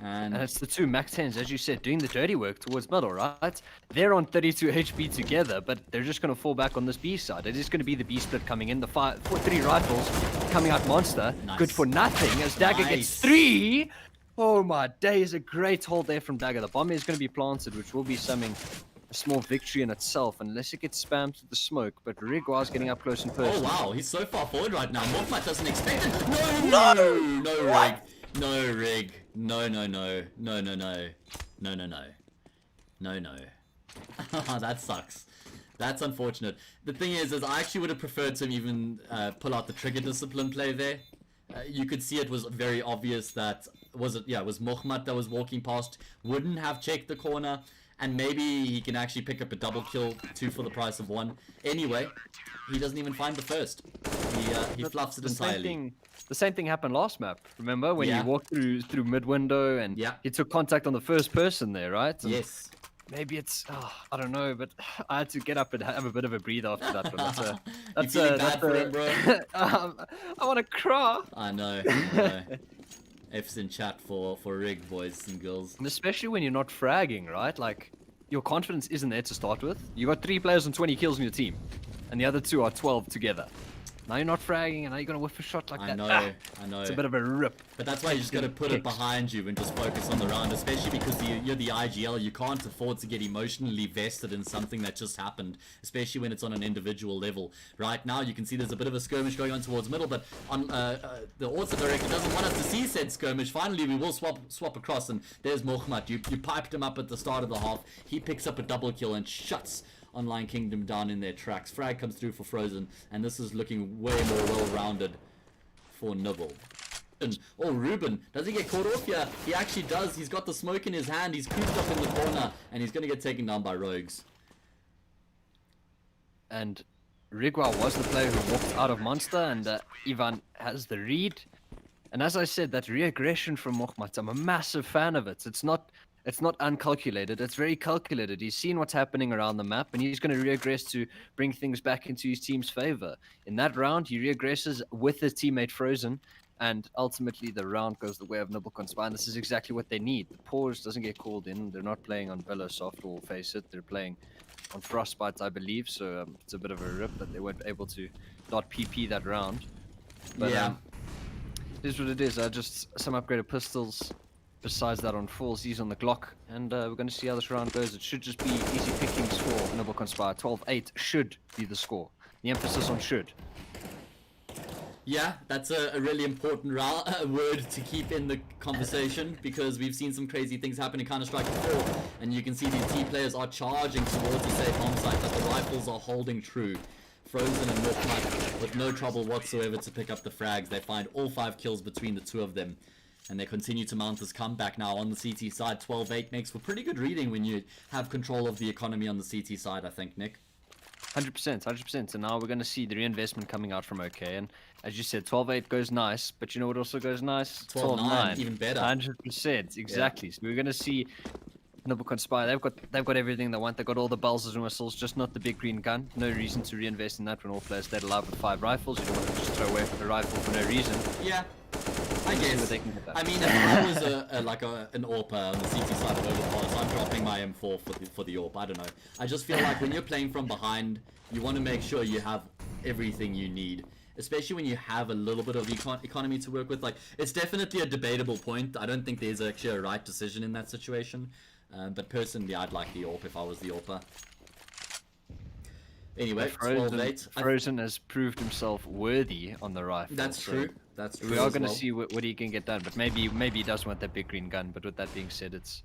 Speaker 1: And
Speaker 2: it's the two Mac 10s, as you said, doing the dirty work towards middle, right? They're on 32 HP together, but they're just going to fall back on this B side. It is going to be the B split coming in. The 3 rifles coming out monster.
Speaker 1: Nice.
Speaker 2: Good for nothing as Dagger gets 3. Oh my days, a great hold there from Dagger. The bomb is going to be planted, which will be a small victory in itself, unless it gets spammed with the smoke. But Rigwar's getting up close and personal.
Speaker 1: Oh wow, he's so far forward right now. Morphmat doesn't expect it. No, Rig. No, Rig. No. That sucks. That's unfortunate. The thing is I actually would have preferred to even pull out the trigger discipline play there. You could see it was very obvious that it was Mohamed that was walking past, wouldn't have checked the corner, and maybe he can actually pick up a double kill, 2 for the price of 1. Anyway, he doesn't even find the first. He fluffs it entirely.
Speaker 2: The same thing happened last map. Remember when you walked through mid window and he took contact on the first person there, right? And
Speaker 1: yes.
Speaker 2: Maybe it's I don't know, but I had to get up and have a bit of a breathe after that one.
Speaker 1: You feeling bad for him, bro?
Speaker 2: I want to cry.
Speaker 1: I know. F's in chat for Rig, boys and girls.
Speaker 2: And especially when you're not fragging, right? Like your confidence isn't there to start with. You got 3 players and 20 kills in your team, and the other 2 are 12 together. Now you're not fragging, and now you're gonna whiff a shot like that.
Speaker 1: I know.
Speaker 2: It's a bit of a rip.
Speaker 1: But that's why you just gotta put it behind you and just focus on the round, especially because you're the IGL. You can't afford to get emotionally vested in something that just happened, especially when it's on an individual level. Right now, you can see there's a bit of a skirmish going on towards middle, but on the auto director doesn't want us to see said skirmish. Finally, we will swap across, and there's Mohamed. You piped him up at the start of the half. He picks up a double kill and shuts Online Kingdom down in their tracks. Frag comes through for Frozen, and this is looking way more well-rounded for Nibble. Oh, Ruben, does he get caught off here? He actually does. He's got the smoke in his hand. He's cooped up in the corner, and he's going to get taken down by Rogues.
Speaker 2: And Rigwa was the player who walked out of Monster, and Ivan has the read. And as I said, that re-aggression from Mohamed, I'm a massive fan of it. It's not uncalculated, it's very calculated. He's seen what's happening around the map, and he's going to reaggress to bring things back into his team's favor. In that round, he reaggresses with his teammate Frozen, and ultimately the round goes the way of Nibble Conspire, and this is exactly what they need. The pause doesn't get called in. They're not playing on Velosoft, or face it, they're playing on Frostbite, I believe, so it's a bit of a rip that they weren't able to not PP that round. But
Speaker 1: yeah.
Speaker 2: It is what it is. Just some upgraded pistols. Besides that, on Falls, he's on the Glock, and we're going to see how this round goes. It should just be easy pickings for Nibble Conspire. 12-8 should be the score. The emphasis on should.
Speaker 1: Yeah, that's a really important word to keep in the conversation, because we've seen some crazy things happen in Counter-Strike before, and you can see these T players are charging towards the safe bomb site, but the rifles are holding true. Frozen and Morkmut with no trouble whatsoever to pick up the frags. They find all 5 kills between the two of them. And they continue to mount this comeback now on the CT side. 12-8 makes for pretty good reading when you have control of the economy on the CT side, I think, Nick.
Speaker 2: 100%. And now we're going to see the reinvestment coming out from OK. And as you said, 12-8 goes nice. But you know what also goes nice?
Speaker 1: 12-9, even better.
Speaker 2: 100%, exactly. Yeah. So we're going to see Nibble Conspire. They've got everything they want. They've got all the bells and whistles, just not the big green gun. No reason to reinvest in that when all players stayed alive with 5 rifles. You don't want to just throw away a rifle for no reason.
Speaker 1: Yeah. I guess. I mean, if I was an AWP on the CT side of Overpass, I'm dropping my M4 for the AWP. I don't know. I just feel like when you're playing from behind, you want to make sure you have everything you need. Especially when you have a little bit of economy to work with. Like, it's definitely a debatable point. I don't think there's actually a right decision in that situation. But personally, I'd like the AWP if I was the AWPer. Anyway, 12-8.
Speaker 2: Frozen has proved himself worthy on the rifle.
Speaker 1: That's true. That's true.
Speaker 2: We are going to see what he can get done, but maybe he does want that big green gun. But with that being said, it's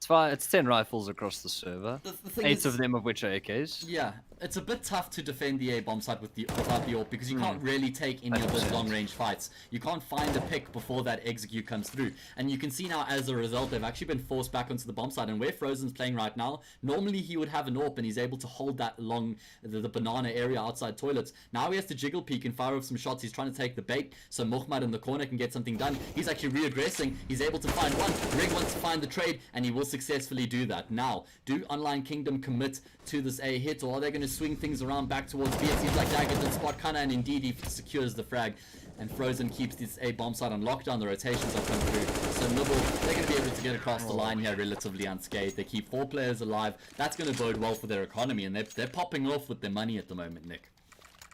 Speaker 2: 10 rifles across the server. The 8 of them of which are AKs.
Speaker 1: Yeah, it's a bit tough to defend the A bomb site without the AWP because you can't really take any of those long range fights. You can't find a pick before that execute comes through, and you can see now as a result they've actually been forced back onto the bomb site. And where Frozen's playing right now, normally he would have an AWP and he's able to hold that long the banana area outside toilets. Now he has to jiggle peek and fire off some shots. He's trying to take the bait so Morkmut in the corner can get something done. He's actually re-aggressing. He's able to find one. Rig wants to find the trade, and he will successfully do that. Now, do Online Kingdom commit to this A hit, or are they going to swing things around back towards B? It seems like Dagger did spot Kana, and indeed he secures the frag. And Frozen keeps this A bomb site on lockdown. The rotations are coming through. So Nibble, they're going to be able to get across the line here relatively unscathed. They keep 4 players alive. That's going to bode well for their economy, and they're popping off with their money at the moment, Nick.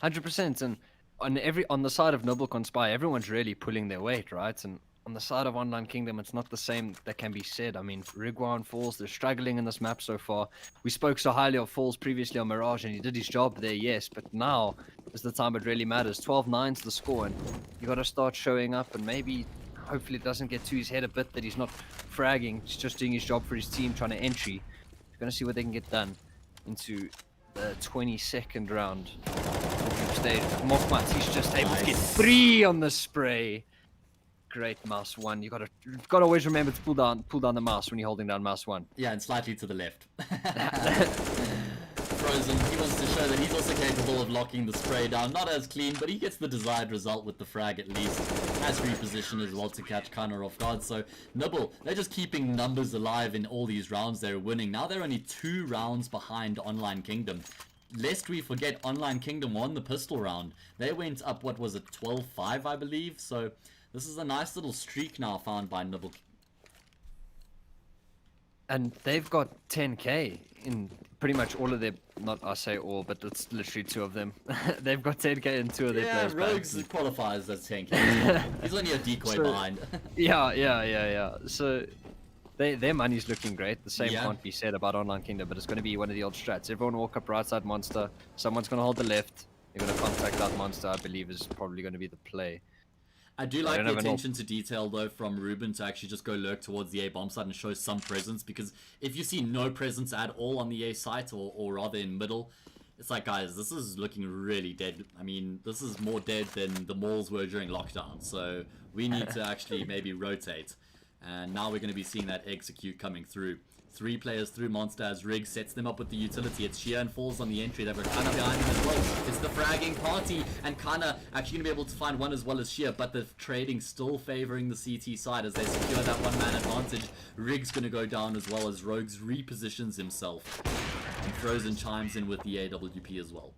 Speaker 2: 100%. And on the side of Nibble Conspire, everyone's really pulling their weight, right? And on the side of Online Kingdom, it's not the same that can be said. I mean, Rigwa and Falls, they're struggling in this map so far. We spoke so highly of Falls previously on Mirage, and he did his job there, yes, but now is the time it really matters. 12-9's the score, and you got to start showing up, and maybe, hopefully it doesn't get to his head a bit that he's not fragging, he's just doing his job for his team, trying to entry. We're going to see what they can get done into the 22nd round stage. Morkmut, he's just able to get 3 on the spray. Great mouse 1. You gotta always remember to pull down the mouse when you're holding down mouse 1.
Speaker 1: Yeah, and slightly to the left. Frozen, he wants to show that he's also capable of locking the spray down. Not as clean, but he gets the desired result with the frag at least. Has repositioned as well to catch Kana off guard. So Nibble, they're just keeping numbers alive in all these rounds they're winning. Now they're only 2 rounds behind Online Kingdom. Lest we forget, Online Kingdom won the pistol round. They went up, what was it, 12-5 I believe. So this is a nice little streak now found by Nibble. And
Speaker 2: they've got 10k in pretty much all of their, not I say all, but it's literally 2 of them. They've got 10k in 2 of their players.
Speaker 1: Yeah, Rogues qualifies as 10k. He's only a decoy behind.
Speaker 2: Yeah. So their money's looking great. The same can't be said about Online Kingdom, but it's going to be one of the old strats. Everyone walk up right side Monster. Someone's going to hold the left. They're going to contact out Monster, I believe, is probably going to be the play.
Speaker 1: I do like the attention to detail, though, from Ruben to actually just go lurk towards the A bomb site and show some presence, because if you see no presence at all on the A site, or rather in middle, it's like, guys, this is looking really dead. I mean, this is more dead than the malls were during lockdown, so we need to actually maybe rotate. And now we're going to be seeing that execute coming through. 3 players through Monster as Rig sets them up with the utility. It's Shia and Falls on the entry. They've got Kana behind him as well. It's the fragging party, and Kana actually going to be able to find one as well as Shia, but the trading still favoring the CT side as they secure that 1-man advantage. Rig's going to go down as well as Rogues repositions himself. And Frozen chimes in with the AWP as well.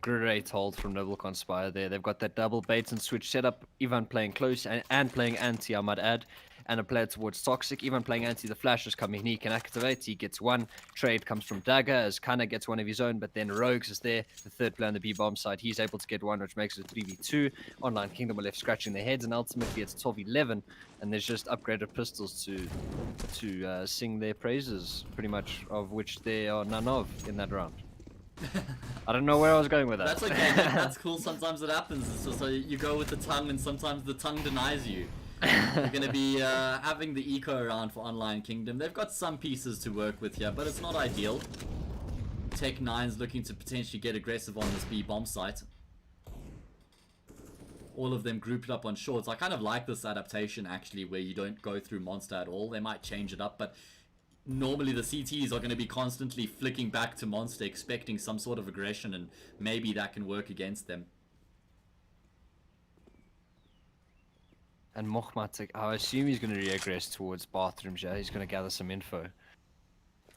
Speaker 2: Great hold from Nibble Conspire there. They've got that double bait and switch setup. Ivan playing close and playing anti, I might add. And a player towards Toxic. Even playing anti, the flash is coming. He can activate. He gets 1. Trade comes from Dagger as Kana gets 1 of his own. But then Rogues is there. The 3rd player on the B bomb side. He's able to get 1, which makes it 3v2. Online Kingdom are left scratching their heads. And ultimately it's 12-11. And there's just upgraded pistols to sing their praises. Pretty much of which there are none of in that round. I don't know where I was going with that.
Speaker 1: That's okay. That's cool. Sometimes it happens. It's just so you go with the tongue, and sometimes the tongue denies you. You're going to be having the eco around for Online Kingdom. They've got some pieces to work with here, but it's not ideal. Tech9's looking to potentially get aggressive on this B bomb site. All of them grouped up on shorts. I kind of like this adaptation, actually, where you don't go through Monster at all. They might change it up, but normally the CTs are going to be constantly flicking back to Monster, expecting some sort of aggression, and maybe that can work against them.
Speaker 2: And Mochmat, I assume he's going to regress towards bathrooms. Yeah, he's going to gather some info.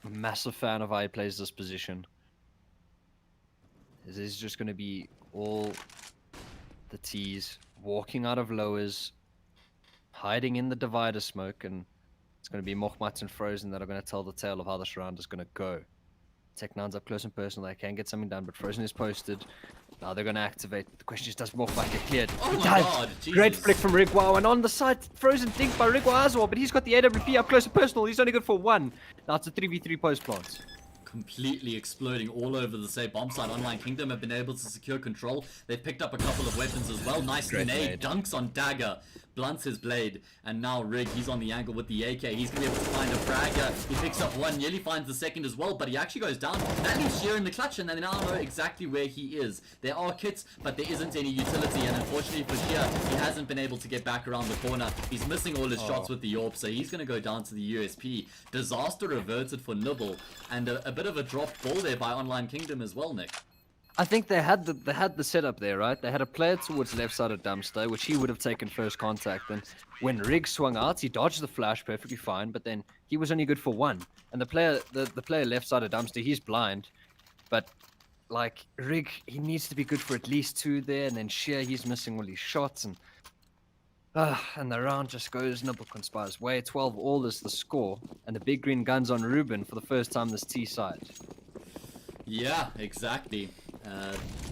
Speaker 2: I'm a massive fan of how he plays this position. This is just going to be all the T's walking out of lowers, hiding in the divider smoke, and it's going to be Mochmat and Frozen that are going to tell the tale of how this round is going to go. Tech9's up close and personal. They can get something done, but Frozen is posted. Now they're going to activate. The question is, does Mochmat get cleared?
Speaker 1: Oh
Speaker 2: He
Speaker 1: my
Speaker 2: does.
Speaker 1: god, Jesus.
Speaker 2: Great flick from Rigwao, and on the side, Frozen dinked by Rigwao as well, but he's got the AWP up close and personal. He's only good for one. Now it's a 3v3 post plant.
Speaker 1: Completely exploding all over the same bomb site. Online Kingdom have been able to secure control. They've picked up a couple of weapons as well. Nice grenade, dunks on Dagger, blunts his blade, and now Rig, he's on the angle with the AK. He's gonna be able to find a fragger. He picks up one, nearly finds the second as well, but he actually goes down. That leaves Sheer in the clutch, and they now know exactly where he is. There are kits, but there isn't any utility, and unfortunately for Sheer, he hasn't been able to get back around the corner. He's missing all his shots with the AWP, so he's gonna go down to the USP. Disaster averted for Nibble, and a bit of a dropped ball there by Online Kingdom as well, Nick.
Speaker 2: I think they had the setup there, right? They had a player towards left side of Dumpster, which he would have taken first contact. And when Rig swung out, he dodged the flash perfectly fine, but then he was only good for one. And the player left side of Dumpster, he's blind, but like Rig, he needs to be good for at least two there. And then Sheer, he's missing all his shots, and the round just goes Nibble Conspire's way. 12-all is the score, and the big green guns on Ruben for the first time this T side.
Speaker 1: Yeah, exactly.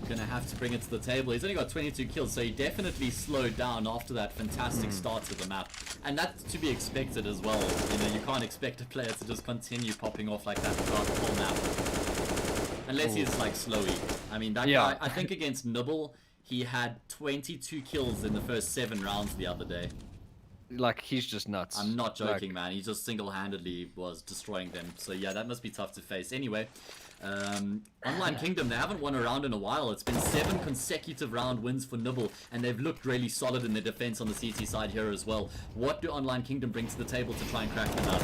Speaker 1: Gonna have to bring it to the table. He's only got 22 kills, so he definitely slowed down after that fantastic start to the map. And that's to be expected as well. You know, you can't expect a player to just continue popping off like that throughout the whole map. Unless he's like Slowy. I mean, that guy, I think against Nibble, he had 22 kills in the first 7 rounds the other day.
Speaker 2: Like, he's just nuts.
Speaker 1: I'm not joking, man. He just single-handedly was destroying them. So yeah, that must be tough to face. Anyway, Online Kingdom, they haven't won a round in a while. It's been 7 consecutive round wins for Nibble, and they've looked really solid in their defense on the CT side here as well. What do Online Kingdom bring to the table to try and crack them out?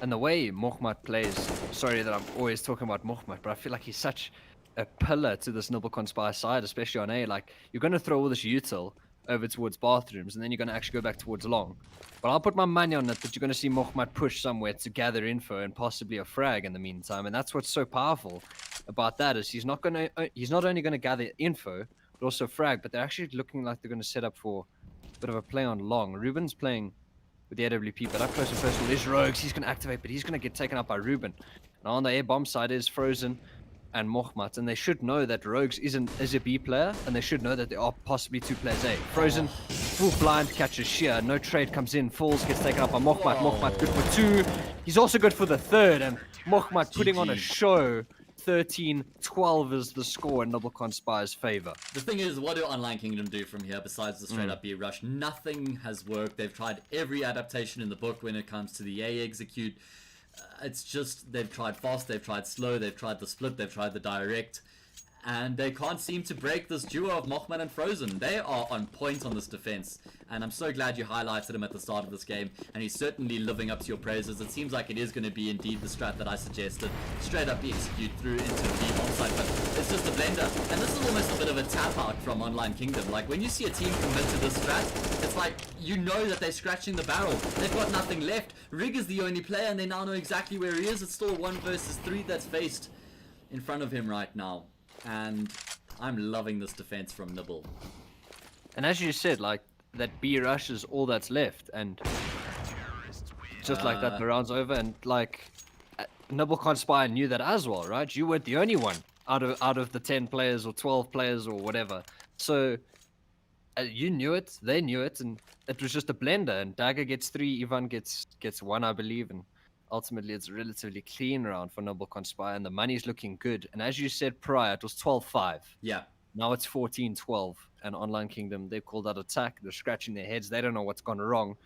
Speaker 2: And the way Mochmat plays, sorry that I'm always talking about Mochmat, but I feel like he's such a pillar to this Nibble Conspire side, especially on A. Like, you're going to throw all this util over towards bathrooms, and then you're going to actually go back towards long. But I'll put my money on it that you're going to see Mochmat push somewhere to gather info and possibly a frag in the meantime. And that's what's so powerful about that, is he's not only going to gather info, but also frag, but they're actually looking like they're going to set up for a bit of a play on long. Ruben's playing with the AWP, but up close and personal is Rogues. He's going to activate, but he's going to get taken out by Ruben. Now on the A bomb side is Frozen and Mochmat, and they should know that Rogues is a B player, and they should know that there are possibly 2 players A. Frozen, full blind, catches Sheer, no trade comes in, falls, gets taken up by Mochmat. Mochmat good for 2. He's also good for the 3rd, and Mochmat putting on a show. 13-12 is the score in Nibble Conspire's favor.
Speaker 1: The thing is, what do Online Kingdom do from here besides the straight up B rush? Nothing has worked. They've tried every adaptation in the book when it comes to the A execute. It's just, they've tried fast, they've tried slow, they've tried the split, they've tried the direct, and they can't seem to break this duo of Mochmat and Frozen. They are on point on this defense, and I'm so glad you highlighted him at the start of this game, and he's certainly living up to your praises. It seems like it is going to be indeed the strat that I suggested. Straight up execute through into the B onside, but it's just a blender. And this is almost a bit of a tap out from Online Kingdom. Like, when you see a team commit to this strat, it's like, you know that they're scratching the barrel. They've got nothing left. Rig is the only player, and they now know exactly where he is. It's still 1 versus 3 that's faced in front of him right now. And I'm loving this defense from Nibble.
Speaker 2: And as you said, like, that B rush is all that's left, and just like that, the round's over. And like, Nibble Conspire knew that as well, right? You weren't the only one out of the 10 players or 12 players or whatever. So you knew it, they knew it, and it was just a blender. And Dagger gets 3, Ivan gets 1, I believe, and ultimately it's a relatively clean round for Nibble Conspire, and the money's looking good. And as you said prior, it was 12-5.
Speaker 1: Yeah.
Speaker 2: Now it's 14-12, and Online Kingdom, they've called out attack. They're scratching their heads. They don't know what's gone wrong.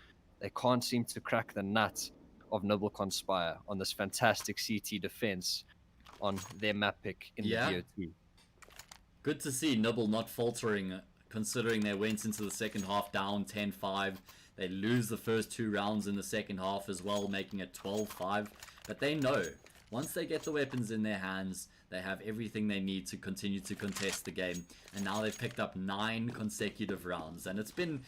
Speaker 2: They can't seem to crack the nut of Nibble Conspire on this fantastic CT defense on their map pick in the VO2.
Speaker 1: Good to see Nibble not faltering, considering they went into the second half down 10-5. They lose the first 2 rounds in the second half as well, making it 12-5. But they know, once they get the weapons in their hands, they have everything they need to continue to contest the game. And now they've picked up 9 consecutive rounds. And it's been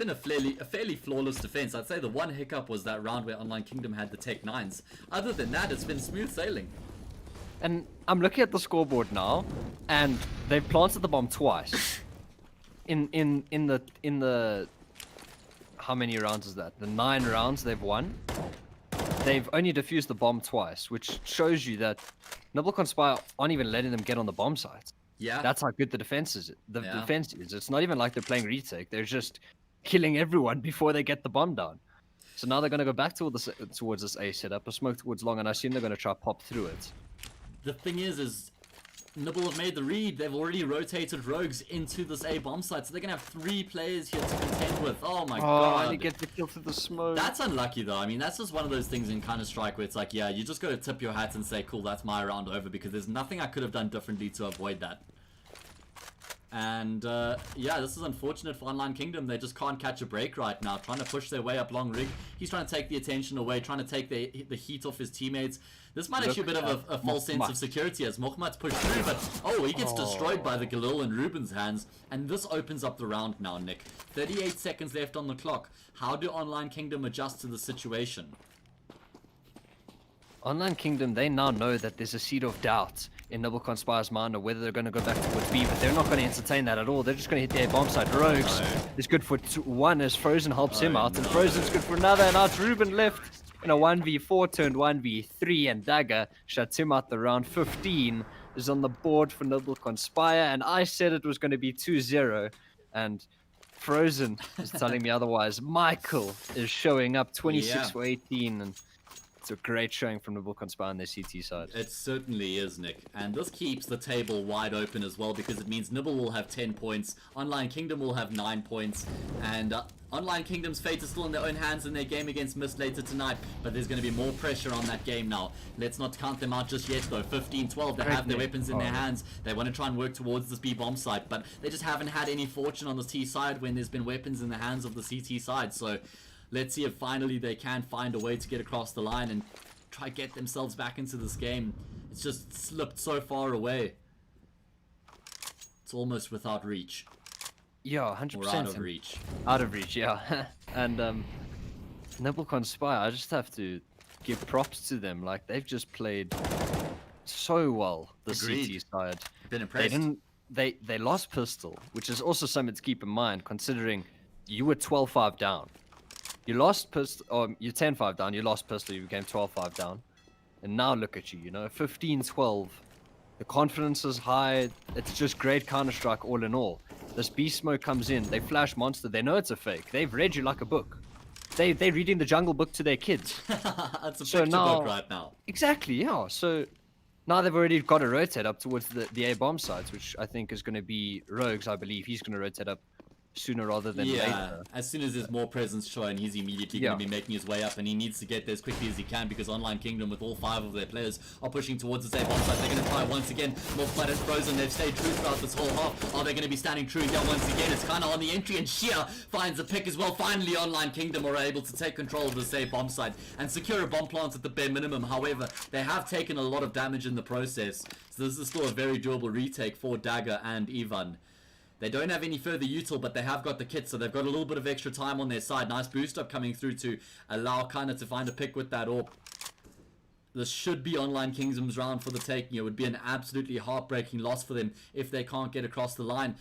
Speaker 1: a fairly flawless defense. I'd say the one hiccup was that round where Online Kingdom had the Tech 9s. Other than that, it's been smooth sailing.
Speaker 2: And I'm looking at the scoreboard now, and they've planted the bomb twice. In the how many rounds is that? The 9 rounds they've won. They've only defused the bomb twice, which shows you that Nibble Conspire aren't even letting them get on the bomb site.
Speaker 1: Yeah.
Speaker 2: That's how good the defense is. Defense is. It's not even like they're playing retake. They're just killing everyone before they get the bomb down. So now they're going to go back towards this A setup, a smoke towards long, and I assume they're going to try pop through it.
Speaker 1: The thing is Nibble have made the read. They've already rotated rogues into this A bomb site, so they're gonna have 3 players here to contend with. Oh my god!
Speaker 2: And he gets the kill through the smoke.
Speaker 1: That's unlucky though. I mean, that's just one of those things in Counter-Strike where it's like, yeah, you just gotta tip your hat and say, cool, that's my round over, because there's nothing I could have done differently to avoid that. And yeah, this is unfortunate for Online Kingdom. They just can't catch a break right now, trying to push their way up long rig. He's trying to take the attention away, trying to take the heat off his teammates. This might actually be a bit of a false sense of security as Mohammed's pushed through, but oh, he gets destroyed by the Galil and Ruben's hands, and this opens up the round now, Nick. 38 seconds left on the clock. How do Online Kingdom adjust to the situation?
Speaker 2: Online Kingdom, they now know that there's a seed of doubt in Nibble Conspire's mind of whether they're going to go back towards B, but they're not going to entertain that at all. They're just going to hit their bomb site. Rogues is good for 1 as Frozen helps him out, and Frozen's good for another, and now it's Ruben left in a 1v4 turned 1v3, and Dagger shuts him out. The round 15 is on the board for Nibble Conspire, and I said it was going to be 2-0, and Frozen is telling me otherwise. Michael is showing up 26 for 18, and it's a great showing from Nibble Conspire on their CT side.
Speaker 1: It certainly is, Nick. And this keeps the table wide open as well, because it means Nibble will have 10 points, Online Kingdom will have 9 points, and Online Kingdom's fate is still in their own hands in their game against Mist later tonight, but there's going to be more pressure on that game now. Let's not count them out just yet though. 15-12, they have their weapons in their hands. They want to try and work towards this B bomb site, but they just haven't had any fortune on the T side when there's been weapons in the hands of the CT side. So let's see if finally they can find a way to get across the line and try to get themselves back into this game. It's just slipped so far away. It's almost without reach.
Speaker 2: Yeah, 100%.
Speaker 1: Or out of reach.
Speaker 2: Out of reach, yeah. And Nibble Conspire, I just have to give props to them. Like, they've just played so well, the CT side.
Speaker 1: Been impressed.
Speaker 2: They lost pistol, which is also something to keep in mind, considering you were 12-5 down. You lost pistol, or you're 10-5 down, you lost pistol, you became 12-5 down. And now look at you, you know, 15-12. The confidence is high. It's just great Counter-Strike all in all. This beast smoke comes in, they flash monster, they know it's a fake. They've read you like a book. They're reading the Jungle Book to their kids.
Speaker 1: It's a picture book right now.
Speaker 2: Exactly, yeah. So now they've already got to rotate up towards the A bomb sites, which I think is going to be Rogues, I believe. He's going to rotate up sooner rather than later.
Speaker 1: As soon as there's more presence shown, he's immediately going to be making his way up, and he needs to get there as quickly as he can, because Online Kingdom, with all 5 of their players, are pushing towards the same bomb site. They're going to try once again. Multiplied and Frozen, they've stayed true throughout this whole half. Are they going to be standing true here once again? It's kind of on the entry, and Shia finds a pick as well. Finally, Online Kingdom are able to take control of the safe bomb site and secure a bomb plant at the bare minimum. However, they have taken a lot of damage in the process, so this is still a very doable retake for Dagger and Ivan. They don't have any further util, but they have got the kit, so they've got a little bit of extra time on their side. Nice boost up coming through to allow Kana to find a pick with that AWP. This should be Online Kingdom's round for the taking. It would be an absolutely heartbreaking loss for them if they can't get across the line.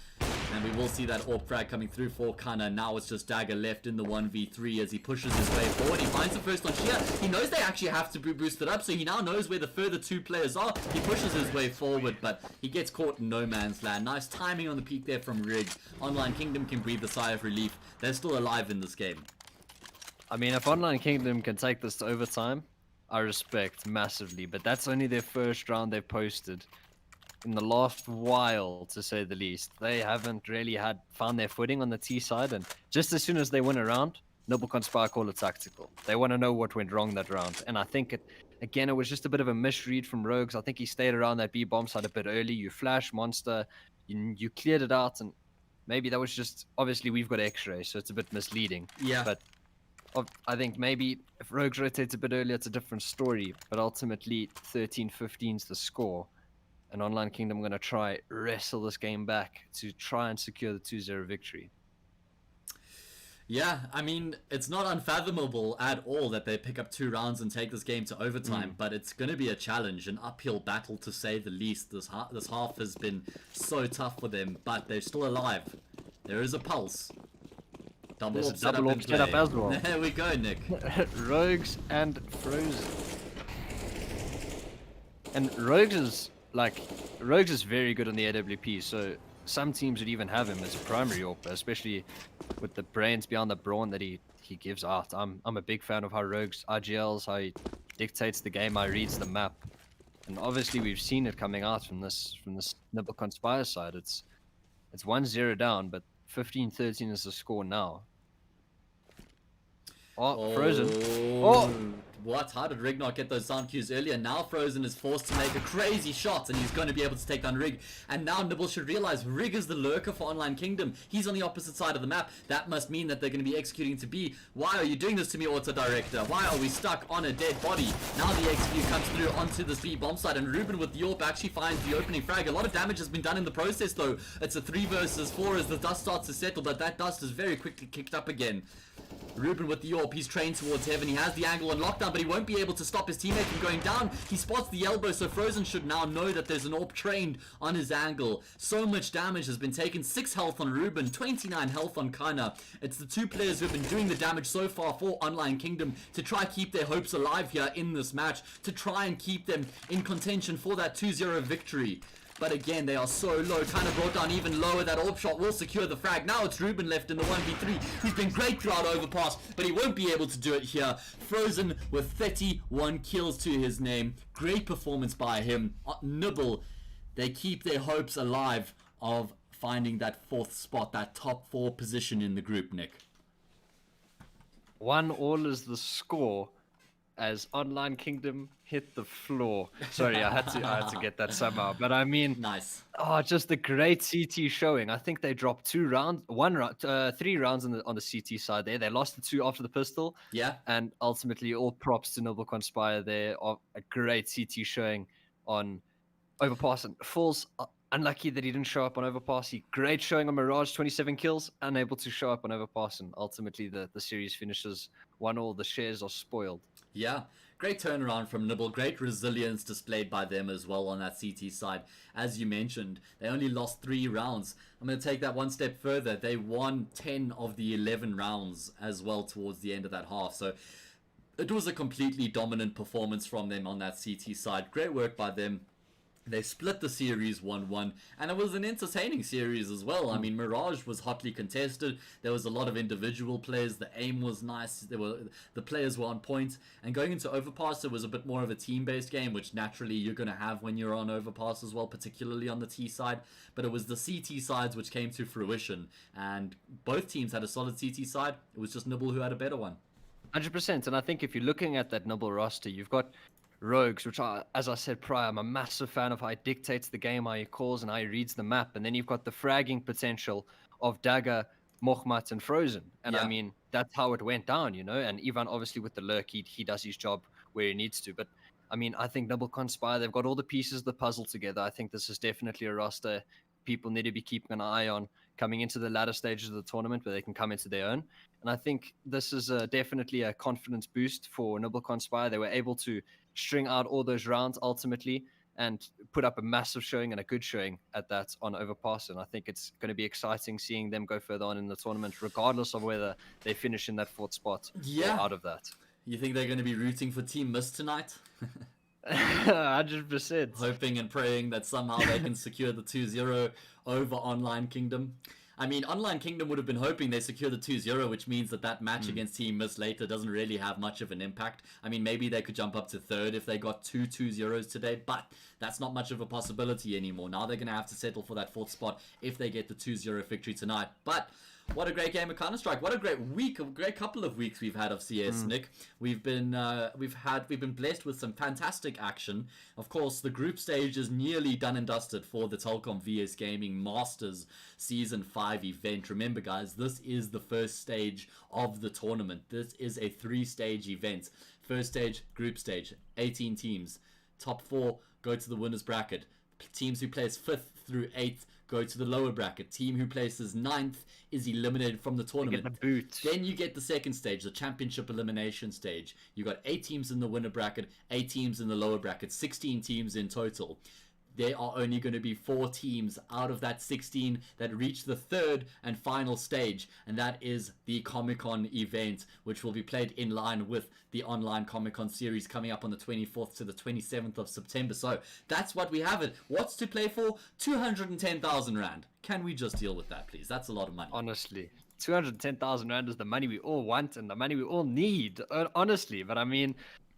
Speaker 1: And we will see that AWP frag coming through for Kana. Now it's just Dagger left in the 1v3 as he pushes his way forward. He finds the first on Shia. He knows they actually have to be boosted up, so he now knows where the further 2 players are. He pushes his way forward, but he gets caught in no man's land. Nice timing on the peak there from Rig. Online Kingdom can breathe a sigh of relief. They're still alive in this game.
Speaker 2: I mean, if Online Kingdom can take this to overtime, I respect massively, but that's only their first round they've posted. In the last while, to say the least, they haven't really found their footing on the T side, and just as soon as they win a round, Nibble Conspire call it tactical. They want to know what went wrong that round. And I think it was just a bit of a misread from Rogues. I think he stayed around that B bomb site a bit early. You flash monster, you cleared it out, and maybe that was just, obviously we've got X-ray, so it's a bit misleading.
Speaker 1: Yeah.
Speaker 2: But I think maybe if Rogues rotates a bit earlier, it's a different story. But ultimately, 13-15's the score. And Online Kingdom going to try wrestle this game back to try and secure the 2-0 victory.
Speaker 1: Yeah, I mean, it's not unfathomable at all that they pick up 2 rounds and take this game to overtime, but it's going to be a challenge, an uphill battle to say the least. This half has been so tough for them, but they're still alive. There is a pulse. Double orb setup
Speaker 2: as well.
Speaker 1: There we go, Nick.
Speaker 2: Rogues and Frozen. And Rogues is very good on the AWP, so some teams would even have him as a primary AWP, especially with the brains beyond the brawn that he gives out. I'm a big fan of how Rogues IGLs, how he dictates the game, how he reads the map. And obviously we've seen it coming out from this Nibble Conspire side. It's 1-0 down, but 15-13 is the score now. Oh, Frozen. Oh!
Speaker 1: What? How did Rig not get those sound cues earlier? Now Frozen is forced to make a crazy shot, and he's going to be able to take down Rig. And now Nibble should realize Rig is the lurker for Online Kingdom. He's on the opposite side of the map. That must mean that they're going to be executing to B. Why are you doing this to me, Auto Director? Why are we stuck on a dead body? Now the execute comes through onto this B bomb site, and Ruben with the AWP actually finds the opening frag. A lot of damage has been done in the process, though. It's a 3 versus 4 as the dust starts to settle, but that dust is very quickly kicked up again. Ruben with the AWP, he's trained towards heaven. He has the angle on lockdown, but he won't be able to stop his teammate from going down. He spots the elbow, so Frozen should now know that there's an AWP trained on his angle. So much damage has been taken. 6 health on Ruben, 29 health on Kana. It's the 2 players who have been doing the damage so far for Online Kingdom to try keep their hopes alive here in this match, to try and keep them in contention for that 2-0 victory. But again, they are so low. Kind of brought down even lower. That AWP shot will secure the frag. Now it's Ruben left in the 1v3. He's been great throughout Overpass, but he won't be able to do it here. Frozen with 31 kills to his name. Great performance by him. Nibble, they keep their hopes alive of finding that 4th spot, that top 4 position in the group, Nick.
Speaker 2: 1-1 is the score as Online Kingdom hit the floor. Sorry, I had to get that somehow. But I mean,
Speaker 1: nice.
Speaker 2: Oh, just a great CT showing. I think they dropped 3 rounds on the CT side there. They lost the 2 after the pistol.
Speaker 1: Yeah.
Speaker 2: And ultimately, all props to Nibble Conspire there. A great CT showing on Overpass. And Falls, unlucky that he didn't show up on Overpass. Great showing on Mirage, 27 kills, unable to show up on Overpass. And ultimately, the series finishes 1-1. The shares are spoiled.
Speaker 1: Yeah, great turnaround from Nibble, great resilience displayed by them as well on that CT side. As you mentioned, they only lost 3 rounds. I'm going to take that one step further. They won 10 of the 11 rounds as well towards the end of that half. So it was a completely dominant performance from them on that CT side. Great work by them. They split the series 1-1, and it was an entertaining series as well. I mean, Mirage was hotly contested. There was a lot of individual players. The aim was nice. The players were on point. And going into Overpass, it was a bit more of a team-based game, which naturally you're going to have when you're on Overpass as well, particularly on the T side. But it was the CT sides which came to fruition, and both teams had a solid CT side. It was just Nibble who had a better one.
Speaker 2: 100%. And I think if you're looking at that Nibble roster, you've got Rogues, which as I said prior, I'm a massive fan of how he dictates the game, how he calls and how he reads the map. And then you've got the fragging potential of Dagger, Mochmat and Frozen. And
Speaker 1: Yeah.
Speaker 2: I mean, that's how it went down, you know. And Ivan, obviously, with the lurk, he does his job where he needs to. But I mean, I think Nibble Conspire, they've got all the pieces of the puzzle together. I think this is definitely a roster people need to be keeping an eye on coming into the latter stages of the tournament where they can come into their own. And I think this is definitely a confidence boost for Nibble Conspire. They were able to string out all those rounds ultimately and put up a massive showing and a good showing at that on Overpass. And I think it's going to be exciting seeing them go further on in the tournament, regardless of whether they finish in that 4th spot or out of that.
Speaker 1: You think they're going to be rooting for Team Mist tonight?
Speaker 2: 100%.
Speaker 1: Hoping and praying that somehow they can secure the 2-0 over Online Kingdom. I mean, Online Kingdom would have been hoping they secure the 2-0, which means that match against Team Mist later doesn't really have much of an impact. I mean, maybe they could jump up to third if they got 2-2-0s today, but that's not much of a possibility anymore. Now they're going to have to settle for that 4th spot if they get the 2-0 victory tonight. But what a great game of Counter-Strike. What a great week, a great couple of weeks we've had of CS, Nick. We've been blessed with some fantastic action. Of course, the group stage is nearly done and dusted for the Telkom VS Gaming Masters Season 5 event. Remember, guys, this is the first stage of the tournament. This is a 3-stage event. First stage, group stage, 18 teams. Top 4 go to the winners bracket. Teams who place 5th through 8th go to the lower bracket. Team who places 9th is eliminated from the tournament.
Speaker 2: Get the boot.
Speaker 1: Then you get the second stage, the championship elimination stage. You got 8 teams in the winner bracket, 8 teams in the lower bracket, 16 teams in total. There are only going to be 4 teams out of that 16 that reach the 3rd and final stage, and that is the Comic-Con event, which will be played in line with the online Comic-Con series coming up on the 24th to the 27th of September. So that's what we have it. What's to play for? 210,000 Rand. Can we just deal with that, please? That's a lot of money.
Speaker 2: Honestly, 210,000 Rand is the money we all want and the money we all need, honestly. But I mean,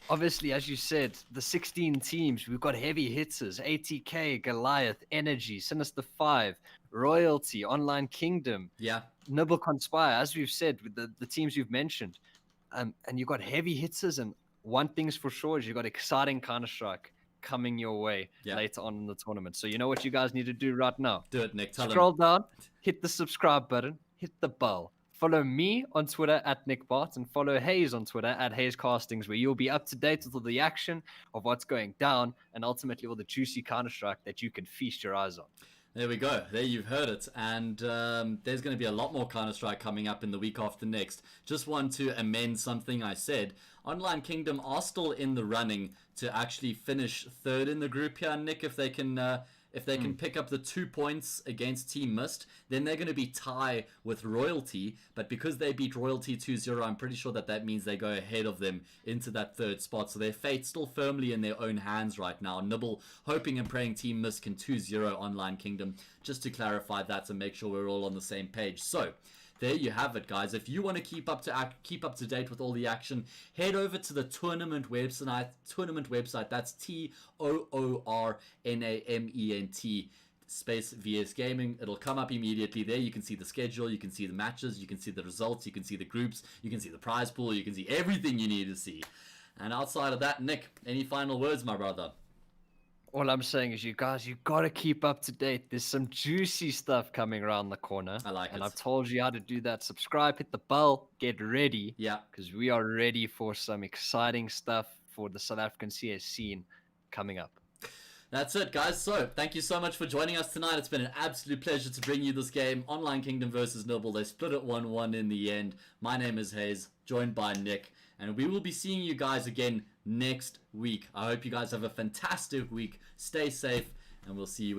Speaker 2: obviously, as you said, the 16 teams, we've got heavy hitters, ATK, Goliath, Energy, Sinister 5, Royalty, Online Kingdom,
Speaker 1: Yeah.
Speaker 2: Nibble, Conspire, as we've said, with the teams you've mentioned. And you've got heavy hitters, and one thing's for sure is you've got exciting Counter-Strike coming your way later on in the tournament. So you know what you guys need to do right now?
Speaker 1: Do it, Nick. Tell them.
Speaker 2: Scroll down, hit the subscribe button, hit the bell. Follow me on Twitter at NickBart and follow HAzE on Twitter at HAzEcastings, where you'll be up to date with all the action of what's going down and ultimately all the juicy Counter-Strike that you can feast your eyes on.
Speaker 1: There we go. There you've heard it. And there's going to be a lot more Counter-Strike coming up in the week after next. Just want to amend something I said. Online Kingdom are still in the running to actually finish 3rd in the group here, Nick, if they can... If they can pick up the 2 points against Team Mist, then they're going to be tie with Royalty. But because they beat Royalty 2-0, I'm pretty sure that means they go ahead of them into that 3rd spot. So their fate's still firmly in their own hands right now. Nibble hoping and praying Team Mist can 2-0 Online Kingdom. Just to clarify that and make sure we're all on the same page. So there you have it, guys. If you want to keep up to date with all the action, head over to the tournament website. That's TOORNAMENT space VS Gaming. It'll come up immediately. There you can see the schedule, you can see the matches, you can see the results, you can see the groups, you can see the prize pool, you can see everything you need to see. And outside of that, Nick, any final words, my brother?
Speaker 2: All I'm saying is, you guys, you got to keep up to date. There's some juicy stuff coming around the corner.
Speaker 1: I like it.
Speaker 2: And I've told you how to do that. Subscribe, hit the bell, get ready.
Speaker 1: Yeah.
Speaker 2: Because we are ready for some exciting stuff for the South African CS scene coming up.
Speaker 1: That's it, guys. So, thank you so much for joining us tonight. It's been an absolute pleasure to bring you this game. Online Kingdom versus Nibble. They split it 1-1 in the end. My name is HAzE, joined by Nick. And we will be seeing you guys again next week. I hope you guys have a fantastic week. Stay safe, and we'll see you in